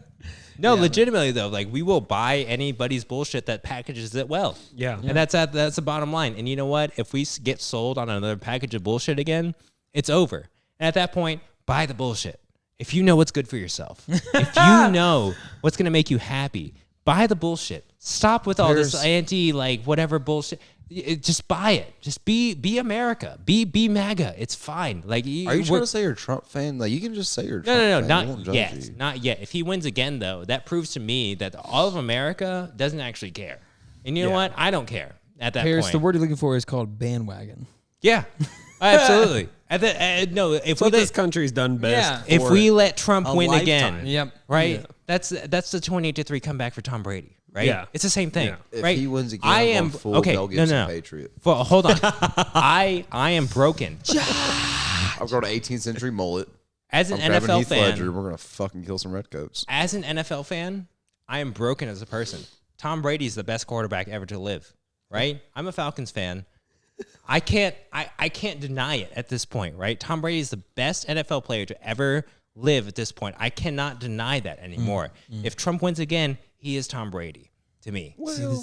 No, legitimately though, like we will buy anybody's bullshit that packages it well. Yeah. And that's the bottom line. And you know what? If we get sold on another package of bullshit again, it's over. And at that point, buy the bullshit. If you know what's good for yourself, if you know what's going to make you happy, buy the bullshit. Stop with all this whatever bullshit. Just buy it. Just be America. Be MAGA. It's fine. Like, Are you trying to say you're a Trump fan? Like, you can just say you're a Trump No, fan. We not won't judge yet. you. Not yet. If he wins again, though, that proves to me that all of America doesn't actually care. And you know what? I don't care at that Paris, point. the word you're looking for is called bandwagon. Yeah, absolutely. No, if That's we what this let, country's done best. Yeah. if for we let Trump a win lifetime. again, Yep. right? Yeah. That's the 28-3 comeback for Tom Brady, right? Yeah. It's the same thing, Yeah. If right? he wins again, I I'm am going full okay. Mel No, Gibson no, Patriot. Hold on. I am broken I've got an 18th century mullet. as an I'm grabbing NFL Heath fan. Ledger. We're going to fucking kill some redcoats. As an NFL fan, I am broken as a person. Tom Brady's the best quarterback ever to live, right? I'm a Falcons fan. I can't deny it at this point, right? Tom Brady is the best NFL player to ever live at this point. I cannot deny that anymore. If Trump wins again, he is Tom Brady to me.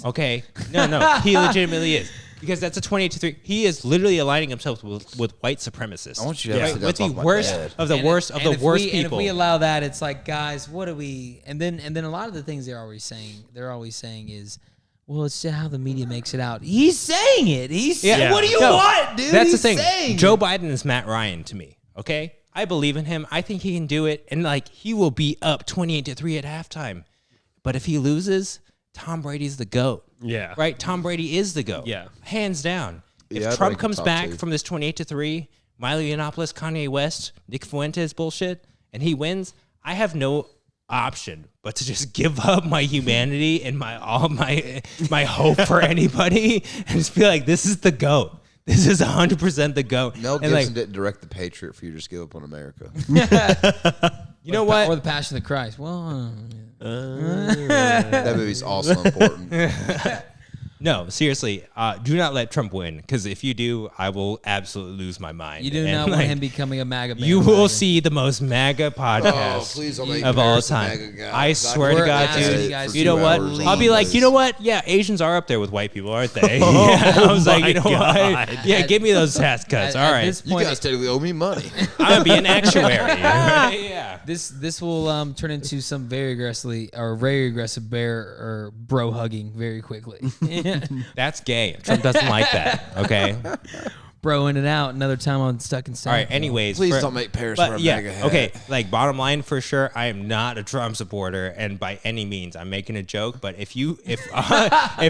Okay? No, he legitimately is. Because that's a 28-3. He is literally aligning himself with white supremacists. I want you to have to with the talk about worst that. of the worst of the worst And if people. we allow that, it's like, guys, what do we? And then a lot of the things they're always saying is, well, it's just how the media makes it out. He's saying it. Yeah. What do you No, want, dude? That's He's the thing. saying Joe it. Biden is Matt Ryan to me. Okay, I believe in him. I think he can do it, and like he will be up 28-3 at halftime. But if he loses, Tom Brady's the GOAT. Yeah. Right. Tom Brady is the GOAT. Yeah. Hands down. If Yeah, I'd Trump rank him comes top back 2. from this 28-3, Milo Yiannopoulos, Kanye West, Nick Fuentes bullshit, and he wins, I have no option but to just give up my humanity and my hope for anybody and just be like, this is the GOAT. This is 100% the GOAT. Mel And, Gibson like, didn't direct The Patriot for you to just give up on America. you know Or what? the Passion of the Christ. Well, That movie's also important. No, seriously, do not let Trump win, because if you do, I will absolutely lose my mind. You do And, not want like, him becoming a MAGA. You will bandwagon. see the most MAGA podcast please don't make of all Paris a time. MAGA guy. I swear to We're God, asking dude. you guys You to know what? please. I'll be like, you know what? Yeah, Asians are up there with white people, aren't they? Yeah, I was like, you know what? Yeah, give me those tax cuts. All At right, this You point, guys technically owe me money. I'm gonna be an actuary. Yeah. this will turn into some very aggressive bear or bro hugging very quickly. That's gay. Trump doesn't like that. Okay. Bro in and out. Another time I'm stuck in. All right. Anyways, Please don't make Paris wear a MAGA hat. okay. Like bottom line for sure, I am not a Trump supporter, and by any means, I'm making a joke. But if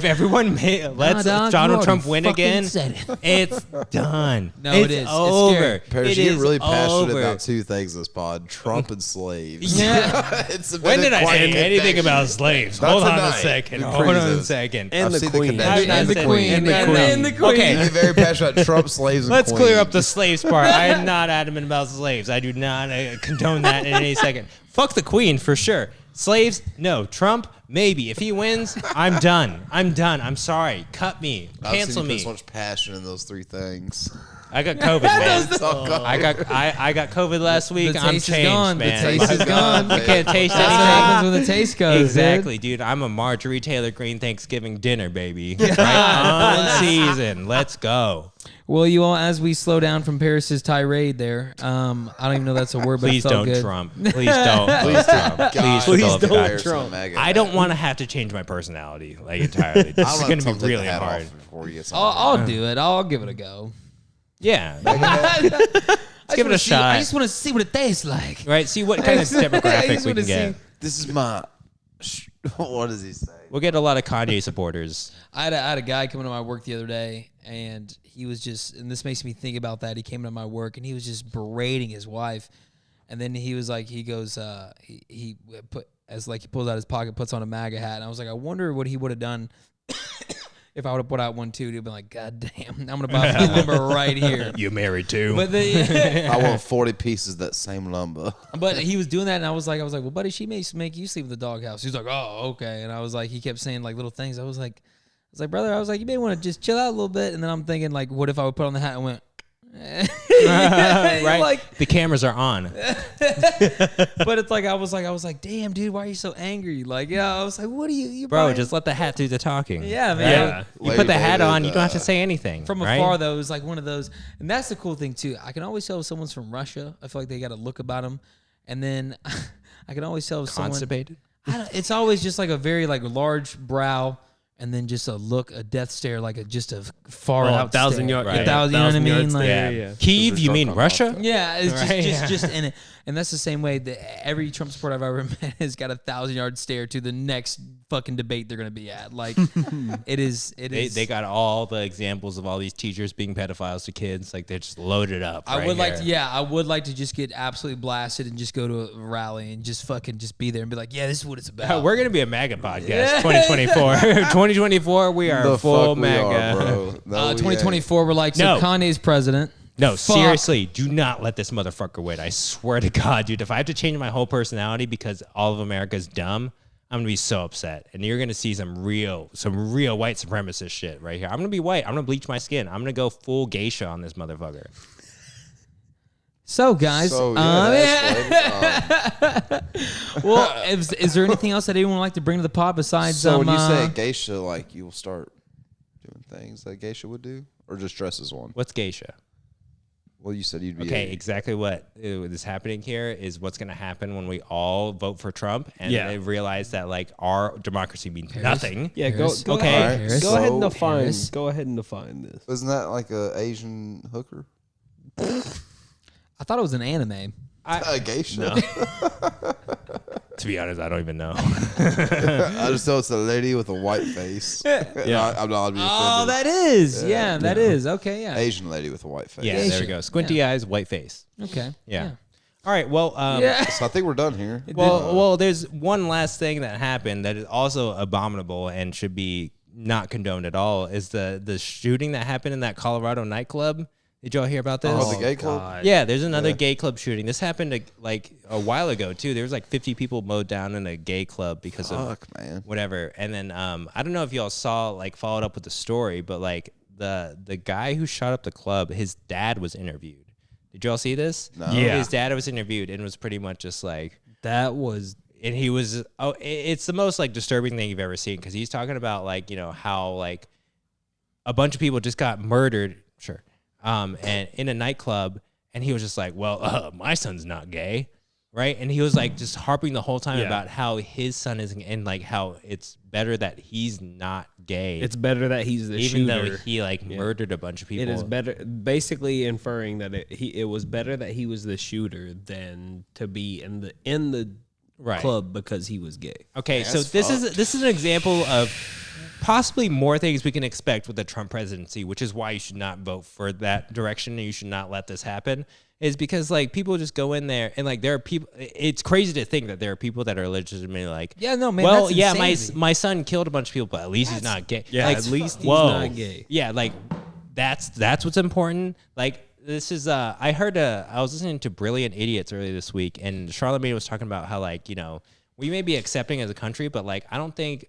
everyone lets dog, Donald you Trump already win fucking again, said it. it's done. No, it's it is. It's over. scary. Paris, It you get is really passionate over. about two things in this pod: Trump and slaves. Yeah. It's When did I say quite anything connection. about slaves? Not Hold on a tonight. second. You Hold on a crazy. second. And I've the seen queen. connection. And the queen. And the And queen. the queen. Okay. You're very passionate about Trump, slaves, and Let's queen. clear up the slaves part. I am not adamant about slaves. I do not condone that in any second. Fuck the queen for sure. Slaves, no. Trump, maybe. If he wins, I'm done. I'm done. I'm sorry. Cut me. I've seen Cancel you put me. so much passion in those three things. I got COVID, man. Oh, God. I got COVID last week. The I'm taste is changed, gone. The man. taste is gone. I can't taste That's what anything. happens when the taste goes. Exactly, dude. I'm a Marjorie Taylor Greene Thanksgiving dinner, baby. Right on season. Let's go. Well, you all, as we slow down from Paris's tirade there, I don't even know that's a word, but Please it felt don't good. Trump. Please don't. Please Trump. God, Please, please for the don't love of God. Paris Trump. and MAGA I hat. don't want to have to change my personality like entirely. This I is want going to Trump be take the really hat hard. off before he gets I'll do it. I'll give it a go. Yeah. Let's give it a shot. I just want to see what it tastes like. Right. See what kind of demographic just we wanna can get. see. This is my. What does he say? We'll get a lot of Kanye supporters. I had a guy coming to my work the other day, and he was just, and this makes me think about that. He came to my work, and he was just berating his wife, and then he was like, he goes, he put as like he pulls out his pocket, puts on a MAGA hat, and I was like, I wonder what he would have done if I would have put out one too. He'd be like, God damn, I'm gonna buy a lumber right here. You married too. But the, I want 40 pieces of that same lumber. But he was doing that, and I was like, well, buddy, she may make you sleep in the doghouse. He's like, oh, okay. And I was like, he kept saying like little things. I was like, brother, you may want to just chill out a little bit. And then I'm thinking like, what if I would put on the hat and went, right? Like, The cameras are on. but it's like I was like, damn, dude, why are you so angry? Like, yeah, I was like, what are you Bro, buying? just let the hat do the talking. Yeah, man. Yeah. You put the hat David, on, you don't have to say anything. From right? afar, though, it was like one of those, and that's the cool thing too. I can always tell if someone's from Russia. I feel like they got a look about them, and then I can always tell if someone. Constipated. It's always just like a very like large brow, and then just a look, a death stare, like just a far out 1,000 stare. yard. Right. A thousand, you know what I mean? yards Like, there, Yeah. yeah. Kyiv, you drunk mean on Russia? yeah, it's Right, just in it, and that's the same way that every Trump supporter I've ever met has got a 1,000-yard stare to the next fucking debate they're gonna be at. Like, it is. They got all the examples of all these teachers being pedophiles to kids. Like, they're just loaded up. I right would like to, here. I would like to just get absolutely blasted and just go to a rally and just fucking just be there and be like, yeah, this is what it's about. We're gonna be a MAGA podcast. 2024. 2024. We are The full fuck we MAGA. are, bro. No, we 2024, we're like, so No. Kanye's president. No, Fuck. seriously, do not let this motherfucker win. I swear to God, dude. If I have to change my whole personality because all of America's dumb, I'm gonna be so upset. And you're gonna see some real white supremacist shit right here. I'm gonna be white. I'm gonna bleach my skin. I'm gonna go full geisha on this motherfucker. So, guys, So, yeah, well, is there anything else that anyone would like to bring to the pod besides? so when you say geisha, like you will start doing things that geisha would do, or just dress as one? What's geisha? Well, you said you'd be Okay, exactly what is happening here is what's going to happen when we all vote for Trump and Yeah. they realize that like our democracy means nothing. Yeah, Harris. go Okay. ahead. Harris. Go ahead and So, define. Harris. Go ahead and define this. Isn't that like a Asian hooker? I thought it was an anime. A geisha. To be honest, I don't even know. I just know it's a lady with a white face. Yeah. I'm not being Oh, offended. that is. Yeah, that is. Okay, yeah. Asian lady with a white face. Yeah, Geisha. there we go. Squinty eyes, white face. Okay. Yeah. All right. Well, Yeah. So I think we're done here. well, there's one last thing that happened that is also abominable and should be not condoned at all. Is the shooting that happened in that Colorado nightclub? Did y'all hear about this? Oh, the gay club? God. Yeah, there's another Yeah. gay club shooting. This happened like a while ago too. There was like 50 people mowed down in a gay club because of Fuck, man. whatever. And then I don't know if y'all saw like followed up with the story, but like the guy who shot up the club, his dad was interviewed. Did y'all see this? No. Yeah. His dad was interviewed and was pretty much just like, That was and he was it's the most like disturbing thing you've ever seen because he's talking about like, you know, how like a bunch of people just got murdered, sure, and in a nightclub, and he was just like, well, my son's not gay, right? And he was like just harping the whole time Yeah. about how his son isn't, and like how it's better that he's not gay. it's better that he's the even though shooter. he like murdered a bunch of people. It is better, basically inferring that it was better that he was the shooter than to be in the Right. club because he was gay. Okay, so That's this is an example of possibly more things we can expect with the Trump presidency, which is why you should not vote for that direction and you should not let this happen. Is because like people just go in there and like there are people. It's crazy to think that there are people that are legitimately like, Yeah, no, man. well, that's yeah, insanity. my son killed a bunch of people, but at least he's not gay. Yeah, like, at least he's whoa. not gay. Yeah, like that's what's important. Like this is I was listening to Brilliant Idiots earlier this week, and Charlamagne was talking about how like, you know, we may be accepting as a country, but like I don't think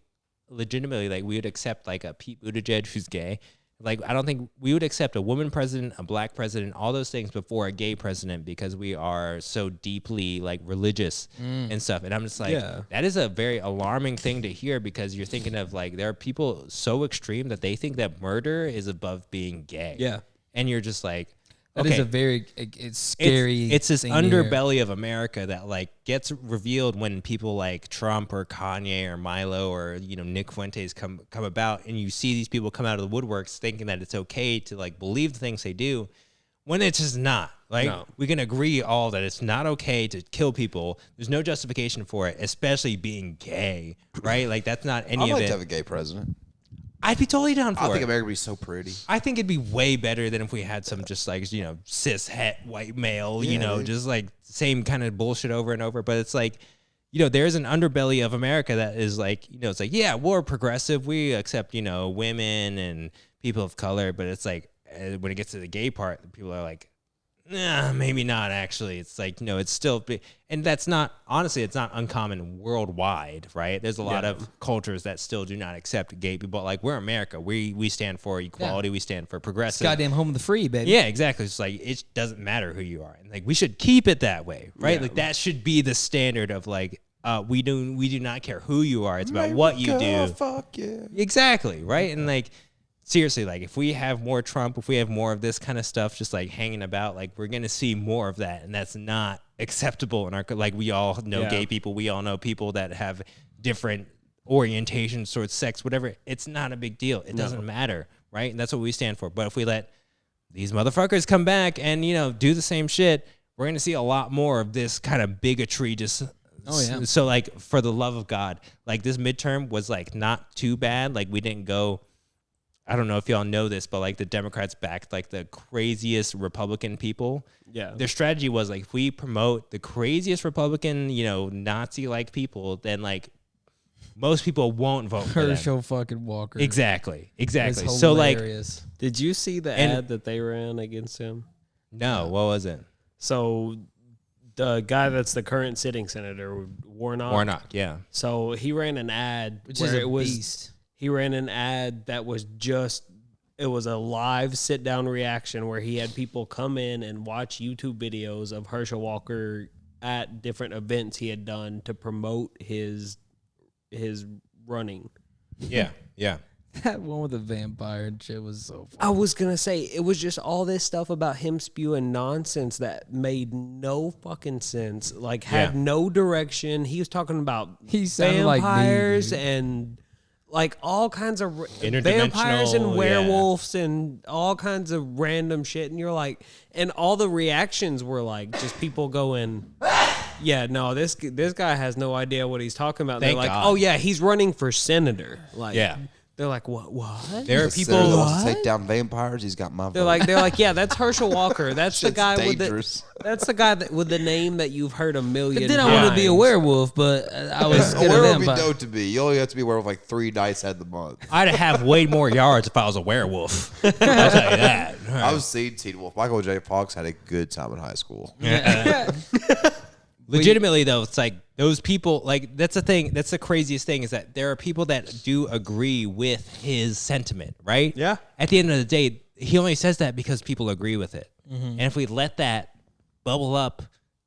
legitimately like we would accept like a Pete Buttigieg who's gay. Like I don't think we would accept a woman president, a black president, all those things before a gay president because we are so deeply like religious and stuff. And I'm just like, Yeah. that is a very alarming thing to hear because you're thinking of like there are people so extreme that they think that murder is above being gay. Yeah. And you're just like, That okay, is a very it's scary. It's this thing to hear. underbelly of America that like gets revealed when people like Trump or Kanye or Milo or, you know, Nick Fuentes come about, and you see these people come out of the woodworks thinking that it's okay to like believe the things they do when it's just not. Like No. we can agree all that it's not okay to kill people. There's no justification for it, especially being gay, right? Like that's not any I'd of like it. to have a gay president. I'd be totally down for I it. think America would be so pretty. I think it'd be way better than if we had some just like, you know, cis het white male, you know, just like same kind of bullshit over and over. But it's like, you know, there's an underbelly of America that is like, you know, it's like, yeah, we're progressive. We accept, you know, women and people of color. But it's like when it gets to the gay part, people are like, nah, maybe not actually. It's like, you know, it's still, and that's not, honestly, it's not uncommon worldwide, right? There's a lot of cultures that still do not accept gay people. Like we're America. We stand for equality. We stand for progressive. Goddamn home of the free, baby. Yeah, exactly. It's like, it doesn't matter who you are. And like, we should keep it that way, right? Yeah. Like that should be the standard of like, we do not care who you are. It's about what you do. Fuck yeah. Exactly. Right. And like, seriously, like if we have more Trump, if we have more of this kind of stuff just like hanging about, like we're going to see more of that. And that's not acceptable in our, like we all know gay people. We all know people that have different orientations towards sex, whatever. It's not a big deal. It doesn't matter. Right. And that's what we stand for. But if we let these motherfuckers come back and, you know, do the same shit, we're going to see a lot more of this kind of bigotry just. Oh, yeah. So like for the love of God, like this midterm was like not too bad. Like we didn't go, I don't know if y'all know this, but like the Democrats backed like the craziest Republican people. Yeah. Their strategy was like, if we promote the craziest Republican, you know, Nazi-like people, then like most people won't vote for them. Herschel fucking Walker. Exactly. Exactly. It's So like, hilarious. Did you see the And- ad that they ran against him? no, what was it? So the guy that's the current sitting senator, Warnock. Warnock, yeah. So he ran an ad Which where is a it was beast. he ran an ad that was just it was a live sit down reaction where he had people come in and watch YouTube videos of Herschel Walker at different events he had done to promote his running. Yeah, yeah. That one with the vampire and shit was so funny. I was gonna say it was just all this stuff about him spewing nonsense that made no fucking sense. Like had Yeah. no direction. He was talking about He sounded like me, vampires dude. and like all kinds of Interdimensional, vampires and yeah. werewolves and all kinds of random shit. And you're like, and all the reactions were like just people going, yeah, no, this guy has no idea what he's talking about. Thank They're like, God. oh yeah, he's running for senator. Like, Yeah. They're like, what? There are Sarah people. that wants to take down vampires. He's got my vote. They're like, yeah, that's Herschel Walker. That's the Shit's guy dangerous. that's the guy with the name that you've heard a million. But then I wanted to be a times. werewolf, but I was A scared of werewolf would be vampire. dope to be. You only have to be a werewolf like 3 dice out of the month. I'd have way more yards if I was a werewolf. I'll tell you that. I was seeing Teen Wolf. Michael J. Fox had a good time in high school. Legitimately, though, it's like those people, like, that's the thing. That's the craziest thing is that there are people that do agree with his sentiment, right? Yeah. At the end of the day, he only says that because people agree with it. And if we let that bubble up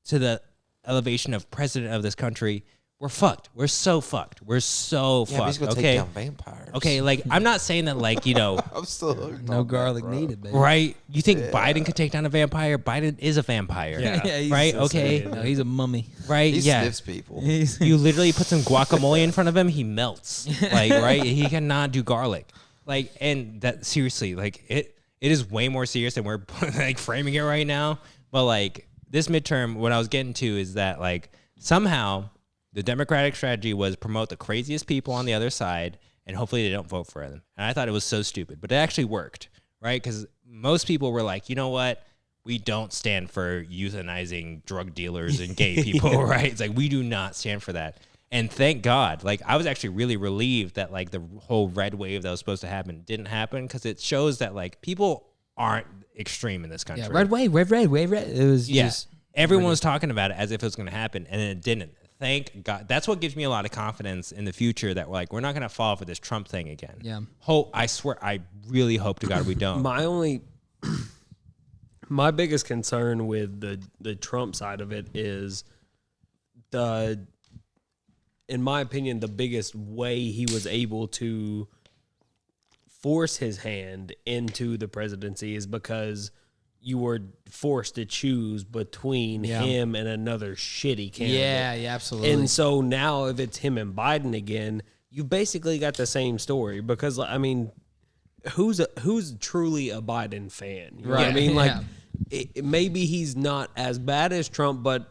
to the elevation of president of this country, we're fucked. We're so fucked. We're so Yeah, but he's fucked. gonna Okay. take down vampires. Okay. Like, I'm not saying that, like, you know, I'm still hooked No on that, garlic bro. needed, baby. right? You think Biden could take down a vampire? Biden is a vampire. Yeah. Yeah, he's Right? so Okay. sad. No, he's a mummy. Right? He yeah. sniffs people. You literally put some guacamole in front of him, he melts. Like, right? He cannot do garlic. Like, and that seriously, like, it is way more serious than we're like framing it right now. But like this midterm, what I was getting to is that like somehow the Democratic strategy was promote the craziest people on the other side, and hopefully they don't vote for them. And I thought it was so stupid, but it actually worked, right? Because most people were like, you know what? We don't stand for euthanizing drug dealers and gay people, right? It's like, we do not stand for that. And thank God, like, I was actually really relieved that, like, the whole red wave that was supposed to happen didn't happen, because it shows that, like, people aren't extreme in this country. Yeah, red wave, red. It was just Everyone was talking about it as if it was going to happen, and then it didn't. Thank God. That's what gives me a lot of confidence in the future that, like, we're not going to fall for this Trump thing again. Yeah. I swear, I really hope to God we don't. My biggest concern with the Trump side of it is in my opinion, the biggest way he was able to force his hand into the presidency is because you were forced to choose between him and another shitty candidate. yeah, absolutely. And so now if it's him and Biden again, you basically got the same story, because I mean, who's truly a Biden fan? You know what I mean? Like, maybe he's not as bad as Trump, but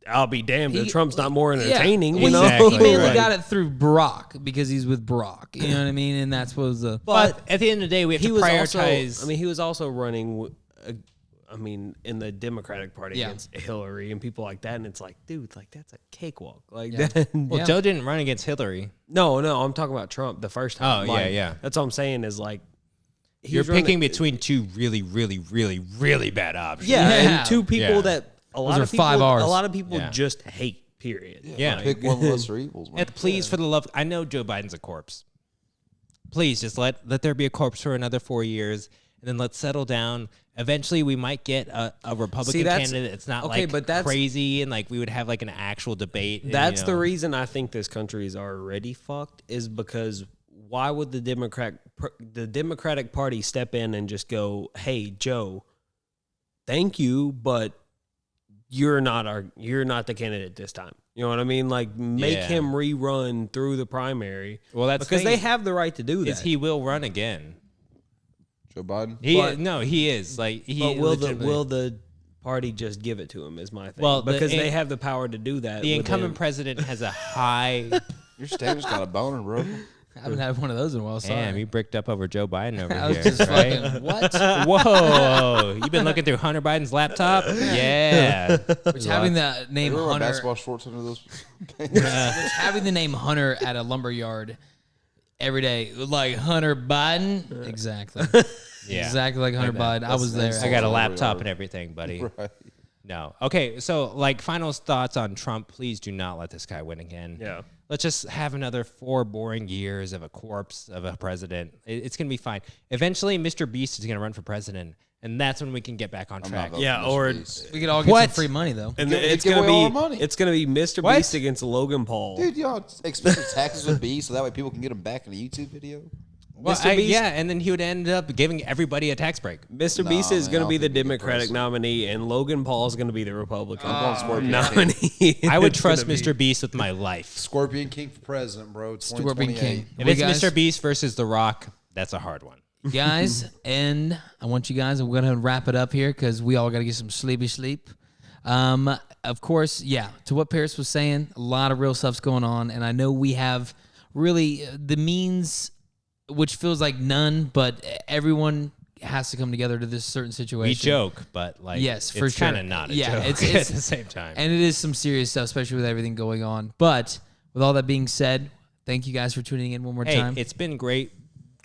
I'll be damned if Trump's not more entertaining. Yeah. You know, Exactly. He mainly Right. got it through Barack because he's with Barack. You know what I mean? And that's what was the. But at the end of the day, we have to prioritize. he was also running. In the Democratic Party against Hillary and people like that, and it's like, dude, like that's a cakewalk. Like that. well, Joe didn't run against Hillary. No, I'm talking about Trump the first time. Oh, Like, yeah. That's what I'm saying is like, he You're was running- picking between two really, really, really, really bad options. Yeah, Yeah. and two people Yeah. that a lot are of people, 5 Rs. a lot of people Yeah. just hate. Period. Yeah. Pick one lesser evils, man. And please, for the love, I know Joe Biden's a corpse. Please, just let there be a corpse for another 4 years, and then let's settle down. Eventually, we might get a Republican candidate. It's not okay, like but that's- crazy, and like we would have like an actual debate. and, That's you the know. reason I think this country is already fucked, is because why would the Democratic Party step in and just go, "Hey, Joe, thank you, but you're not the candidate this time." You know what I mean? Like, make Yeah. him rerun through the primary. Well, that's because the they thing, have the right to do that. is he will run again. Joe Biden. He is like he. But legitimately- will the party just give it to him? Is my thing. Well, because the- they have the power to do that. the incumbent within- president has a high. Your standard's got a boner, bro. I haven't had one of those in a while. Sorry. Damn, you bricked up over Joe Biden over I was here. just right? fucking what? Whoa! You been looking through Hunter Biden's laptop? Yeah. Which having the name Remember my Hunter, basketball shorts under those? which having the name Hunter at a lumber yard every day, like Hunter Biden, exactly, Yeah. exactly like Hunter Biden. I was there. that's- I got a Lumber laptop yard. and everything, buddy. Right. No. Okay, so like final thoughts on Trump. Please do not let this guy win again. Yeah. Let's just have another 4 boring years of a corpse of a president. It's going to be fine. Eventually, Mr. Beast is going to run for president, and that's when we can get back on I'm track. not voting Yeah, for or- Mr. Beast. We could all get What? some free money though. And Give- it's give gonna away all be our money. it's gonna be Mr. What? Beast against Logan Paul. Dude, y'all expect taxes would be so that way people can get them back in a YouTube video? Well, Mr. Beast- yeah, and then he would end up giving everybody a tax break. Mr. Nah, Beast is man, going I to be don't the think he can Democratic press it. nominee, and Logan Paul is going to be the Republican I'm going Scorpion nominee. I would It's trust gonna be- Mr. Beast with my life. Scorpion King for president, bro. Scorpion 2028. King. If We it's guys- Mr. Beast versus The Rock, that's a hard one. guys, and I want you guys, and we're going to wrap it up here because we all got to get some sleepy sleep. Of course, yeah, to what Paris was saying, a lot of real stuff's going on, and I know we have really the means which feels like none, but everyone has to come together to this certain situation. We joke, but like, yes, for it's sure. kind of not a yeah, joke it's at the same time. and it is some serious stuff, especially with everything going on. But with all that being said, thank you guys for tuning in one more Hey, time. it's been great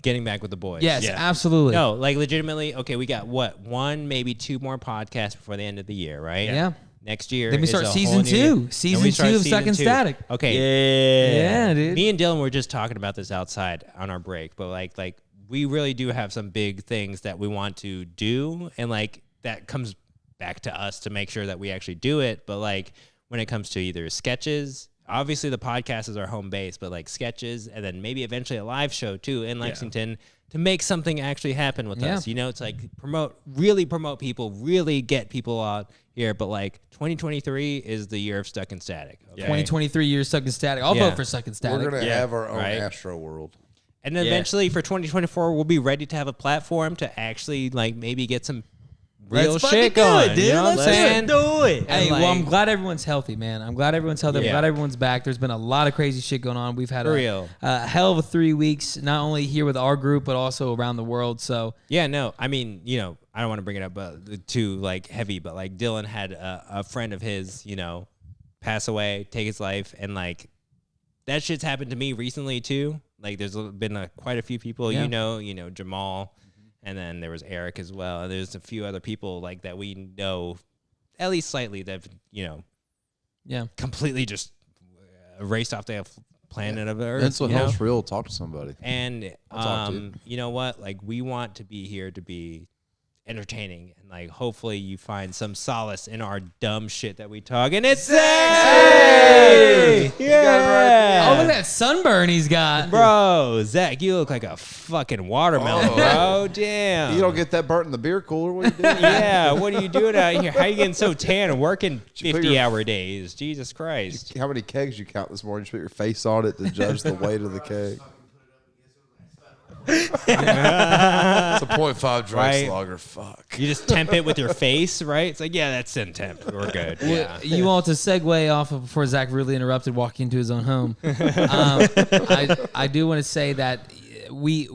getting back with the boys. Yes, Yeah. absolutely. No, like legitimately, okay, we got what? 1, maybe 2 more podcasts before the end of the year, right? Yeah. Next year. Then we is start a season whole new 2. year. Season Then we start 2 of season Second 2. Static. Okay. Yeah, dude. Me and Dylan were just talking about this outside on our break, but like we really do have some big things that we want to do, and like that comes back to us to make sure that we actually do it. But like when it comes to either sketches, obviously the podcast is our home base, but like sketches, and then maybe eventually a live show too in Lexington to make something actually happen with us. You know, it's like really promote people, really get people out here. But like 2023 is the year of Stuck in Static. Okay? 2023 years Stuck in Static. I'll Yeah. vote for Stuck in Static. We're gonna have our own right. Astro World. And then eventually for 2024, we'll be ready to have a platform to actually like maybe get some real Let's fucking shit do going. it, dude. You know what I'm Let's saying? Do it. Hey, And, well, I'm like- glad everyone's healthy, man. I'm glad everyone's healthy. I'm Yeah. glad everyone's back. There's been a lot of crazy shit going on. We've had For real. a hell of a 3 weeks, not only here with our group, but also around the world. So, Yeah, no, I mean, you know, I don't want to bring it up too like heavy, but like Dylan had a friend of his, you know, pass away, take his life, and like that shit's happened to me recently too. Like there's been quite a few people, Yeah. you know, Jamal, and then there was Eric as well. And there's a few other people like that we know, at least slightly, that you know, yeah. completely just erased off the planet of Earth. Mental you know? health's real. Talk to somebody. And talk to you. you know what? Like we want to be here to be entertaining, and like hopefully you find some solace in our dumb shit that we talk. And it's sexy. Yeah. Oh, look at that sunburn he's got. Bro, Zach, you look like a fucking watermelon, Oh. bro. Damn. You don't get that burnt in the beer cooler. What are you doing? Yeah, what are you doing out here? How are you getting so tan and working you put your- 50-hour days? Jesus Christ. How many kegs you count this morning? You put your face on it to judge the weight of the keg. It's a 0.5 dry Right. slugger. Fuck. You just temp it with your face, right? It's like, yeah, that's in temp. We're good. Yeah. You want to segue off of before Zach really interrupted walking into his own home. I do want to say that we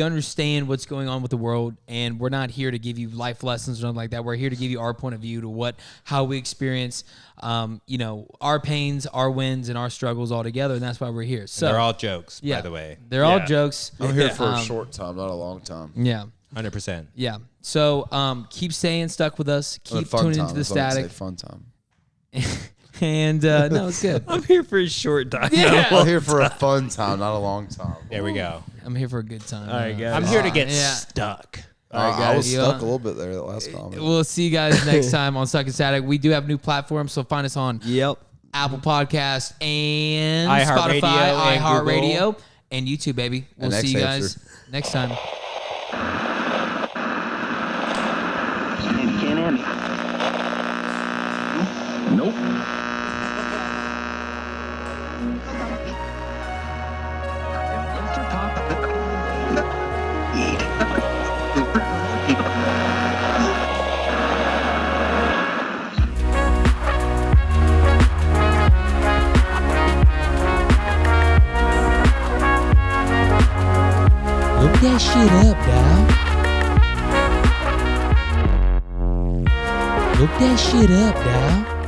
understand what's going on with the world, and we're not here to give you life lessons or something like that. We're here to give you our point of view to how we experience, our pains, our wins, and our struggles all together, and that's why we're here. So They're all jokes, yeah, by the way. they're all Yeah. jokes. I'm here for a short time, not a long time. Yeah. 100%. Yeah. So keep staying stuck with us. A Keep fun tuning time. into the That's all I can say, static. Fun time. And no, it's good. I'm here for a short time. Yeah. I'm here for a fun time, not a long time. There we go. I'm here for a good time. All right, guys. I'm here to get Yeah. stuck. I was Yeah. stuck a little bit there that last comment. We'll see you guys next time on Stuck in Static. We do have new platforms, so find us on Yep. Apple Podcast and iHeartRadio Spotify, and iHeartRadio, and YouTube, baby. We'll And see you X-Hamster. guys next time. You can't hear me. Nope. Look that shit up, dog. Look that shit up, dog.